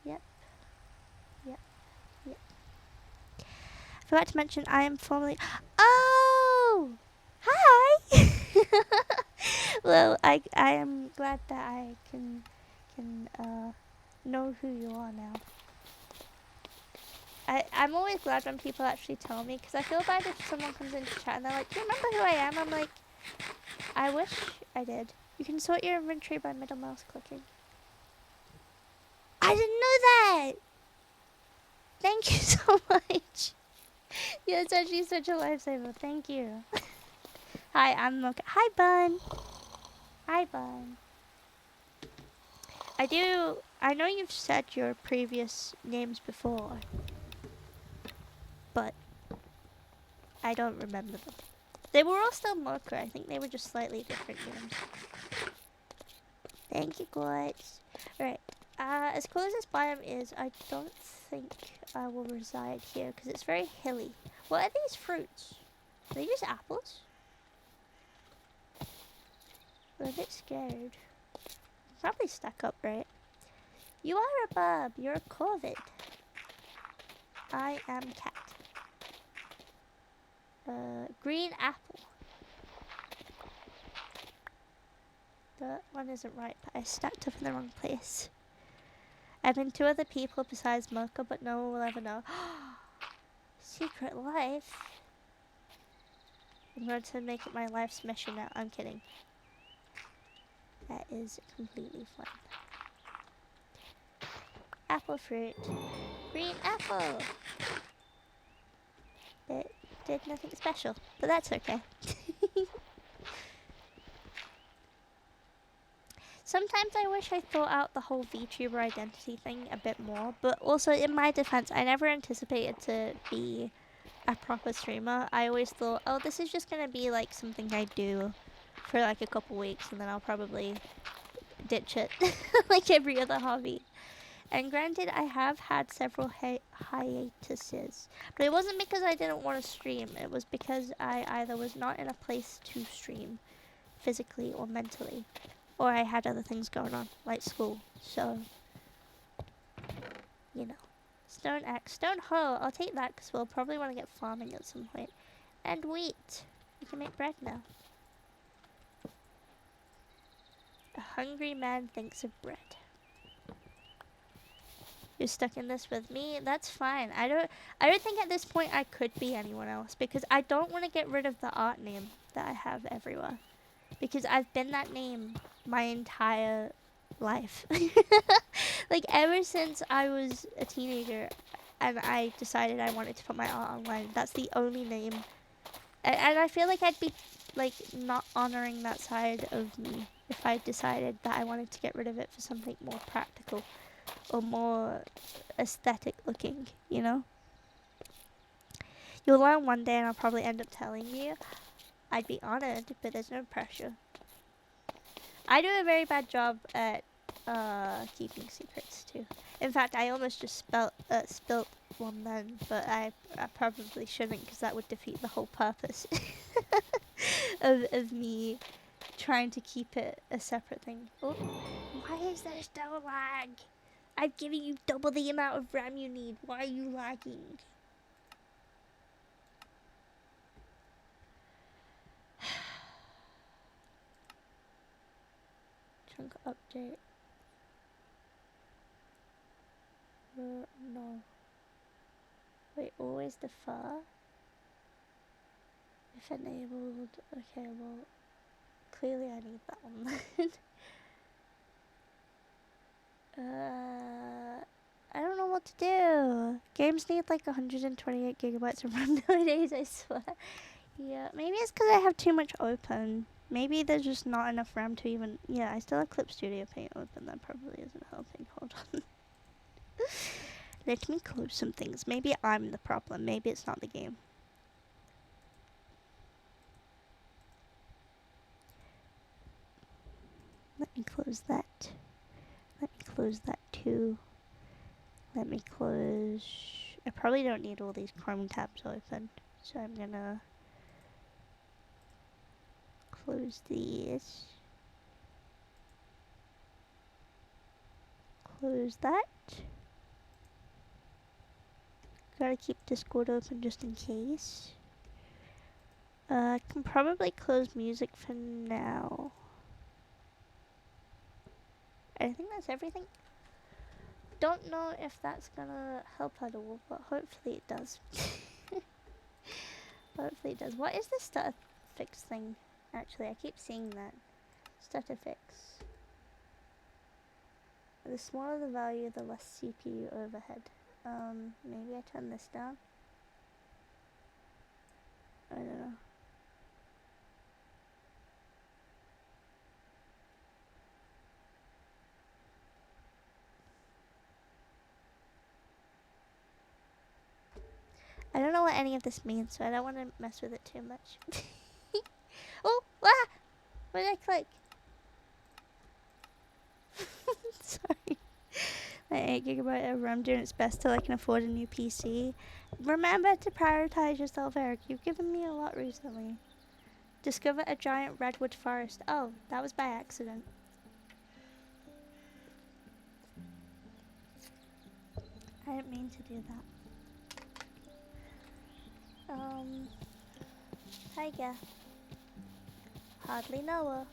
Yep. Yep. Yep. Forgot to mention I am formerly... Oh! Hi! Well, I am glad that I can know who you are now. I'm always glad when people actually tell me, because I feel bad if someone comes into chat and they're like, do you remember who I am? I'm like, I wish I did. You can sort your inventory by middle mouse clicking. I didn't know that! Thank you so much. Yeah, it's actually such a lifesaver. Thank you. Hi, I'm Mocha. Hi, Bun. Hi, Bun. I know you've said your previous names before, but I don't remember them. They were all still Mocha. I think they were just slightly different names. Thank you, guys. Alright. As cool as this biome is, I don't think I will reside here because it's very hilly. What are these fruits? Are they just apples? I'm a bit scared. Probably stuck up, right? You are a bub. You're a corvid. I am cat. Green apple. That one isn't right, but I stacked up in the wrong place. I've been to other people besides Mocha, but no one will ever know. Secret life? I'm going to make it my life's mission now. I'm kidding. That is completely fun. Apple fruit. Green apple. It did nothing special, but that's okay. Sometimes I wish I thought out the whole VTuber identity thing a bit more, but also in my defense, I never anticipated to be a proper streamer. I always thought, oh, this is just gonna be like something I do for like a couple weeks and then I'll probably ditch it like every other hobby. And granted, I have had several hiatuses, but it wasn't because I didn't want to stream. It was because I either was not in a place to stream physically or mentally, or I had other things going on, like school. So, you know. Stone axe, stone hoe. I'll take that because we'll probably want to get farming at some point. And wheat. We can make bread now. A hungry man thinks of bread. You're stuck in this with me? That's fine. I don't think at this point I could be anyone else because I don't want to get rid of the art name that I have everywhere. Because I've been that name my entire life. Like ever since I was a teenager and I decided I wanted to put my art online, that's the only name. And I feel like I'd be like not honoring that side of me if I decided that I wanted to get rid of it for something more practical or more aesthetic looking, you know? You'll learn one day and I'll probably end up telling you. I'd be honored, but there's no pressure. I do a very bad job at keeping secrets too. In fact, I almost just spilt one then, but I probably shouldn't because that would defeat the whole purpose of me trying to keep it a separate thing. Oh, why is there still lag? I've given you double the amount of RAM you need. Why are you lagging? Chunk update. No. Wait, always defer? If enabled. Okay, well, clearly I need that one then. I don't know what to do. Games need like 128 gigabytes of RAM nowadays, I swear. Yeah, maybe it's because I have too much open. Maybe there's just not enough RAM to even... Yeah, I still have Clip Studio Paint open. That probably isn't helping. Hold on. Let me close some things. Maybe I'm the problem. Maybe it's not the game. Let me close that. Let me close that too. Let me close... I probably don't need all these Chrome tabs open. So I'm gonna... close these. Close that. Gotta keep Discord open just in case. I can probably close music for now. I think that's everything. Don't know if that's gonna help at all, but hopefully it does. Hopefully it does. What is the stutter fix thing? Actually, I keep seeing that. Stutter fix. The smaller the value, the less CPU overhead. Maybe I turn this down? I don't know. I don't know what any of this means, so I don't want to mess with it too much. Oh! Ah! What did I click? Sorry. My 8 gigabyte of RAM doing its best till I can afford a new PC. Remember to prioritize yourself, Eric. You've given me a lot recently. Discover a giant redwood forest. Oh, that was by accident. I didn't mean to do that. Tiger. Hardly know her.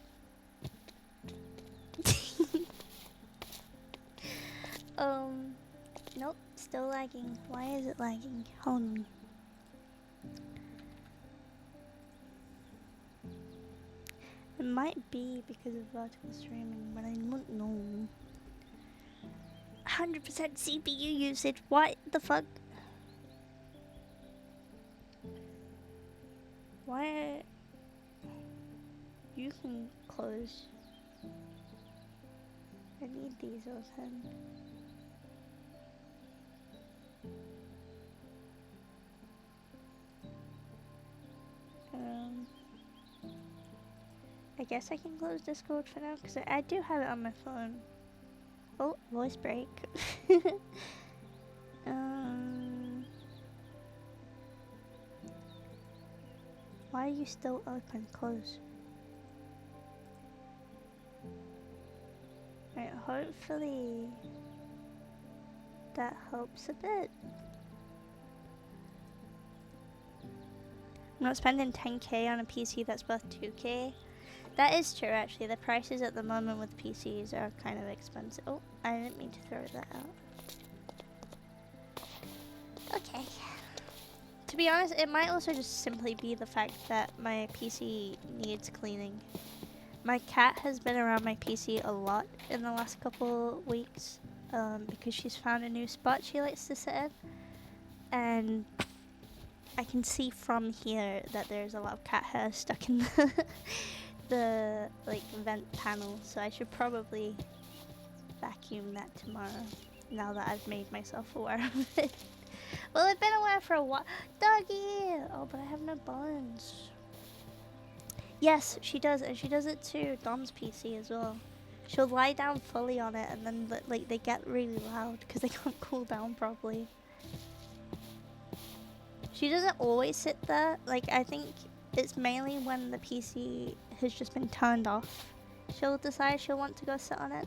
Nope, still lagging. Why is it lagging? Hold on. It might be because of vertical streaming, but I don't know. 100% CPU usage. What the fuck? Why? You can close. I need these open. I guess I can close Discord for now because I do have it on my phone. Oh, voice break. Why are you still open? Close. Right, hopefully that helps a bit. I'm not spending 10k on a PC that's worth 2k. That is true, actually. The prices at the moment with PCs are kind of expensive. Oh, I didn't mean to throw that out. Okay. To be honest, it might also just simply be the fact that my PC needs cleaning. My cat has been around my PC a lot in the last couple weeks because she's found a new spot she likes to sit in. And I can see from here that there's a lot of cat hair stuck in the like vent panel, so I should probably vacuum that tomorrow now that I've made myself aware of it. Well, I've been aware for a while. Doggy! Oh, but I have no bones. Yes, she does, and she does it to Dom's PC as well. She'll lie down fully on it, and then like they get really loud because they can't cool down properly. She doesn't always sit there. Like, I think it's mainly when the PC has just been turned off. She'll decide she'll want to go sit on it.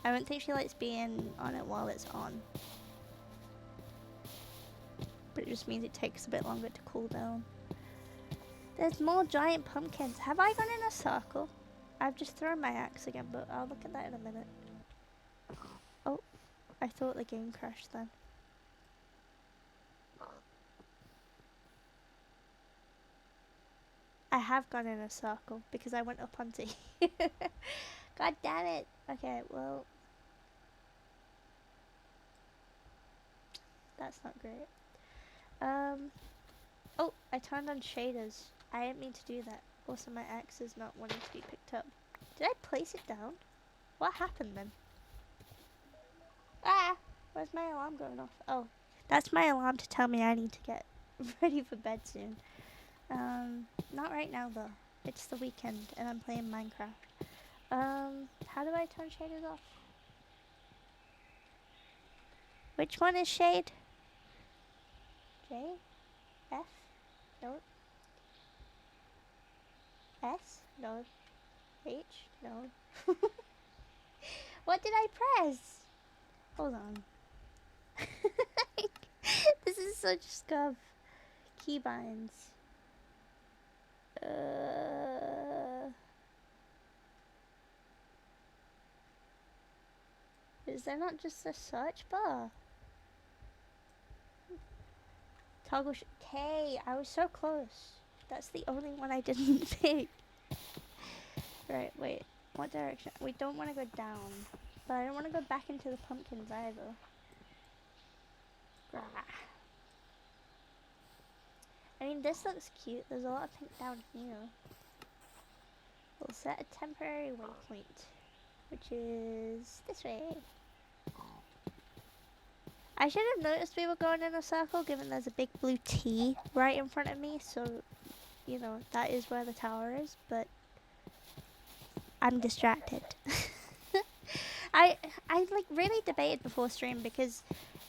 I don't think she likes being on it while it's on. But it just means it takes a bit longer to cool down. There's more giant pumpkins. Have I gone in a circle? I've just thrown my axe again, but I'll look at that in a minute. Oh, I thought the game crashed then. I have gone in a circle because I went up onto here. God damn it. Okay, well. That's not great. Oh, I turned on shaders. I didn't mean to do that. Also, my axe is not wanting to be picked up. Did I place it down? What happened then? Ah! Where's my alarm going off? Oh, that's my alarm to tell me I need to get ready for bed soon. Not right now though. It's the weekend and I'm playing Minecraft. How do I turn shaders off? Which one is shade? J? F? No. S? No. H? No. What did I press? Hold on. This is such scub. Keybinds. Is there not just a search bar? Toggle K. I was so close. That's the only one I didn't pick. Right, wait. What direction? We don't want to go down. But I don't want to go back into the pumpkins either. Grah. I mean, this looks cute. There's a lot of pink down here. We'll set a temporary waypoint, which is this way. I should have noticed we were going in a circle, given there's a big blue T right in front of me, so, you know, that is where the tower is, but I'm distracted. I like really debated before stream because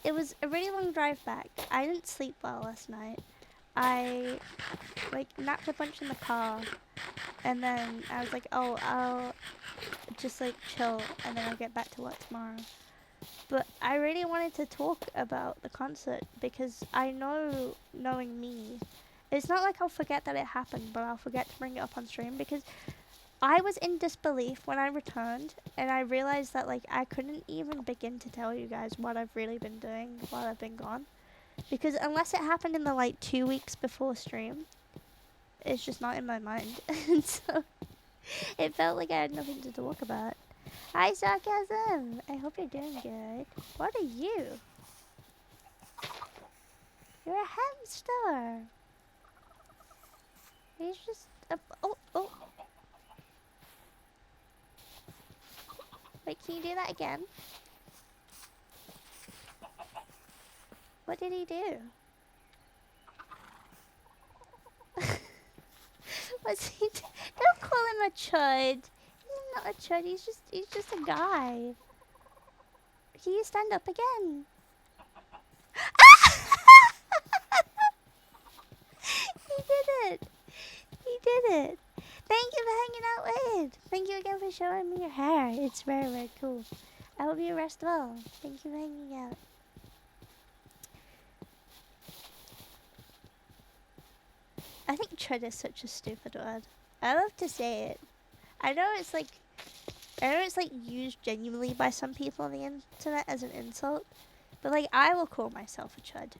it was a really long drive back. I didn't sleep well last night. I like napped a bunch in the car, and then I was like, oh, I'll just like chill and then I'll get back to work tomorrow. But I really wanted to talk about the concert because I know, knowing me, it's not like I'll forget that it happened, but I'll forget to bring it up on stream because I was in disbelief when I returned and I realized that like I couldn't even begin to tell you guys what I've really been doing while I've been gone. Because unless it happened in the like 2 weeks before stream, it's just not in my mind. And so it felt like I had nothing to talk about. Hi, Sarcasm. I hope you're doing good. What are you? You're a hamster. He's just a... Oh. Wait, can you do that again? What did he do? What's he do? Don't call him a chud. He's not a chud. He's just a guy. Can you stand up again? He did it. He did it. Thank you for hanging out with. Thank you again for showing me your hair. It's very, very cool. I hope you rest well. Thank you for hanging out. I think chud is such a stupid word. I love to say it. I know it's like used genuinely by some people on the internet as an insult, but like I will call myself a chud.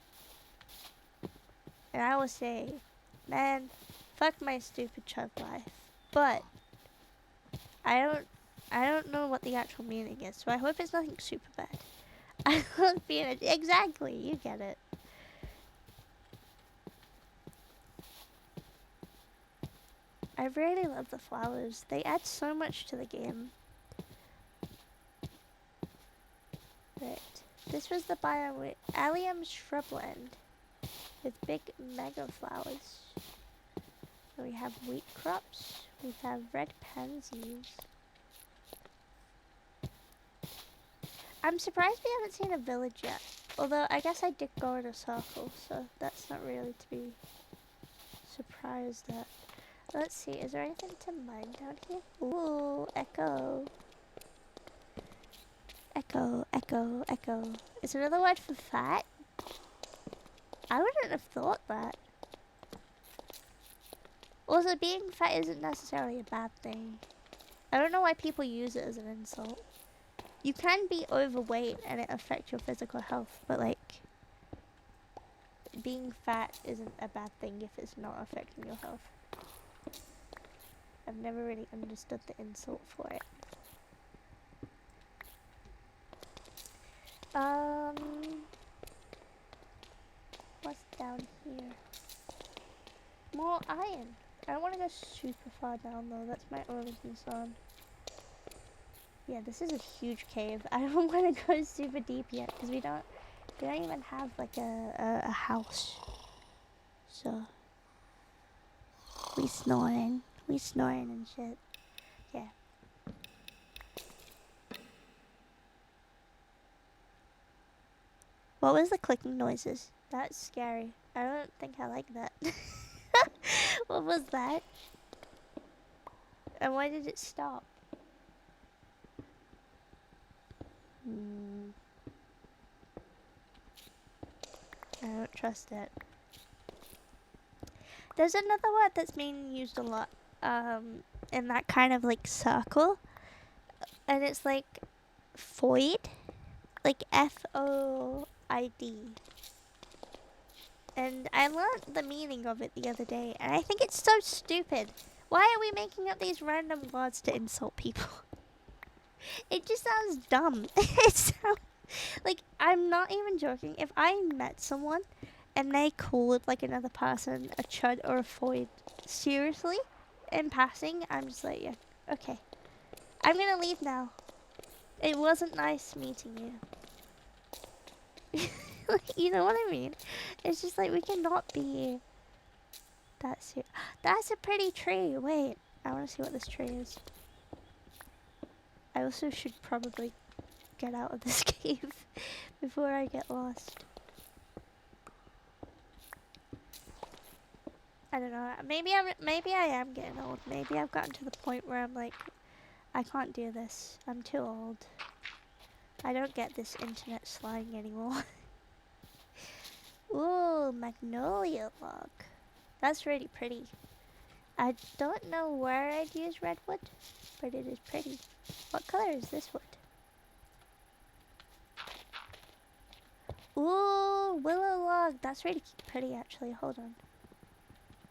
And I will say, man, fuck my stupid chud life. But I don't know what the actual meaning is, so I hope it's nothing super bad. I love being exactly, you get it. I really love the flowers. They add so much to the game. Right. This was the biome with allium shrubland with big mega flowers. So we have wheat crops. We have red pansies. I'm surprised we haven't seen a village yet. Although I guess I did go in a circle, so that's not really to be surprised at. Let's see, is there anything to mine down here? Ooh, echo. Echo. Is another word for fat? I wouldn't have thought that. Also, being fat isn't necessarily a bad thing. I don't know why people use it as an insult. You can be overweight and it affects your physical health, but like, being fat isn't a bad thing if it's not affecting your health. I've never really understood the insult for it. What's down here? More iron. I don't want to go super far down though, that's my only concern. Yeah, this is a huge cave. I don't want to go super deep yet, because we don't even have like a house. So, we snoring and shit. Yeah. What was the clicking noises? That's scary. I don't think I like that. What was that? And why did it stop? I don't trust it. There's another word that's being used a lot in that kind of like circle, and it's like foid, like F-O-I-D. And I learned the meaning of it the other day, and I think it's so stupid. Why are we making up these random words to insult people? It just sounds dumb. It sounds like, I'm not even joking. If I met someone and they called like another person a chud or a foid, seriously, in passing, I'm just like, yeah, okay. I'm gonna leave now. It wasn't nice meeting you. You know what I mean? It's just like, we cannot be that serious. That's a pretty tree. Wait, I want to see what this tree is. I also should probably get out of this cave before I get lost. I don't know. Maybe I am getting old. Maybe I've gotten to the point where I'm like, I can't do this. I'm too old. I don't get this internet slang anymore. Ooh, magnolia log. That's really pretty. I don't know where I'd use redwood, but it is pretty. What color is this wood? Ooh, willow log. That's really pretty, actually. Hold on.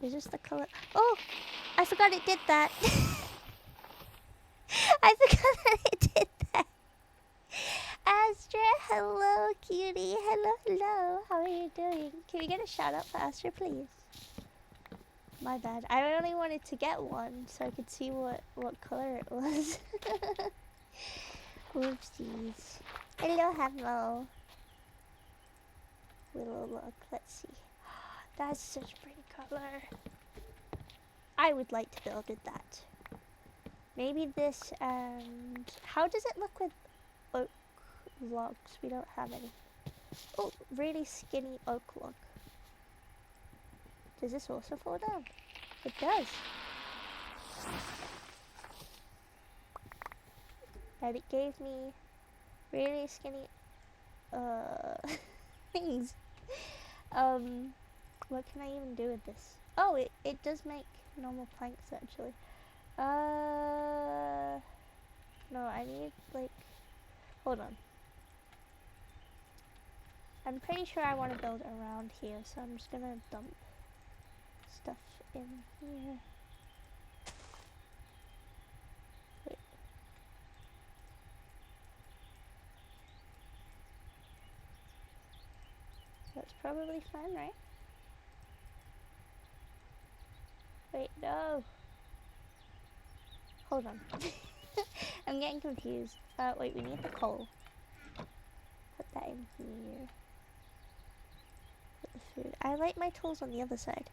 Is this the color? Oh, I forgot it did that. I forgot that it did cutie. Hello, hello. How are you doing? Can we get a shout out for Astro, please? My bad. I only wanted to get one so I could see what color it was. Whoopsies. Hello, hello. Little look. Let's see. That's such a pretty color. I would like to build with that. Maybe this and... How does it look with oak logs? We don't have any. Oh, really skinny oak log. Does this also fall down? It does. And it gave me really skinny things. What can I even do with this? Oh, it does make normal planks actually. No, I need like, hold on. I'm pretty sure I want to build around here, so I'm just gonna dump stuff in here. Wait. That's probably fine, right? Wait, no. Hold on. I'm getting confused. Wait, we need the coal. Put that in here. Put the food. I like my tools on the other side.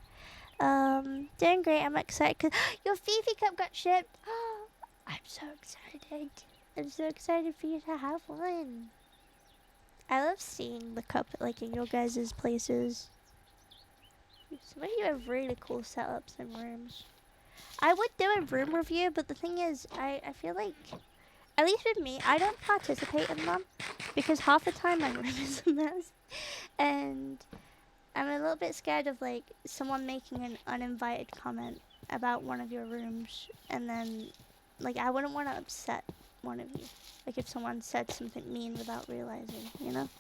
Doing great. I'm excited because your Fifi cup got shipped. I'm so excited. I'm so excited for you to have one. I love seeing the cup like in your guys' places. Some of you have really cool setups and rooms. I would do a room review, but the thing is, I feel like, at least with me, I don't participate in them because half the time my room is a mess, and I'm a little bit scared of like someone making an uninvited comment about one of your rooms, and then like I wouldn't want to upset one of you. Like if someone said something mean without realizing, you know?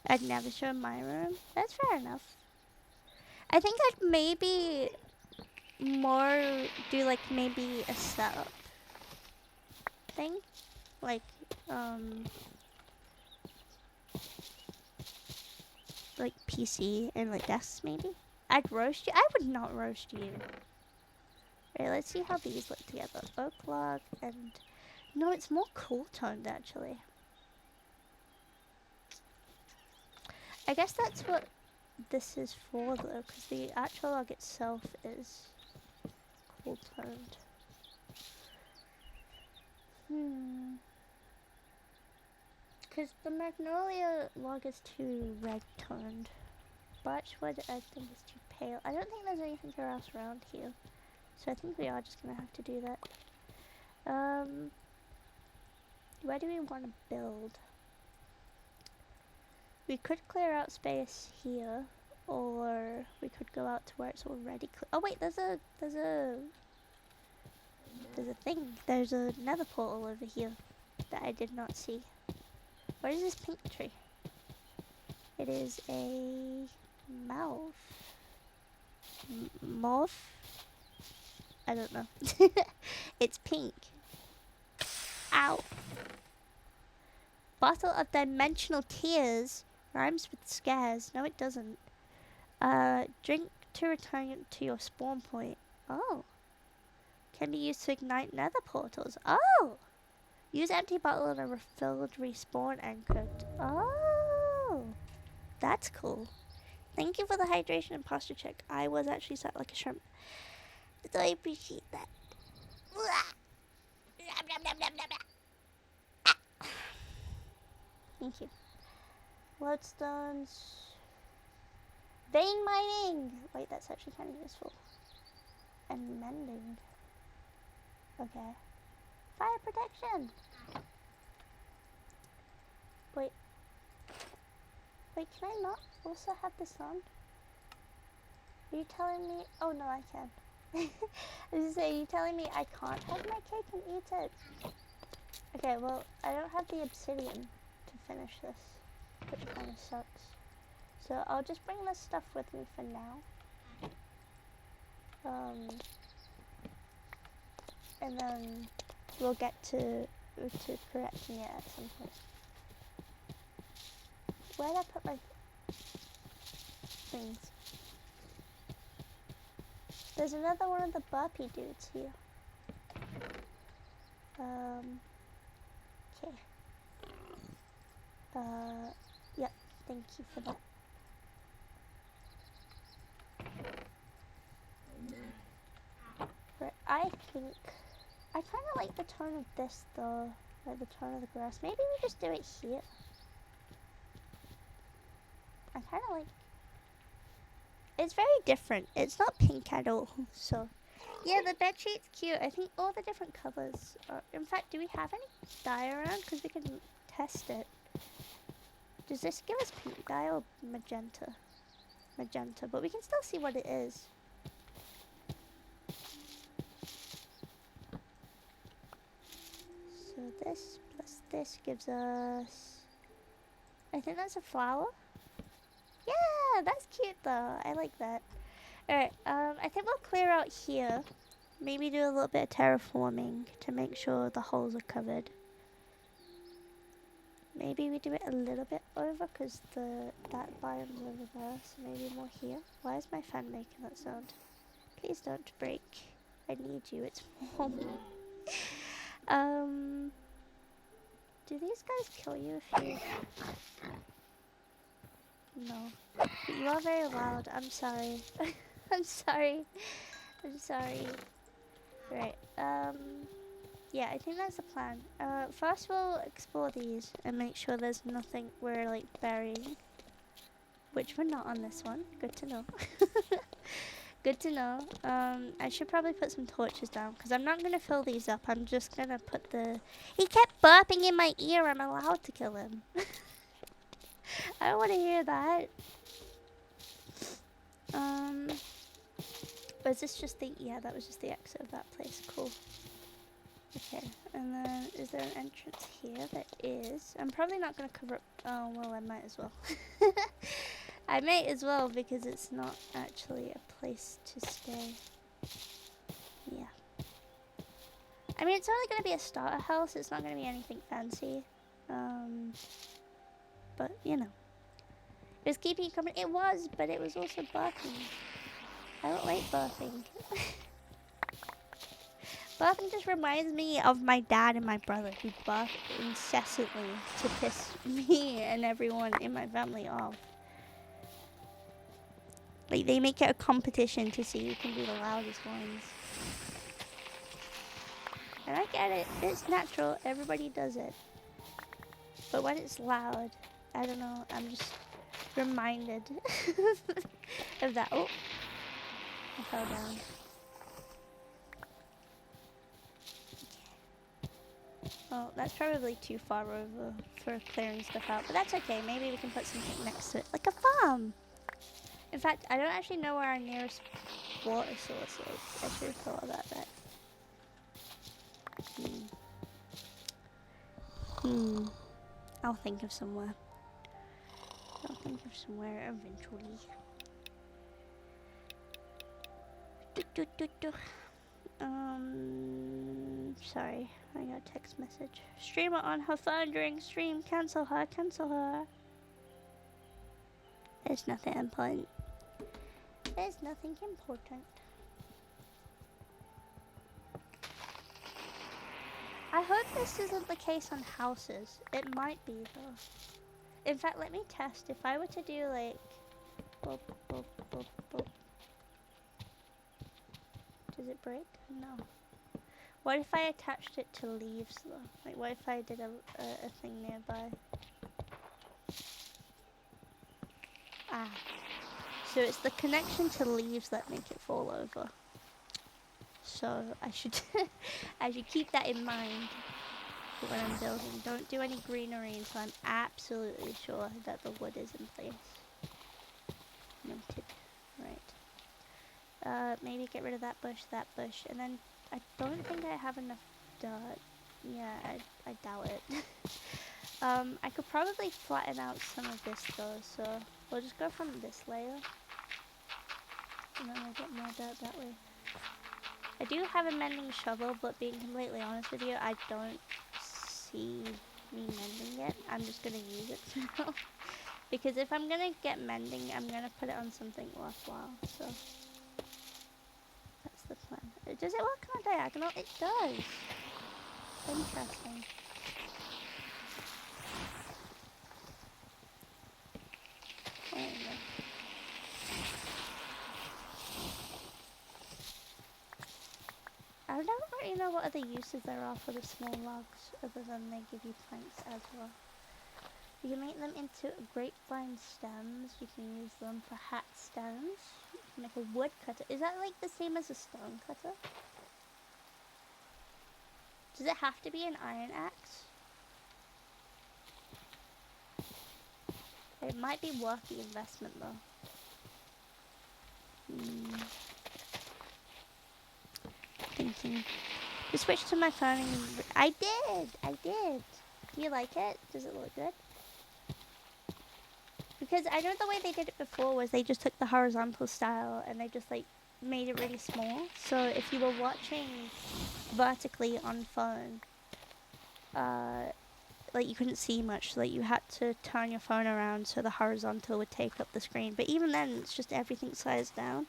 I'd never show my room. That's fair enough. I think I'd maybe more do like maybe a setup thing. Like PC and like desks maybe. I'd roast you. I would not roast you. Right, let's see how these look together. Oak log and... No, it's more cool toned actually. I guess that's what this is for though, because the actual log itself is cool toned. Because the magnolia log is too red toned. Birchwood I think is too pale. I don't think there's anything else around here. So I think we are just going to have to do that. Where do we want to build? We could clear out space here, or we could go out to where it's already clear. Oh wait, there's a thing. There's a nether portal over here that I did not see. What is this pink tree? It is a mouth. Moth? I don't know. It's pink. Ow. Bottle of dimensional tears rhymes with scares. No, it doesn't. Drink to return to your spawn point. Oh. Can be used to ignite nether portals. Oh. Use empty bottle and a refilled respawn anchor. Oh. That's cool. Thank you for the hydration and posture check. I was actually sat like a shrimp. So I appreciate that. Thank you. Lodestones. Vein mining! Wait, that's actually kind of useful. And mending. Okay. Fire protection! Wait. Wait, can I not also have this on? Are you telling me? Oh no, I can. I was just saying, are you telling me I can't have my cake and eat it? Okay, well, I don't have the obsidian to finish this, which kind of sucks. So I'll just bring this stuff with me for now. And then we'll get to correcting it at some point. where'd I put my things? There's another one of the burpee dudes here. Okay. Yep, thank you for that. But I think, I kind of like the tone of this though, like the tone of the grass. Maybe we just do it here. I kind of like, it's very different. It's not pink at all, so. Yeah, the bed sheet's cute. I think all the different colors are, in fact, do we have any dye around? Because we can test it. Does this give us pink dye or magenta? Magenta, but we can still see what it is. So this plus this gives us, I think that's a flower. Yeah, that's cute though. I like that. Alright, I think we'll clear out here. Maybe do a little bit of terraforming to make sure the holes are covered. Maybe we do it a little bit over because that biome's over there, so maybe more here. Why is my fan making that sound? Please don't break. I need you, it's warm. Do these guys kill you if you... No. But you are very loud, I'm sorry. I'm sorry. I'm sorry. Right, yeah, I think that's the plan. First we'll explore these and make sure there's nothing we're like burying. Which we're not on this one. Good to know. Good to know. I should probably put some torches down because I'm not going to fill these up. I'm just going to put the... He kept burping in my ear. I'm allowed to kill him. I don't want to hear that. Was this just the... Yeah, that was just the exit of that place. Cool. Okay, and then is there an entrance here? There is. I'm probably not going to cover up... Oh, well, I might as well. I may as well because it's not actually a place to stay. Yeah. I mean, it's only going to be a starter house. It's not going to be anything fancy. But, you know. It was keeping you company. It was, but it was also barking. I don't like barking. Barking just reminds me of my dad and my brother who bark incessantly to piss me and everyone in my family off. Like, they make it a competition to see who can do the loudest ones. And I get it. It's natural. Everybody does it. But when it's loud, I don't know. I'm just reminded of that. Oh, I fell down. Well, that's probably too far over for clearing stuff out. But that's okay. Maybe we can put something next to it. Like a farm. In fact, I don't actually know where our nearest water source is. I should have thought about that. I'll think of somewhere. I'll think of somewhere eventually. Sorry, I got a text message. Streamer on her phone during stream. Cancel her, cancel her. There's nothing important. There's nothing important. I hope this isn't the case on houses. It might be though. In fact, let me test. If I were to do like... Boop, boop, boop, boop. Does it break? No. What if I attached it to leaves though? Like what if I did a thing nearby? Ah. So it's the connection to leaves that make it fall over. So I should I should keep that in mind when I'm building. Don't do any greenery until I'm absolutely sure that the wood is in place. Noted. Right. Maybe get rid of that bush, and then I don't think I have enough dirt. Yeah, I doubt it. I could probably flatten out some of this though, so we'll just go from this layer. And then we'll get more dirt that way. I do have a mending shovel, but being completely honest with you, I don't see me mending it. I'm just gonna use it for now. Because if I'm gonna get mending, I'm gonna put it on something worthwhile. So that's the plan. Does it work on a diagonal? It does. Interesting. I don't know. I don't really know what other uses there are for the small logs, other than they give you planks as well. You can make them into grapevine stems. You can use them for hat stems. You can make a wood cutter. Is that like the same as a stone cutter? Does it have to be an iron axe? It might be worth the investment though. Thinking. Just switch to my phone and I did. Do you like it? Does it look good? Because I know the way they did it before was they just took the horizontal style and they just like made it really small. So if you were watching vertically on phone, like you couldn't see much, so like you had to turn your phone around so the horizontal would take up the screen. But even then, it's just everything sized down.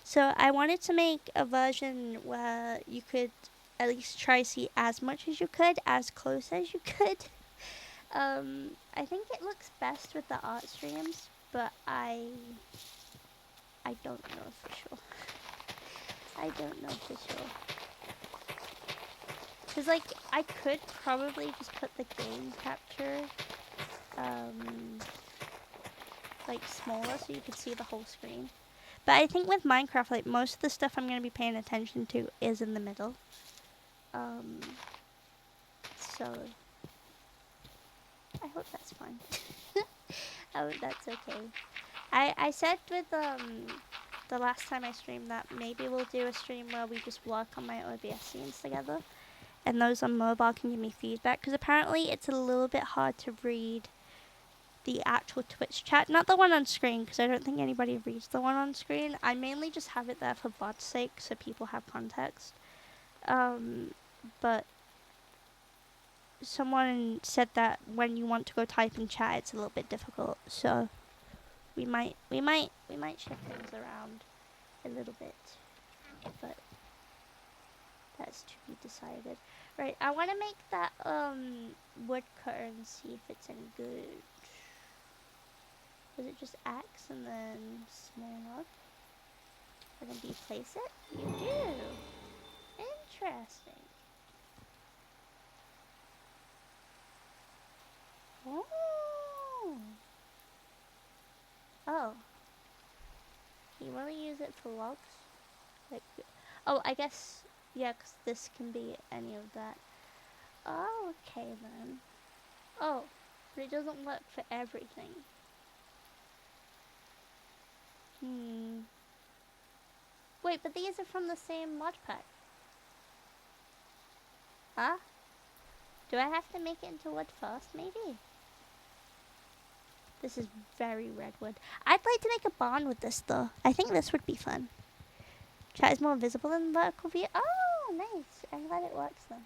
So I wanted to make a version where you could at least try to see as much as you could, as close as you could. I think it looks best with the art streams, but I don't know for sure. I don't know for sure. Because, like, I could probably just put the game capture, like, smaller so you could see the whole screen. But I think with Minecraft, like, most of the stuff I'm going to be paying attention to is in the middle. So, I hope that's fine. I hope that's okay. I said with, the last time I streamed that maybe we'll do a stream where we just work on my OBS scenes together. And those on mobile can give me feedback. Because apparently it's a little bit hard to read the actual Twitch chat. Not the one on screen, because I don't think anybody reads the one on screen. I mainly just have it there for VOD's sake, so people have context. But someone said that when you want to go type in chat, it's a little bit difficult. So we might shift things around a little bit. But that's to be decided. Right, I want to make that woodcutter and see if it's any good. Was it just axe and then small log? And then do you place it? You do. Interesting. Oh. Oh. You want to use it for logs? Like, oh, I guess, yeah, 'cause this can be any of that. Oh, okay then. Oh, but it doesn't work for everything. Wait, but these are from the same mod pack. Huh? Do I have to make it into wood first, maybe? This is very redwood. I'd like to make a barn with this, though. I think this would be fun. Chat is more visible in the vertical view. Oh, nice. I'm glad it works, then.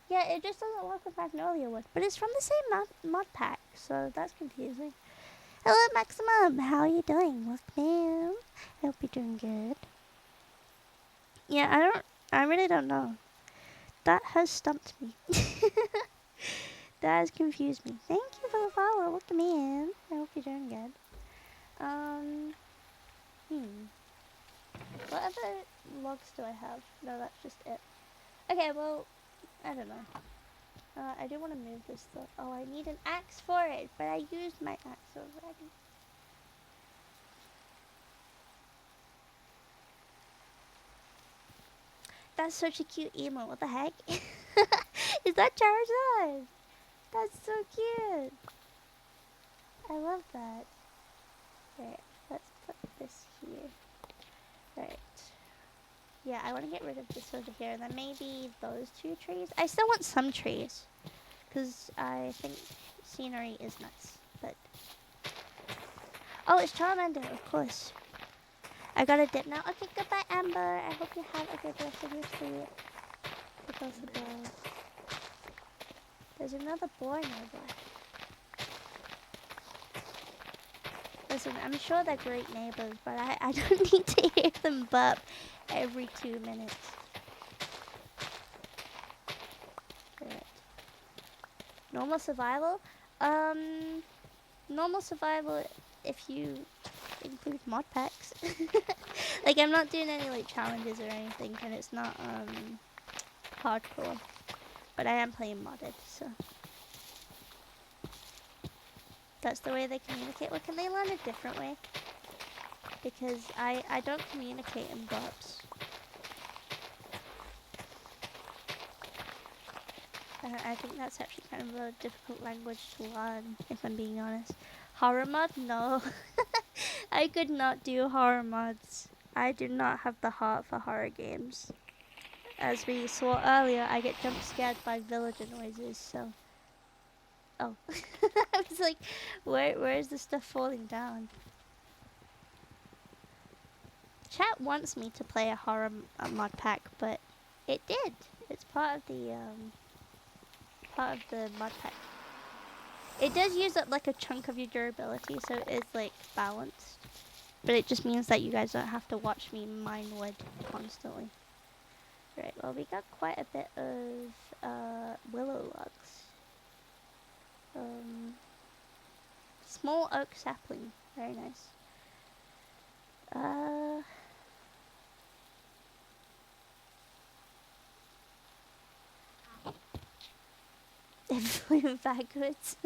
Yeah, it just doesn't work with magnolia wood. But it's from the same mod pack, so that's confusing. Hello, Maximum. How are you doing? Welcome in. I hope you're doing good. Yeah, I really don't know. That has stumped me. That has confused me. Thank you for the follow. Welcome in. I hope you're doing good. What other logs do I have? No, that's just it. Okay, well, I don't know. I do want to move this though. Oh, I need an axe for it, but I used my axe already. That's such a cute emote. What the heck? Is that Charizard? That's so cute. I love that. Right, let's put this here. Right. Yeah, I want to get rid of this over here. And then maybe those two trees. I still want some trees. Because I think scenery is nice. But oh, it's Charmander, of course. I gotta dip now. Okay, goodbye, Amber. I hope you have a good rest of your sleep. Because the boy. There's another boy nearby. Listen, I'm sure they're great neighbors, but I don't need to hear them burp every 2 minutes. Right. Normal survival? Normal survival if you include mod packs. Like, I'm not doing any, like, challenges or anything, and it's not, hardcore. But I am playing modded, so... That's the way they communicate. Well, can they learn a different way? Because I don't communicate in burps. I think that's actually kind of a difficult language to learn, if I'm being honest. Horror mod? No. I could not do horror mods. I do not have the heart for horror games. As we saw earlier, I get jump scared by villager noises, so... Oh. I was like, where is the stuff falling down? Chat wants me to play a horror mod pack, but it did. It's part of the mod pack. It does use up like a chunk of your durability, so it's like balanced. But it just means that you guys don't have to watch me mine wood constantly. Right, well we got quite a bit of willow logs. Small oak sapling, very nice. It flew backwards.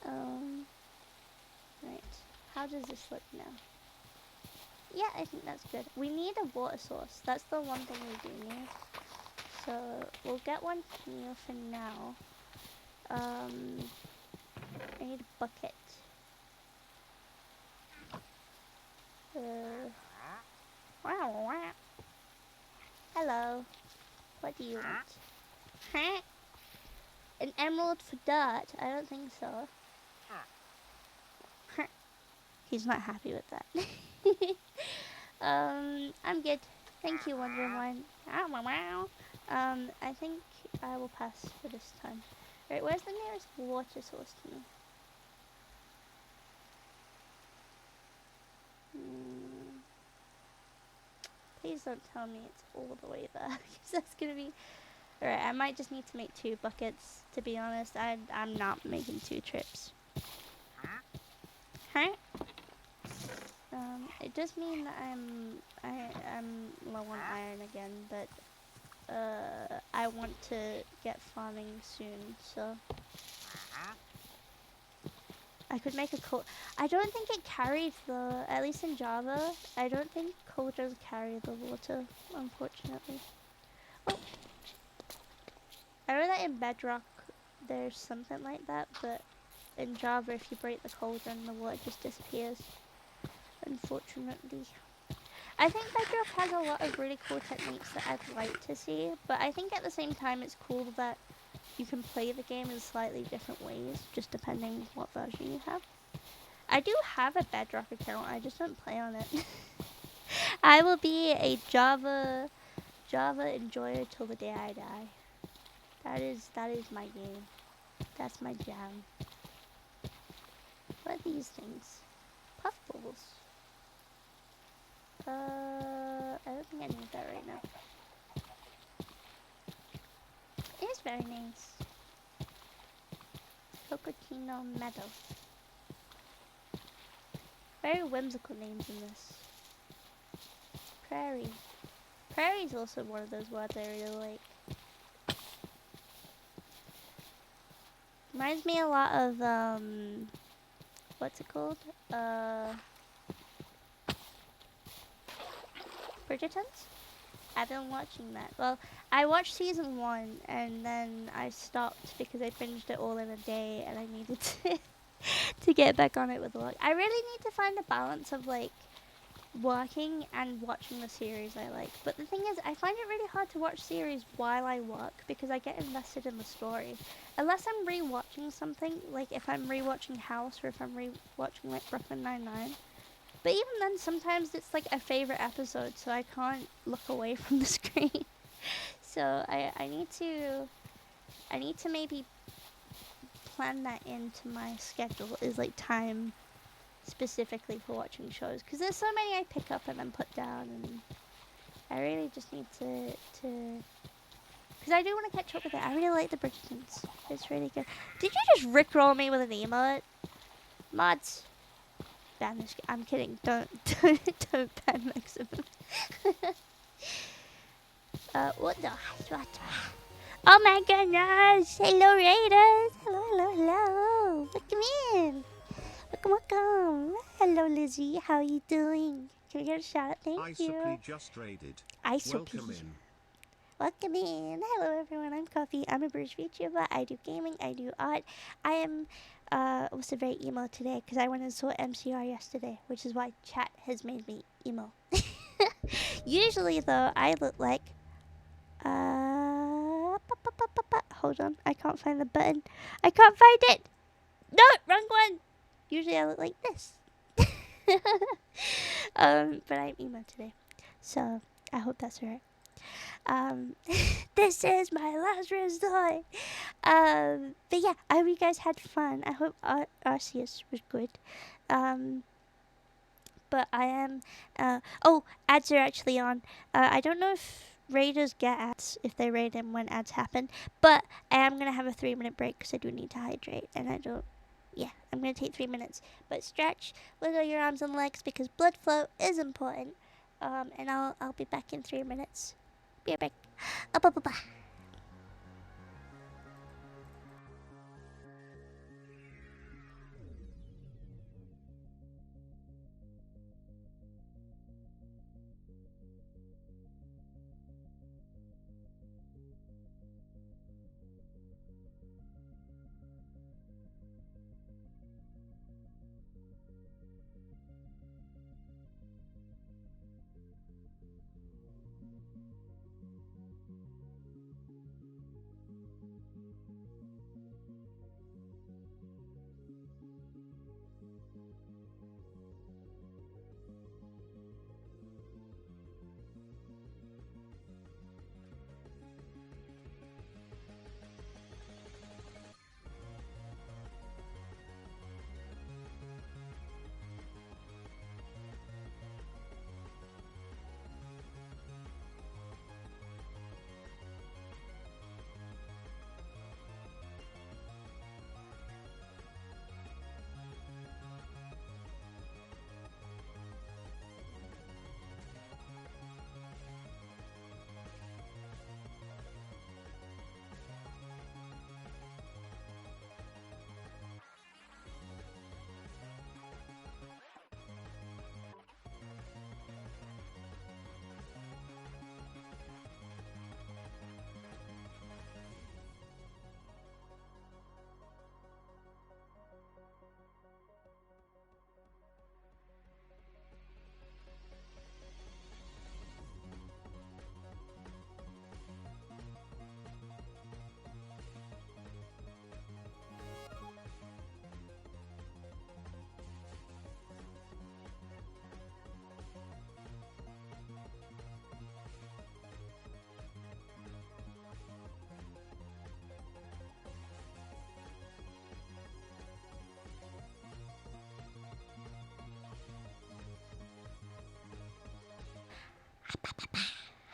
Right. How does this look now? Yeah, I think that's good. We need a water source. That's the one thing we do need. So we'll get one here for now. I need a bucket. Hello. What do you want? Huh? An emerald for dirt? I don't think so. He's not happy with that. I'm good. Thank you, Wondering One. I think I will pass for this time. Right, where's the nearest water source to me? Please don't tell me it's all the way there, because that's gonna be... Alright, I might just need to make 2 buckets, to be honest. I'm not making 2 trips. Huh? It does mean that I'm low on iron again, but I want to get farming soon, so I could make a coal. I don't think it carries the, at least in Java, I don't think cauldrons carry the water, unfortunately. Oh. I know that in Bedrock there's something like that, but in Java if you break the cauldron the water just disappears, unfortunately. I think Bedrock has a lot of really cool techniques that I'd like to see, but I think at the same time it's cool that you can play the game in slightly different ways, just depending what version you have. I do have a Bedrock account, I just don't play on it. I will be a Java enjoyer till the day I die. That is my game. That's my jam. What are these things? Puffballs. I don't think I need that right now. It is very nice. Cocotino Meadow. Very whimsical names in this. Prairie. Prairie is also one of those words I really like. Reminds me a lot of, what's it called? Bridgertons? I've been watching that. Well, I watched season 1 and then I stopped because I finished it all in a day and I needed to get back on it with the work. I really need to find a balance of like working and watching the series I like. But the thing is, I find it really hard to watch series while I work because I get invested in the story. Unless I'm rewatching something, like if I'm rewatching House or if I'm rewatching like Brooklyn Nine-Nine. But even then, sometimes it's like a favorite episode, so I can't look away from the screen. So I need to maybe plan that into my schedule, is like time specifically for watching shows, because there's so many I pick up and then put down, and I really just need to because I do want to catch up with it. I really like the Bridgertons. It's really good. Did you just rickroll me with an emote? Mods. Ban this. I'm kidding. Don't ban Maximum. What the? Oh my goodness! Hello, Raiders! Hello! Welcome in! Welcome! Hello, Lizzie. How are you doing? Can we get a shout out? Thank you. Isoply just raided. Welcome in. Welcome in. Hello, everyone. I'm Coffee. I'm a British VTuber. I do gaming. I do art. I am also very emo today because I went and saw MCR yesterday, which is why chat has made me emo. Usually, though, I look like hold on, I can't find the button. I can't find it. No, wrong one. Usually I look like this. But I'm emo today, so I hope that's alright. This is my last resort. But yeah, I hope you guys had fun. I hope Arceus was good. But I am, ads are actually on. I don't know if raiders get ads if they raid them when ads happen, but I am going to have a 3-minute break because I do need to hydrate, and I'm going to take 3 minutes. But stretch, wiggle your arms and legs because blood flow is important. And I'll be back in 3 minutes. Be right back.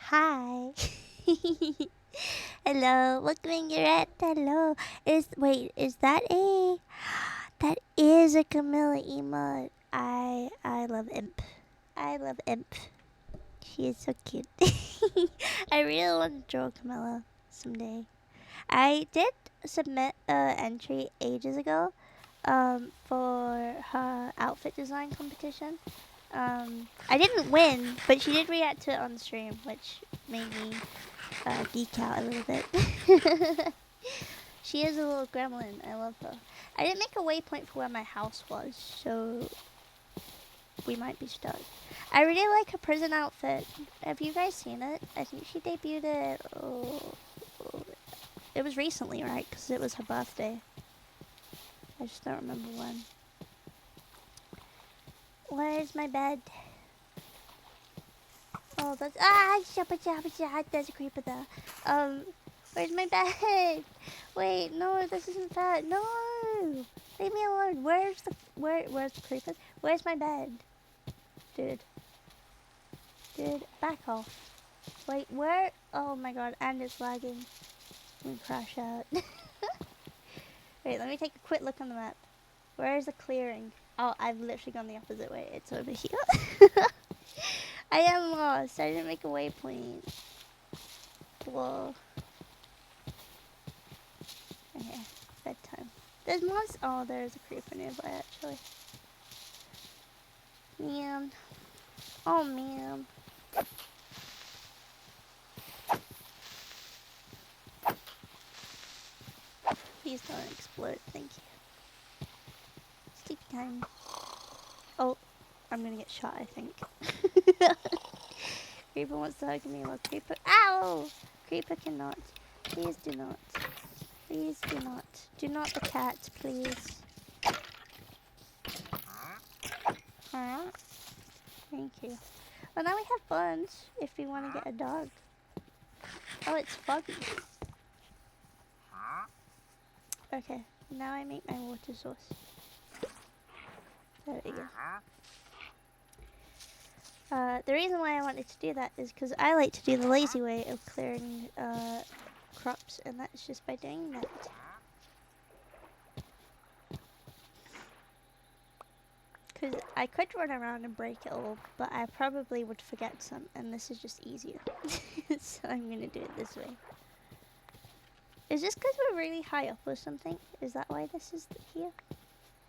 Hi. Hello, welcome your at hello. Is that that is a Camilla emote. I love Imp. I love Imp. She is so cute. I really want to draw Camilla someday. I did submit an entry ages ago for her outfit design competition. I didn't win, but she did react to it on stream, which made me geek out a little bit. She is a little gremlin. I love her. I didn't make a waypoint for where my house was, so we might be stuck. I really like her prison outfit. Have you guys seen it? I think she debuted it. It was recently, right? Because it was her birthday. I just don't remember when. Where's my bed? Oh, that's there's a creeper there. Where's my bed? Wait, no, this isn't that. No, No! Leave me alone. Where's the creepers? Where's my bed? Dude. Dude, back off. Wait, where? Oh my god, and it's lagging. Let me crash out. Wait, let me take a quick look on the map. Where is the clearing? Oh, I've literally gone the opposite way. It's over here. I am lost. I didn't make a waypoint. Whoa. Okay, bedtime. There's monsters. Oh, there's a creeper nearby, actually. Man. Oh, man. Please don't explode. Thank you. Sleep time. Oh, I'm gonna get shot, I think. Creeper wants to hug me. Well, Creeper. Ow! Creeper cannot. Please do not. Please do not. Do not the cat, please. Huh? Thank you. Well, now we have buns if we want to get a dog. Oh, it's foggy. Okay, now I make my water source. There we go. The reason why I wanted to do that is because I like to do the lazy way of clearing crops, and that's just by doing that. Because I could run around and break it all, but I probably would forget some, and this is just easier. So I'm going to do it this way. Is this because we're really high up or something? Is that why this is here?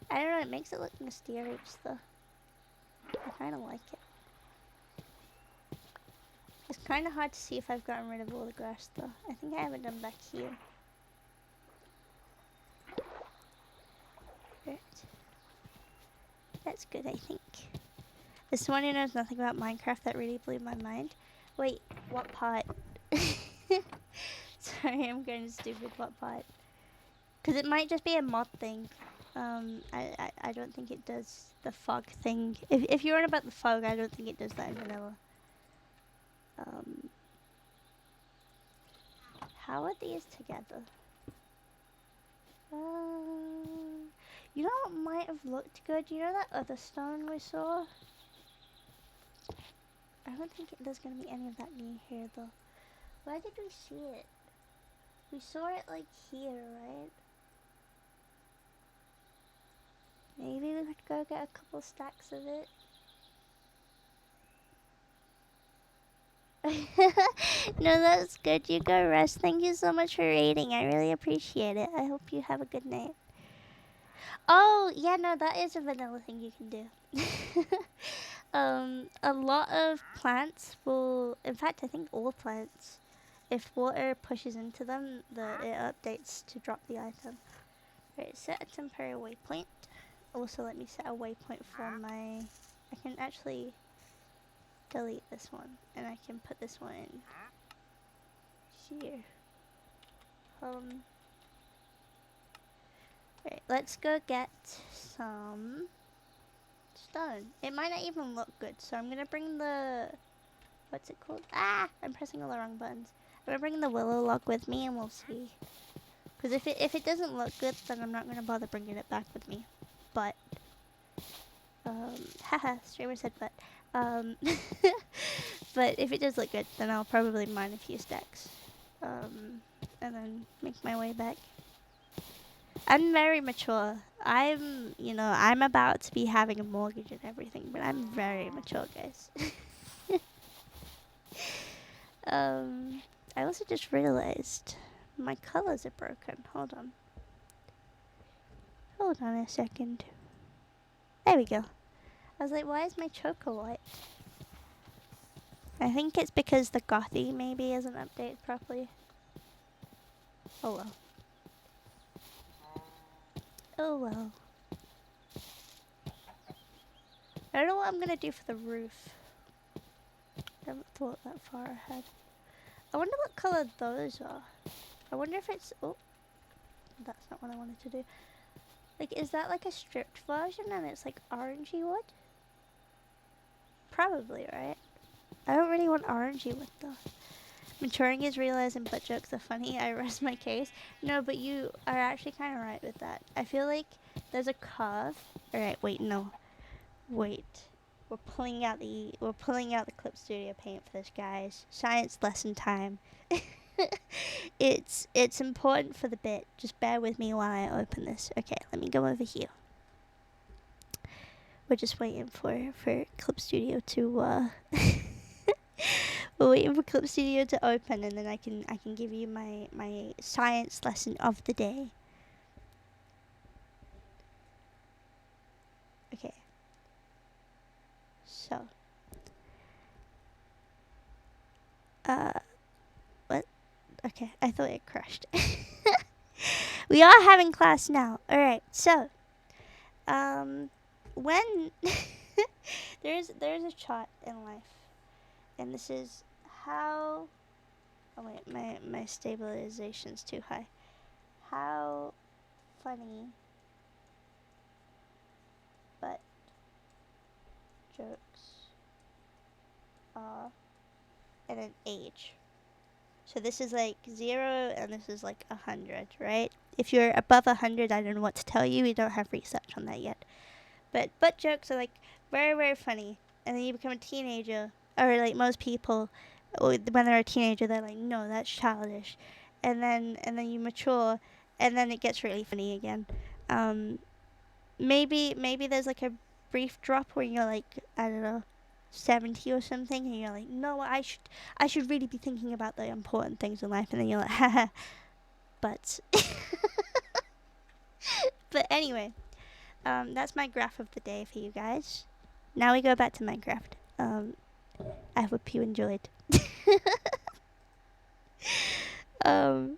I don't know, it makes it look mysterious though. I kind of like it. It's kind of hard to see if I've gotten rid of all the grass though. I think I haven't done back here. Right. That's good, I think. As someone who knows nothing about Minecraft, that really blew my mind. Wait, what part? Sorry, I'm going stupid. What part? Because it might just be a mod thing. I don't think it does the fog thing. If you're on about the fog, I don't think it does that in vanilla. How are these together? You know what might have looked good? You know that other stone we saw? I don't think there's going to be any of that near here though. Where did we see it? We saw it like here, right? Maybe we could go get a couple stacks of it. No, that's good. You go rest. Thank you so much for reading. I really appreciate it. I hope you have a good night. Oh, yeah, no, that is a vanilla thing you can do. A lot of plants will, in fact, I think all plants, if water pushes into them, it updates to drop the item. Right, set a temporary waypoint. Also, let me set a waypoint for my, I can actually delete this one, and I can put this one in here. Right, let's go get some stone. It might not even look good, so I'm gonna bring the, what's it called? Ah, I'm pressing all the wrong buttons. I'm gonna bring the willow log with me, and we'll see. Because if it doesn't look good, then I'm not gonna bother bringing it back with me. But, haha, streamer said but. But if it does look good, then I'll probably mine a few stacks. And then make my way back. I'm very mature. I'm about to be having a mortgage and everything, but I'm very mature, guys. I also just realized my colors are broken. Hold on. Hold on a second. There we go. I was like, why is my choco white? I think it's because the Gothy maybe isn't updated properly. Oh well. Oh well. I don't know what I'm gonna do for the roof. I haven't thought that far ahead. I wonder what colour those are. I wonder if it's... Oh. That's not what I wanted to do. Like, is that like a stripped version and it's like orangey wood? Probably, right? I don't really want orangey wood though. Maturing is realizing butt jokes are funny. I rest my case. No, but you are actually kind of right with that. I feel like there's a curve. All right, wait, no, wait. We're pulling out the Clip Studio paint for this, guys. Science lesson time. It's important for the bit. Just bear with me while I open this. Okay, let me go over here. We're just waiting for Clip Studio to we're waiting for Clip Studio to open, and then I can give you my science lesson of the day. Okay. So. What? Okay, I thought it crashed. We are having class now. All right. So, when there's a chart in life, and this is how. Oh wait, my stabilization's too high. How funny butt jokes are at an age. So this is like 0 and this is like 100, right? If you're above 100, I don't know what to tell you. We don't have research on that yet. But butt jokes are like very, very funny. And then you become a teenager, or like most people, when they're a teenager, they're like, no, that's childish. And then you mature, and then it gets really funny again. Maybe there's like a brief drop where you're like, I don't know, 70 or something, and you're like, no, I should really be thinking about the important things in life. And then you're like, haha. But but anyway, that's my graph of the day for you guys. Now we go back to Minecraft. I hope you enjoyed. Kind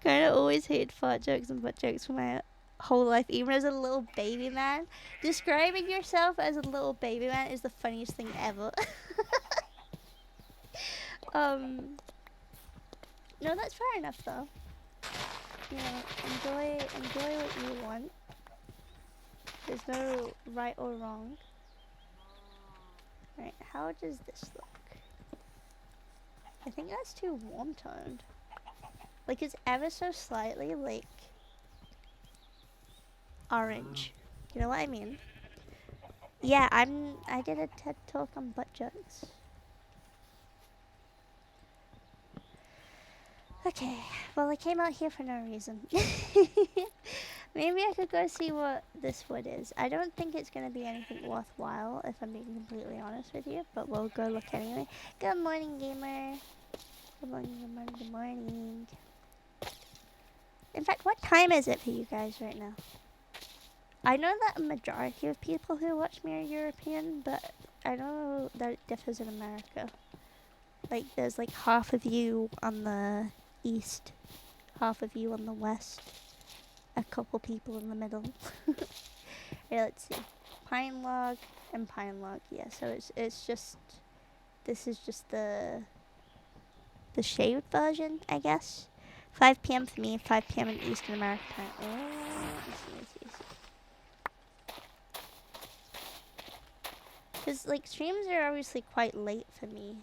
of always hated fart jokes and butt jokes for my whole life, even as a little baby man. Describing yourself as a little baby man is the funniest thing ever. No, that's fair enough though. You know, enjoy what you want. There's no right or wrong. Right, how does this look? I think that's too warm toned. Like it's ever so slightly like orange. You know what I mean? Yeah, I did a TED talk on butt jokes. Okay, well I came out here for no reason. Maybe I could go see what this wood is. I don't think it's going to be anything worthwhile, if I'm being completely honest with you, but we'll go look anyway. Good morning, gamer. Good morning, good morning, good morning. In fact, what time is it for you guys right now? I know that a majority of people who watch me are European, but I know that it differs in America. Like, there's like half of you on the east, half of you on the west, a couple people in the middle. Yeah, let's see. Pine log and pine log. Yeah, so it's just, this is just the shaved version, I guess. 5 p.m. for me, 5 p.m. in Eastern America time. Oh, I see. Because, like, streams are obviously quite late for me.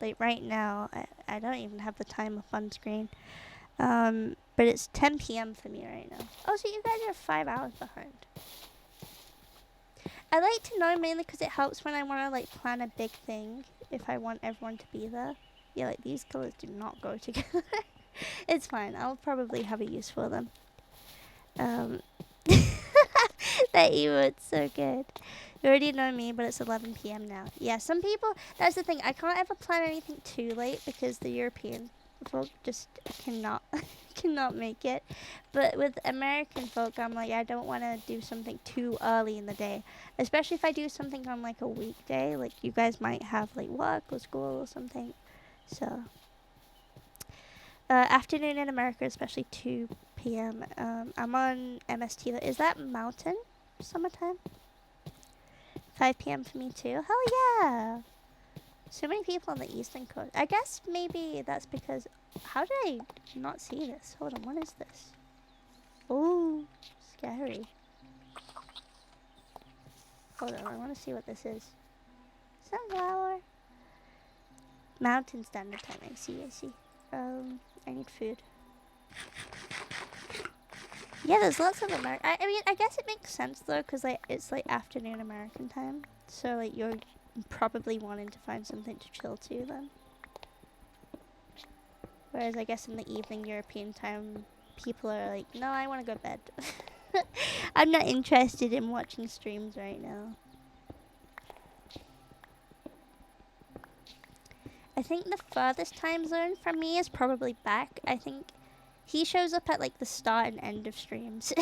Like, right now, I don't even have the time up on screen. But it's 10 p.m. for me right now. Oh, so you guys are 5 hours behind. I like to know mainly because it helps when I want to, like, plan a big thing. If I want everyone to be there. Yeah, like, these colors do not go together. It's fine. I'll probably have a use for them. That emote's so good. You already know me, but it's 11 p.m. now. Yeah, some people, that's the thing. I can't ever plan anything too late because the European folk just cannot make it. But with American folk, I'm like, I don't want to do something too early in the day. Especially if I do something on like a weekday. Like you guys might have like work or school or something. So, afternoon in America, especially 2 p.m. I'm on MST. Is that Mountain Summertime? 5 p.m. for me too. Hell yeah! So many people on the Eastern Coast. I guess maybe that's because... How did I not see this? Hold on, what is this? Oh, scary. Hold on, I want to see what this is. Sunflower. Mountain Standard Time. I see. I need food. Yeah, there's lots of American. I mean, I guess it makes sense though, cause like it's like afternoon American time, so like you're probably wanting to find something to chill to then. Whereas I guess in the evening European time, people are like, no, I want to go to bed. I'm not interested in watching streams right now. I think the furthest time zone from me is probably back. I think he shows up at like the start and end of streams.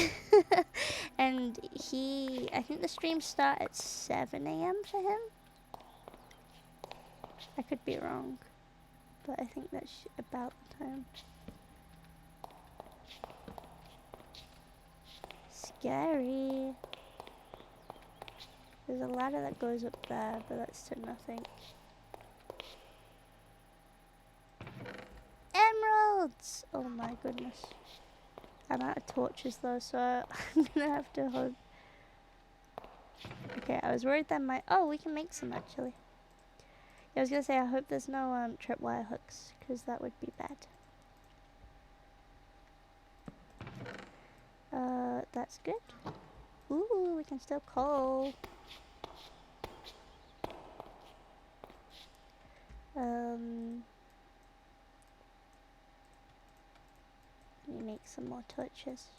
And I think the streams start at 7 a.m. for him. I could be wrong, but I think that's about the time. Scary. There's a ladder that goes up there, but that's to nothing. Emeralds! Oh my goodness. I'm out of torches though, so I'm gonna have to hold. Okay, I was worried that oh, we can make some actually. Yeah, I was gonna say, I hope there's no tripwire hooks, because that would be bad. That's good. Ooh, we can still coal. Let me make some more torches.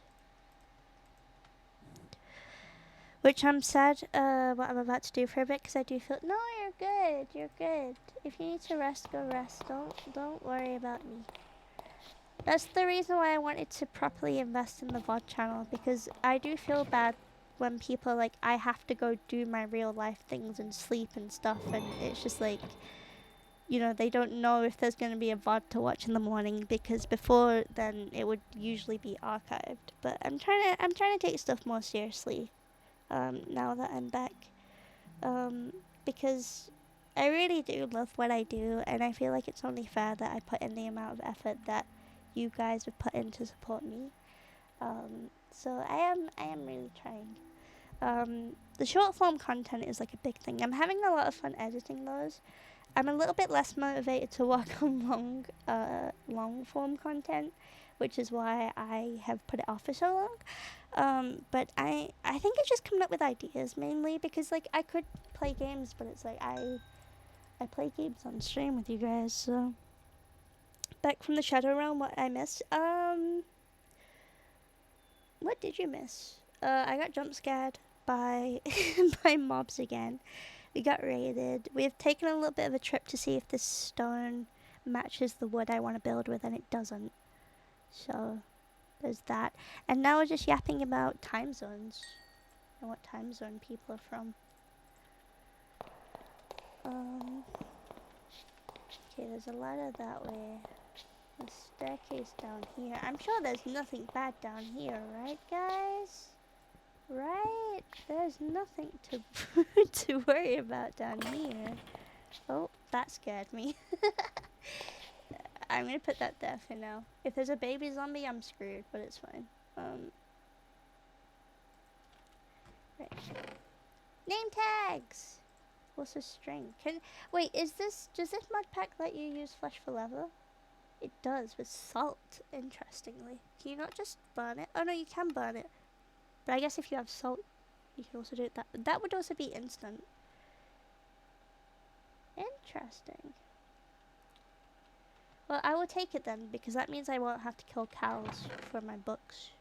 Which I'm sad what I'm about to do for a bit, because I do feel, no, you're good, you're good. If you need to rest, go rest. Don't worry about me. That's the reason why I wanted to properly invest in the VOD channel, because I do feel bad when people like, I have to go do my real life things and sleep and stuff, and it's just like, you know, they don't know if there's going to be a VOD to watch in the morning, because before then it would usually be archived. But I'm trying to take stuff more seriously now that I'm back, because I really do love what I do, and I feel like it's only fair that I put in the amount of effort that you guys would put in to support me. So I am really trying. The short form content is like a big thing. I'm having a lot of fun editing those. I'm a little bit less motivated to work on long form content, which is why I have put it off for so long. But I think it's just coming up with ideas mainly, because like I could play games, but it's like I play games on stream with you guys. So back from the Shadow Realm, what I missed. What did you miss? I got jump scared by by mobs again. We got raided. We've taken a little bit of a trip to see if this stone matches the wood I want to build with, and it doesn't. So there's that. And now we're just yapping about time zones and what time zone people are from. Okay, there's a ladder that way. A staircase down here. I'm sure there's nothing bad down here, right, guys? Right? There's nothing to to worry about down here. Oh, that scared me. I'm gonna put that there for now. If there's a baby zombie, I'm screwed, but it's fine. Right. Name tags! What's a string? Wait, does this mod pack let you use flesh for leather? It does, with salt, interestingly. Can you not just burn it? Oh no, you can burn it. But I guess if you have salt, you can also do it that would also be instant. Interesting. Well, I will take it then, because that means I won't have to kill cows for my books.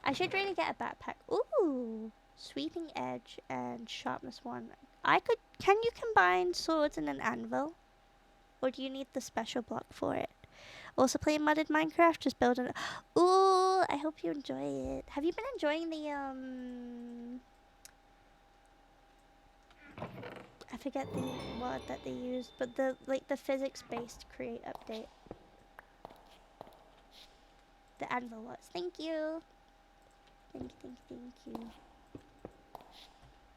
I should really get a backpack. Ooh! Sweeping edge and sharpness 1. Can you combine swords and an anvil? Or do you need the special block for it? Also playing modded Minecraft, just building it. Ooh, I hope you enjoy it. Have you been enjoying the, I forget the word that they used, but the physics-based create update. The anvil was. Thank you. Thank you.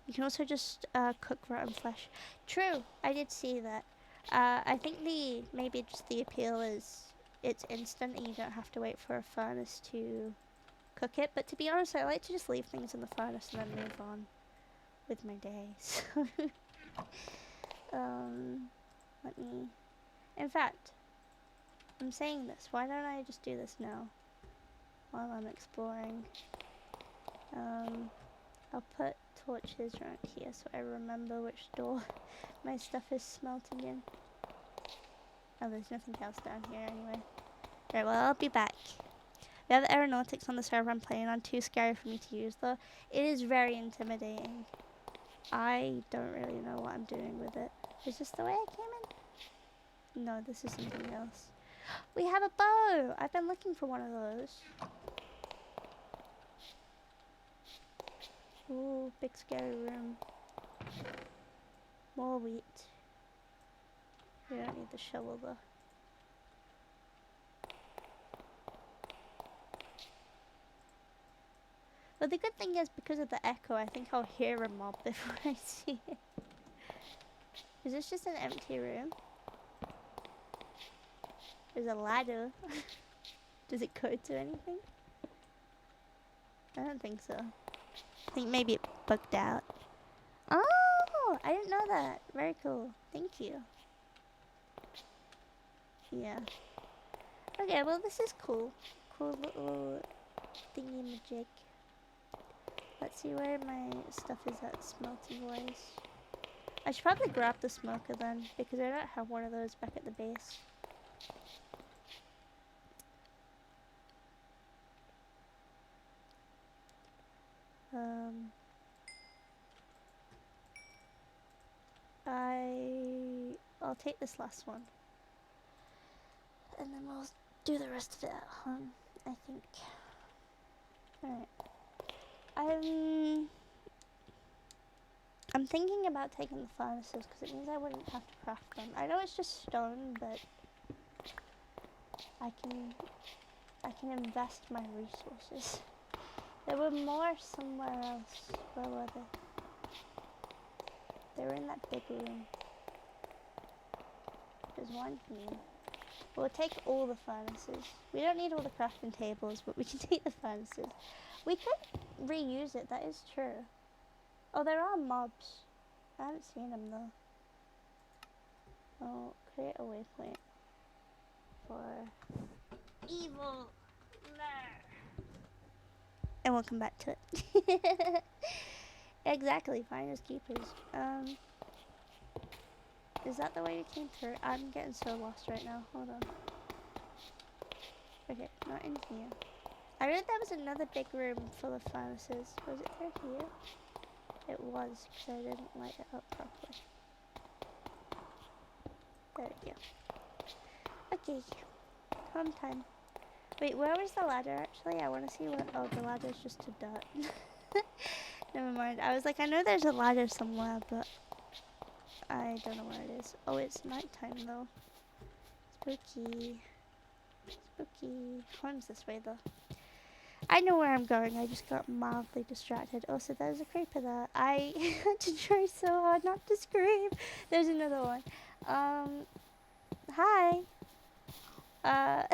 You can also just cook rotten flesh. True, I did see that. I think maybe just the appeal is it's instant and you don't have to wait for a furnace to cook it. But to be honest, I like to just leave things in the furnace and then move on with my day. So Let me. In fact, I'm saying this. Why don't I just do this now while I'm exploring? I'll put torches around here so I remember which door my stuff is smelting in. Oh, there's nothing else down here anyway. Right, well, I'll be back. We have aeronautics on the server I'm playing on. Too scary for me to use, though. It is very intimidating. I don't really know what I'm doing with it. Is this the way I came in? No, this is something else. We have a bow! I've been looking for one of those. Ooh, big scary room. More wheat. We don't need the shovel though. But the good thing is, because of the echo, I think I'll hear a mob before I see it. Is this just an empty room? There's a ladder. Does it go to anything? I don't think so. I think maybe it bugged out. Oh, I didn't know that. Very cool. Thank you. Yeah. Okay, well this is cool. Cool little thingy-majig. Let's see where my stuff is at smelting-wise. I should probably grab the smoker then, because I don't have one of those back at the base. I'll take this last one. And then we'll do the rest of it at home, I think. Alright. I'm thinking about taking the furnaces, because it means I wouldn't have to craft them. I know it's just stone, but I can invest my resources. There were more somewhere else. Where were they? They were in that big room. There's one here. We'll take all the furnaces. We don't need all the crafting tables, but we can take the furnaces. We could reuse it, that is true. Oh, there are mobs. I haven't seen them though. I'll create a waypoint for evil. And we'll come back to it. Exactly, finders keepers. Is that the way you came through? I'm getting so lost right now. Hold on. Okay, not in here. I heard there was another big room full of furnaces. Was it through here? It was, because I didn't light it up properly. There we go. Okay. Home time. Wait, where was the ladder actually? I want to see what... Oh, the ladder's just to dirt. Never mind. I was like, I know there's a ladder somewhere, but I don't know where it is. Oh, it's nighttime though. Spooky. Spooky. Home's this way though. I know where I'm going. I just got mildly distracted. Oh, so there's a creeper there. I had to try so hard not to scream. There's another one. Hi. I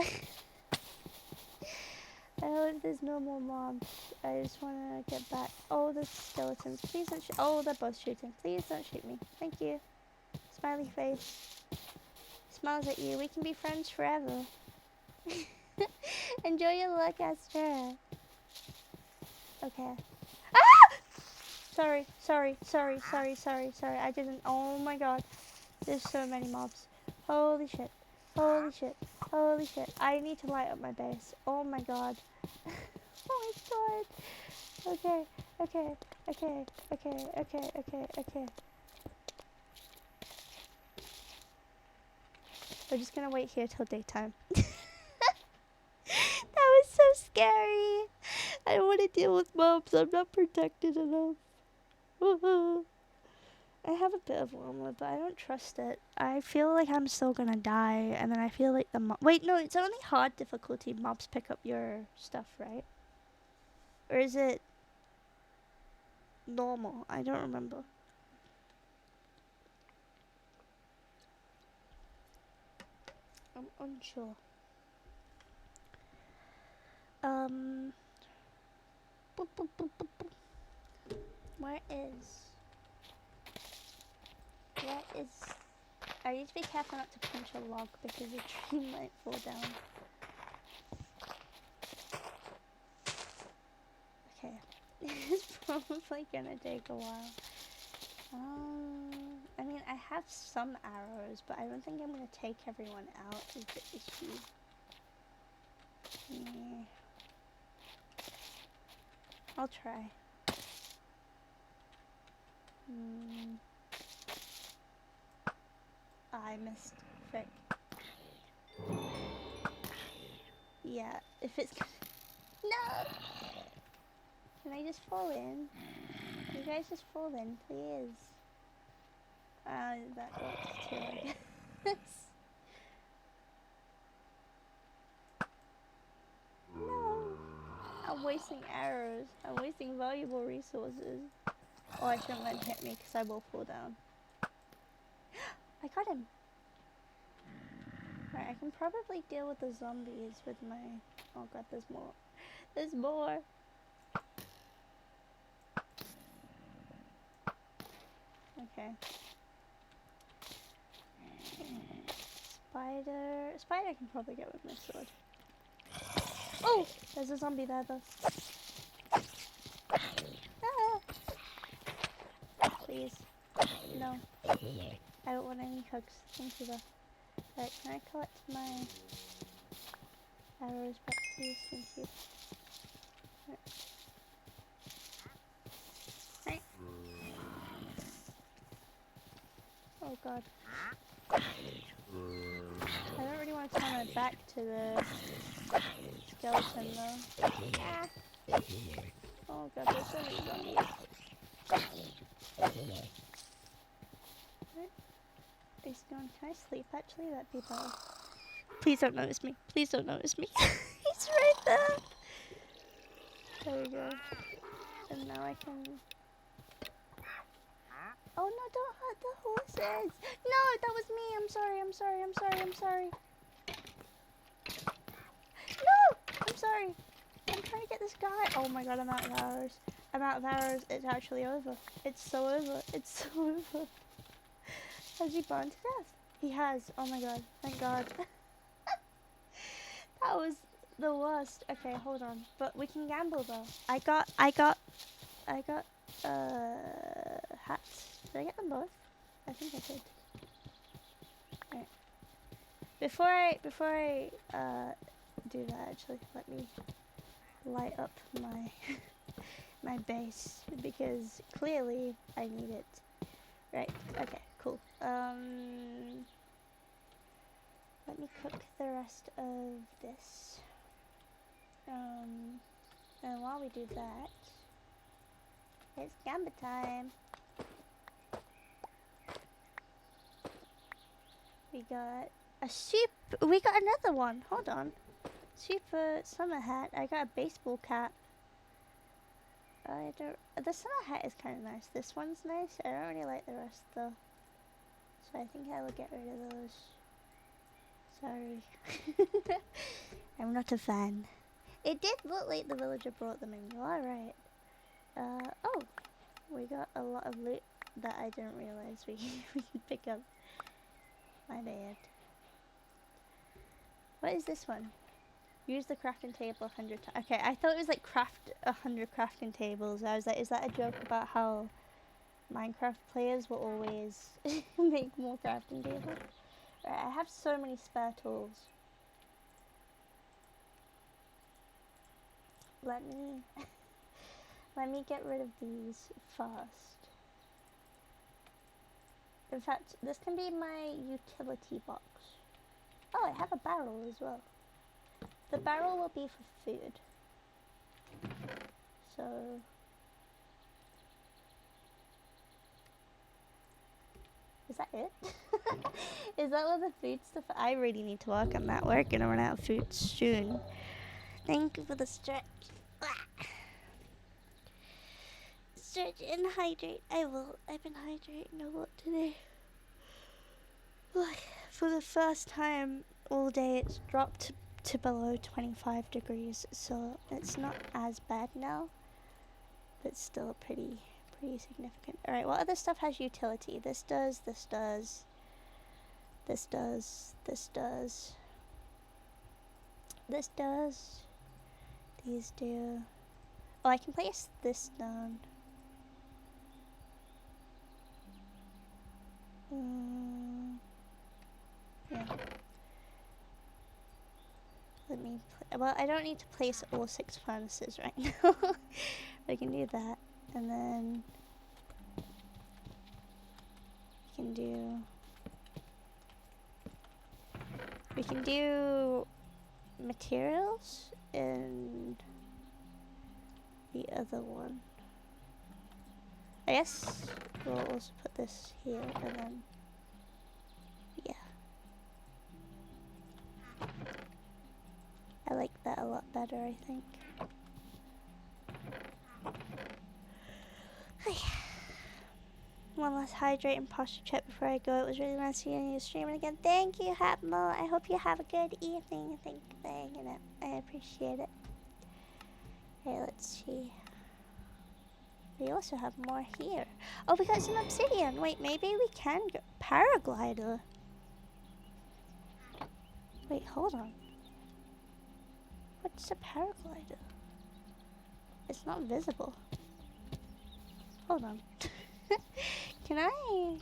hope there's no more mobs. I just want to get back. Oh, the skeletons. Please don't shoot. Oh, they're both shooting. Please don't shoot me. Thank you. Smiley face. Smiles at you. We can be friends forever. Enjoy your luck, Astra. Okay. Ah! Sorry. I didn't. Oh my god. There's so many mobs. Holy shit. Holy shit. Holy shit. I need to light up my base. Oh my god. Oh my god. Okay. We're just gonna wait here till daytime. That was so scary. I don't want to deal with mobs. I'm not protected enough. I have a bit of armor, but I don't trust it. I feel like I'm still gonna die, and then I feel like the wait, no, it's only hard difficulty mobs pick up your stuff, right? Or is it normal? I don't remember. I'm unsure. Boop, boop, boop, boop, boop. Where is... What is... I need to be careful not to punch a log because the tree might fall down. Okay. It's probably gonna take a while. I mean, I have some arrows, but I don't think I'm gonna take everyone out is the issue. Yeah. I'll try. I missed. Frick. Yeah, if it's... No! Can I just fall in? You guys just fall in, please. That works too, I guess. No! I'm wasting arrows. I'm wasting valuable resources. Oh, I shouldn't let him hit me because I will fall down. I got him! Right, I can probably deal with the zombies with my... Oh god, there's more. There's more! Okay. Spider can probably get with my sword. Oh! There's a zombie there though. Ah! Please. No. I don't want any hooks. Thank you though. Right, can I collect my arrows back please? Thank you. Right. Oh god. I don't really want to turn my back to the skeleton though. Ah. Oh god, there's so many zombies. He's going, can I sleep actually? That'd be better. Please don't notice me. Please don't notice me. He's right there. There we go. And now I can... Oh no, don't hurt the horses. No, that was me. I'm sorry, I'm sorry, I'm sorry, I'm sorry. No! I'm sorry. I'm trying to get this guy. Oh my god, I'm out of arrows. I'm out of arrows. It's actually over. It's so over. It's so over. Has he burned to death? He has. Oh my god. Thank god. That was the worst. Okay, hold on. But we can gamble though. I got hats. Did I get them both? I think I did. Right. Before I do that actually, let me light up my my base because clearly I need it. Right, okay, cool. Let me cook the rest of this. And while we do that, it's gambit time. We got a we got another one, hold on. Super summer hat, I got a baseball cap. The summer hat is kind of nice. This one's nice. I don't really like the rest though. So I think I will get rid of those. Sorry. I'm not a fan. It did look like the villager brought them in. You are right. Oh. We got a lot of loot that I didn't realize we can pick up. My bad. What is this one? Use the crafting table 100 times. Okay, I thought it was like craft 100 crafting tables. I was like, is that a joke about how Minecraft players will always make more crafting tables? Right, I have so many spare tools. Let me get rid of these first. In fact, this can be my utility box. Oh, I have a barrel as well. The barrel will be for food. So... Is that it? Is that all the food stuff? I really need to work on that. We're gonna run out of food soon. Thank you for the stretch. Stretch and hydrate. I will. I've been hydrating a lot today. Like, for the first time all day it's dropped to below 25 degrees, so it's not as bad now, but still pretty pretty significant. Alright, what other stuff has utility? This does, this does. This does, this does. This does. These do. Oh, I can place this down. Yeah. Let me. Well, I don't need to place all 6 furnaces right now. I can do that, and then we can do materials in the other one. I guess we'll also put this here, and then yeah. I like that a lot better, I think. One last hydrate and posture check before I go. It was really nice seeing you streaming again. Thank you, Hapmo. I hope you have a good evening. Thank you for hanging out. I appreciate it. Okay, let's see. We also have more here. Oh, we got some obsidian. Wait, maybe we can go. Paraglider. Wait, hold on. What's a paraglider? It's not visible. Hold on. Can I?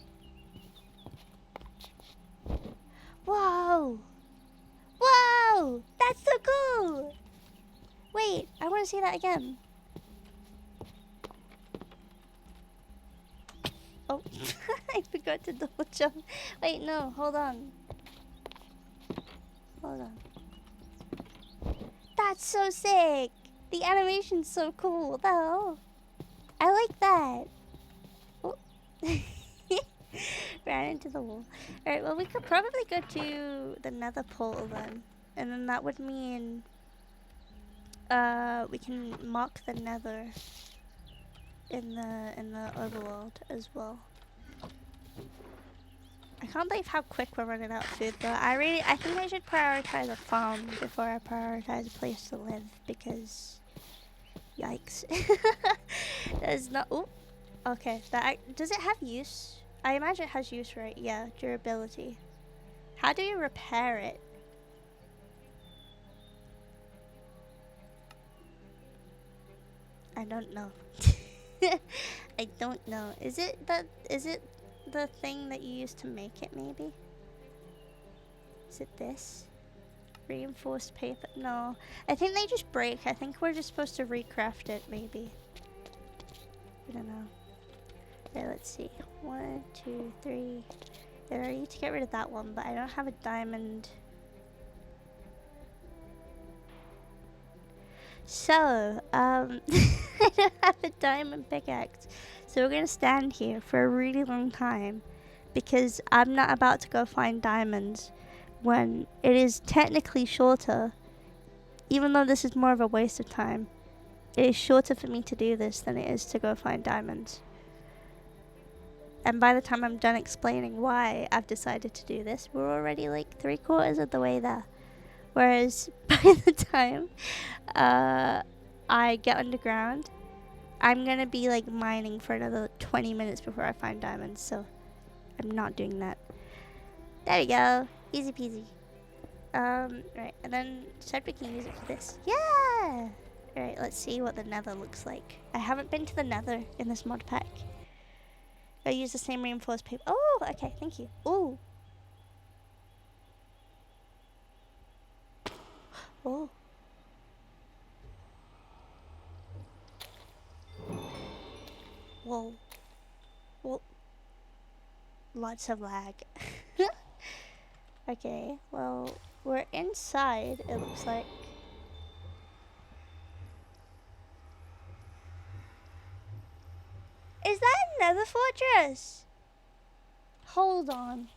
Whoa! Whoa! That's so cool! Wait, I want to see that again. Oh, I forgot to double jump. Wait, no, hold on. Hold on. That's so sick! The animation's so cool. What the hell? I like that. Oh. Ran into the wall. Alright, well, we could probably go to the nether portal then. And then that would mean we can mark the nether in the overworld as well. I can't believe how quick we're running out of food, but I think I should prioritize a farm before I prioritize a place to live, because yikes. There's not. Oh, okay. Does it have use? I imagine it has use, right? Yeah, durability. How do you repair it? I don't know. I don't know. Is it the thing that you use to make it, maybe? Is it this? Reinforced paper? No. I think they just break. I think we're just supposed to recraft it, maybe. I don't know. Okay, let's see. 1, 2, 3. Yeah, I need to get rid of that one, but I don't have a diamond. So, I don't have a diamond pickaxe. So we're gonna stand here for a really long time, because I'm not about to go find diamonds when it is technically shorter. Even though this is more of a waste of time, it is shorter for me to do this than it is to go find diamonds. And by the time I'm done explaining why I've decided to do this, we're already like 3/4 of the way there. Whereas by the time I get underground, I'm gonna be like mining for another 20 minutes before I find diamonds, so I'm not doing that. There we go. Easy peasy. Right, and then said we can use it for this. Yeah! Alright, let's see what the nether looks like. I haven't been to the nether in this mod pack. I use the same reinforced paper. Oh, okay, thank you. Ooh. Oh. Whoa. Whoa. Lots of lag. Okay, well, we're inside, it looks like. Is that another fortress? Hold on.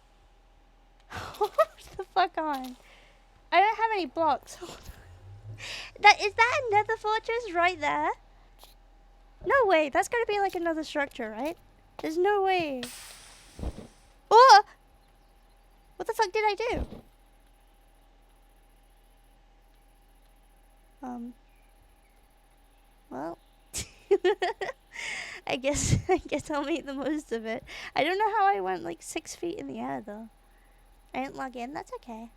Hold the fuck on. I don't have any blocks. Is that another fortress right there? No way. That's gotta be like another structure, right? There's no way. Oh! What the fuck did I do? Well. I I guess I'll make the most of it. I don't know how I went like 6 feet in the air though. I didn't log in. That's okay.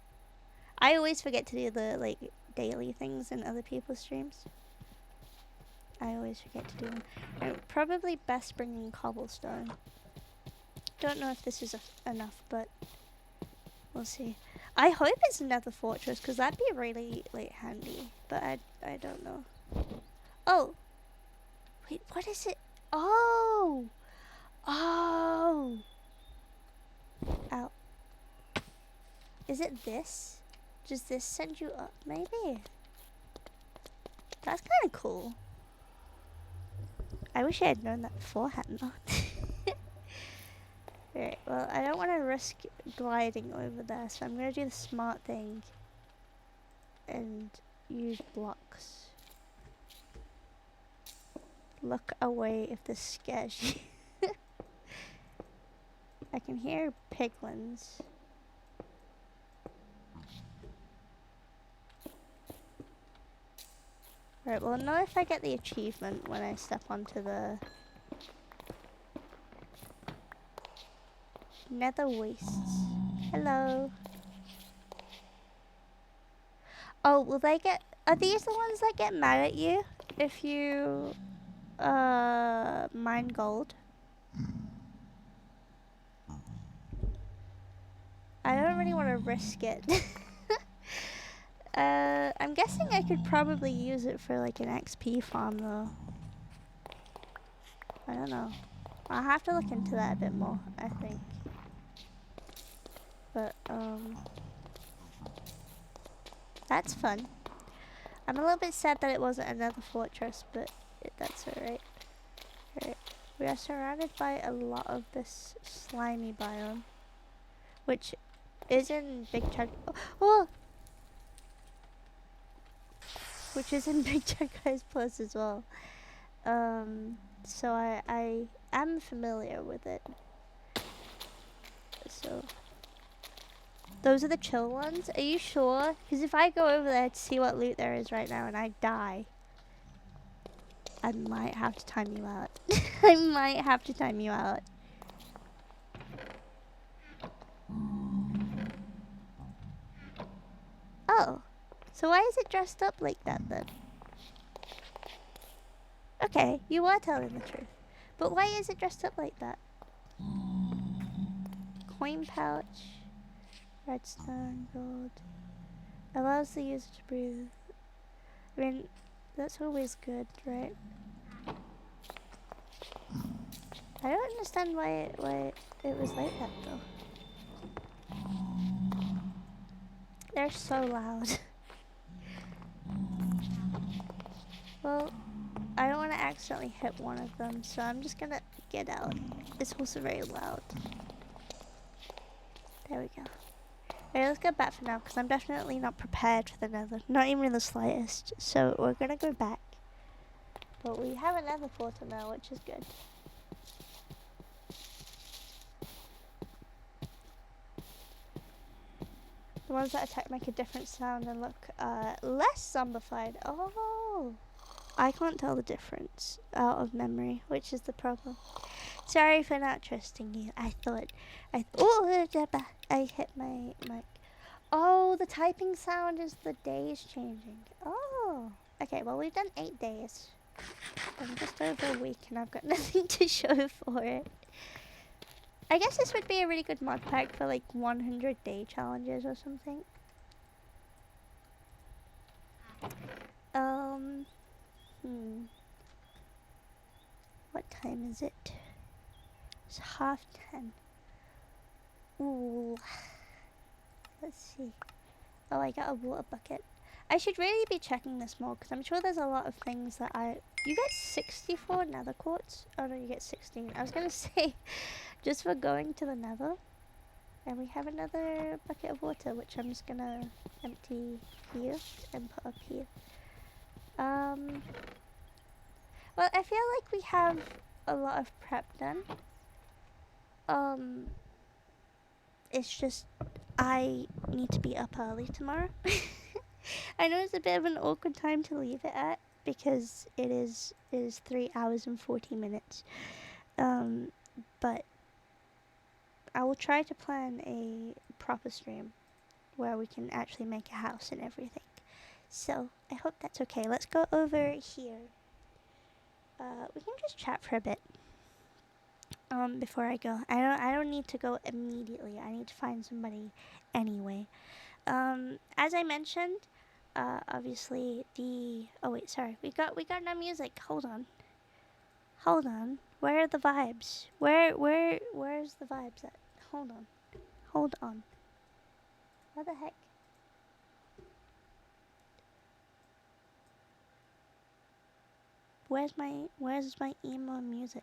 I always forget to do the like daily things in other people's streams. I always forget to do them. Probably best bringing cobblestone. Don't know if this is enough, but we'll see. I hope it's another fortress because that'd be really like handy. But I don't know. Oh, wait, what is it? Oh, oh. Ow. Is it this? Does this send you up? Maybe. That's kind of cool. I wish I had known that beforehand though. Alright, well, I don't want to risk gliding over there, so I'm going to do the smart thing and use blocks. Look away if this scares you. I can hear piglins. Right, well, I'll know if I get the achievement when I step onto the Nether Wastes. Hello. Oh, will they get... Are these the ones that get mad at you if you mine gold? I don't really want to risk it. I'm guessing I could probably use it for like an XP farm though. I don't know. I'll have to look into that a bit more, I think. But, that's fun. I'm a little bit sad that it wasn't another fortress, but that's alright. Alright. We are surrounded by a lot of this slimy biome, which is in Big Chug... Oh! Which is in Big Chug Guys Plus as well. So I am familiar with it. So... Those are the chill ones? Are you sure? Because if I go over there to see what loot there is right now and I die, I might have to time you out. I might have to time you out. Oh. So why is it dressed up like that then? Okay, you are telling the truth. But why is it dressed up like that? Coin pouch. Redstone, gold. Allows the user to breathe. I mean, that's always good, right? I don't understand why it was like that though. They're so loud. Well, I don't want to accidentally hit one of them, so I'm just gonna get out. It's also very loud. There we go. Okay, let's go back for now, because I'm definitely not prepared for the nether. Not even in the slightest. So we're going to go back. But we have another portal now, which is good. The ones that attack make a different sound and look less zombified. Oh! I can't tell the difference out of memory, which is the problem. Sorry for not trusting you. I hit my mic. Oh, the typing sound is the days changing. Oh. Okay, well we've done 8 days. I'm just over a week and I've got nothing to show for it. I guess this would be a really good mod pack for like 100 day challenges or something. What time is it? It's 10:30. Ooh. Let's see. Oh, I got a water bucket. I should really be checking this more because I'm sure there's a lot of things that You get 64 nether quartz? Oh no, you get 16. I was gonna say, just for going to the nether. And we have another bucket of water, which I'm just gonna empty here and put up here. Well, I feel like we have a lot of prep done. It's just I need to be up early tomorrow. I know it's a bit of an awkward time to leave it at, because it is 3 hours and 40 minutes. But I will try to plan a proper stream where we can actually make a house and everything. So I hope that's okay. Let's go over here. We can just chat for a bit. Before I go, I don't need to go immediately. I need to find somebody anyway. As I mentioned, obviously oh wait, sorry, we got no music. Hold on. Where are the vibes? Where's the vibes at? Hold on. What the heck? Where's my emo music?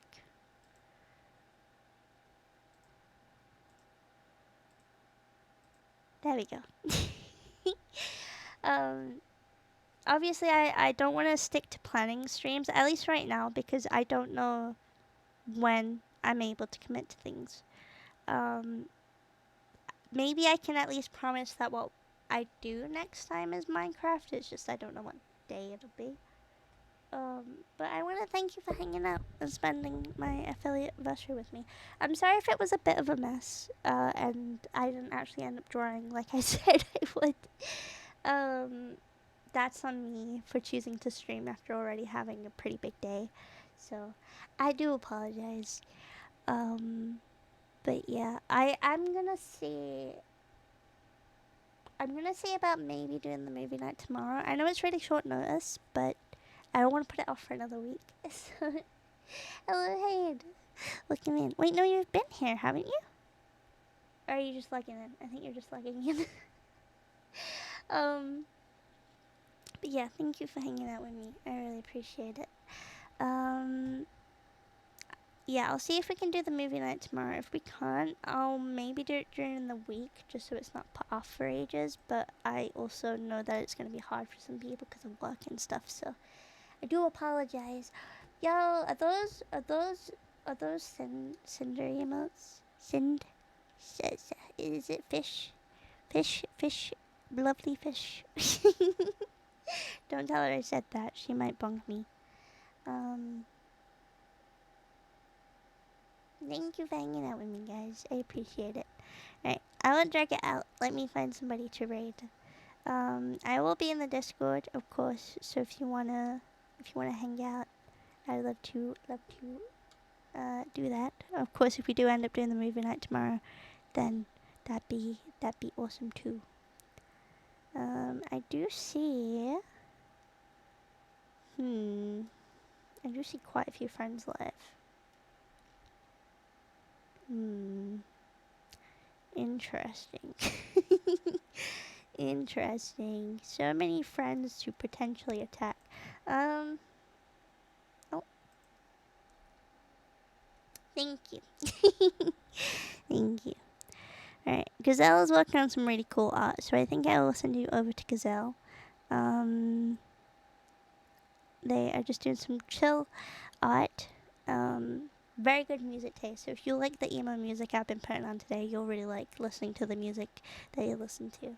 There we go. um, Obviously I don't want to stick to planning streams, at least right now, because I don't know when I'm able to commit to things. Um, Maybe I can at least promise that what I do next time is Minecraft. It's just I don't know what day it'll be. But I want to thank you for hanging out and spending my affiliate anniversary with me. I'm sorry if it was a bit of a mess, and I didn't actually end up drawing like I said I would. That's on me for choosing to stream after already having a pretty big day. So, I do apologize. But yeah, I'm gonna see about maybe doing the movie night tomorrow. I know it's really short notice, but I don't want to put it off for another week. So, hello, Hayden. Looking in. Wait, no, you've been here, haven't you? Or are you just logging in? I think you're just logging in. But yeah, thank you for hanging out with me. I really appreciate it. Yeah, I'll see if we can do the movie night tomorrow. If we can't, I'll maybe do it during the week, just so it's not put off for ages. But I also know that it's gonna be hard for some people because of work and stuff. So I do apologize. Yo, are those cinder emotes? Is it fish? Fish, lovely fish. Don't tell her I said that. She might bonk me. Thank you for hanging out with me, guys. I appreciate it. Alright, I will drag it out. Let me find somebody to raid. I will be in the Discord, of course. So if you wanna hang out, I'd love to do that. Of course, if we do end up doing the movie night tomorrow, then that'd be awesome too. I do see. I do see quite a few friends live. Interesting. Interesting. So many friends to potentially attack. Oh. Thank you. Thank you. Alright, Gazelle is working on some really cool art, so I think I will send you over to Gazelle. They are just doing some chill art. Very good music taste. So if you like the emo music I've been putting on today, you'll really like listening to the music that you listen to.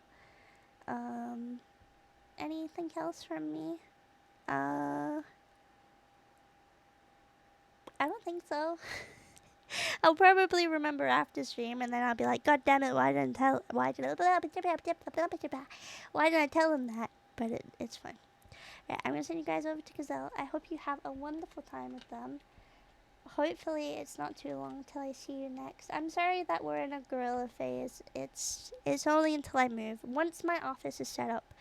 Anything else from me? I don't think so. I'll probably remember after stream, and then I'll be like, God damn it, why didn't I tell him that? But it's fine. Right, I'm gonna send you guys over to Gazelle. I hope you have a wonderful time with them. Hopefully it's not too long till I see you next. I'm sorry that we're in a gorilla phase. It's only until I move. Once my office is set up,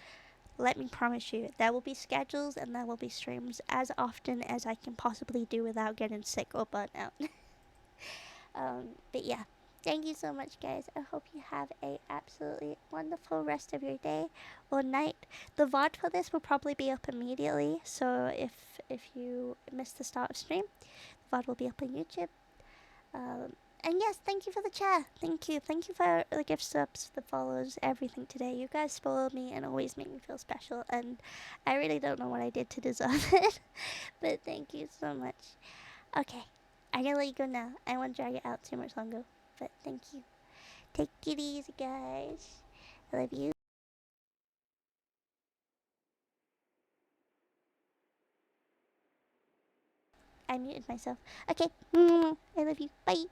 let me promise you, there will be schedules and there will be streams as often as I can possibly do without getting sick or burnt out. But yeah, thank you so much, guys. I hope you have a absolutely wonderful rest of your day or night. The VOD for this will probably be up immediately, so if you missed the start of stream, the VOD will be up on YouTube. And yes, thank you for the chat. Thank you for the gift subs, the follows, everything today. You guys spoiled me and always make me feel special, and I really don't know what I did to deserve it, but thank you so much. Okay, I'm gonna let you go now. I won't drag it out too much longer, but thank you. Take it easy, guys. I love you. I muted myself. Okay. I love you. Bye.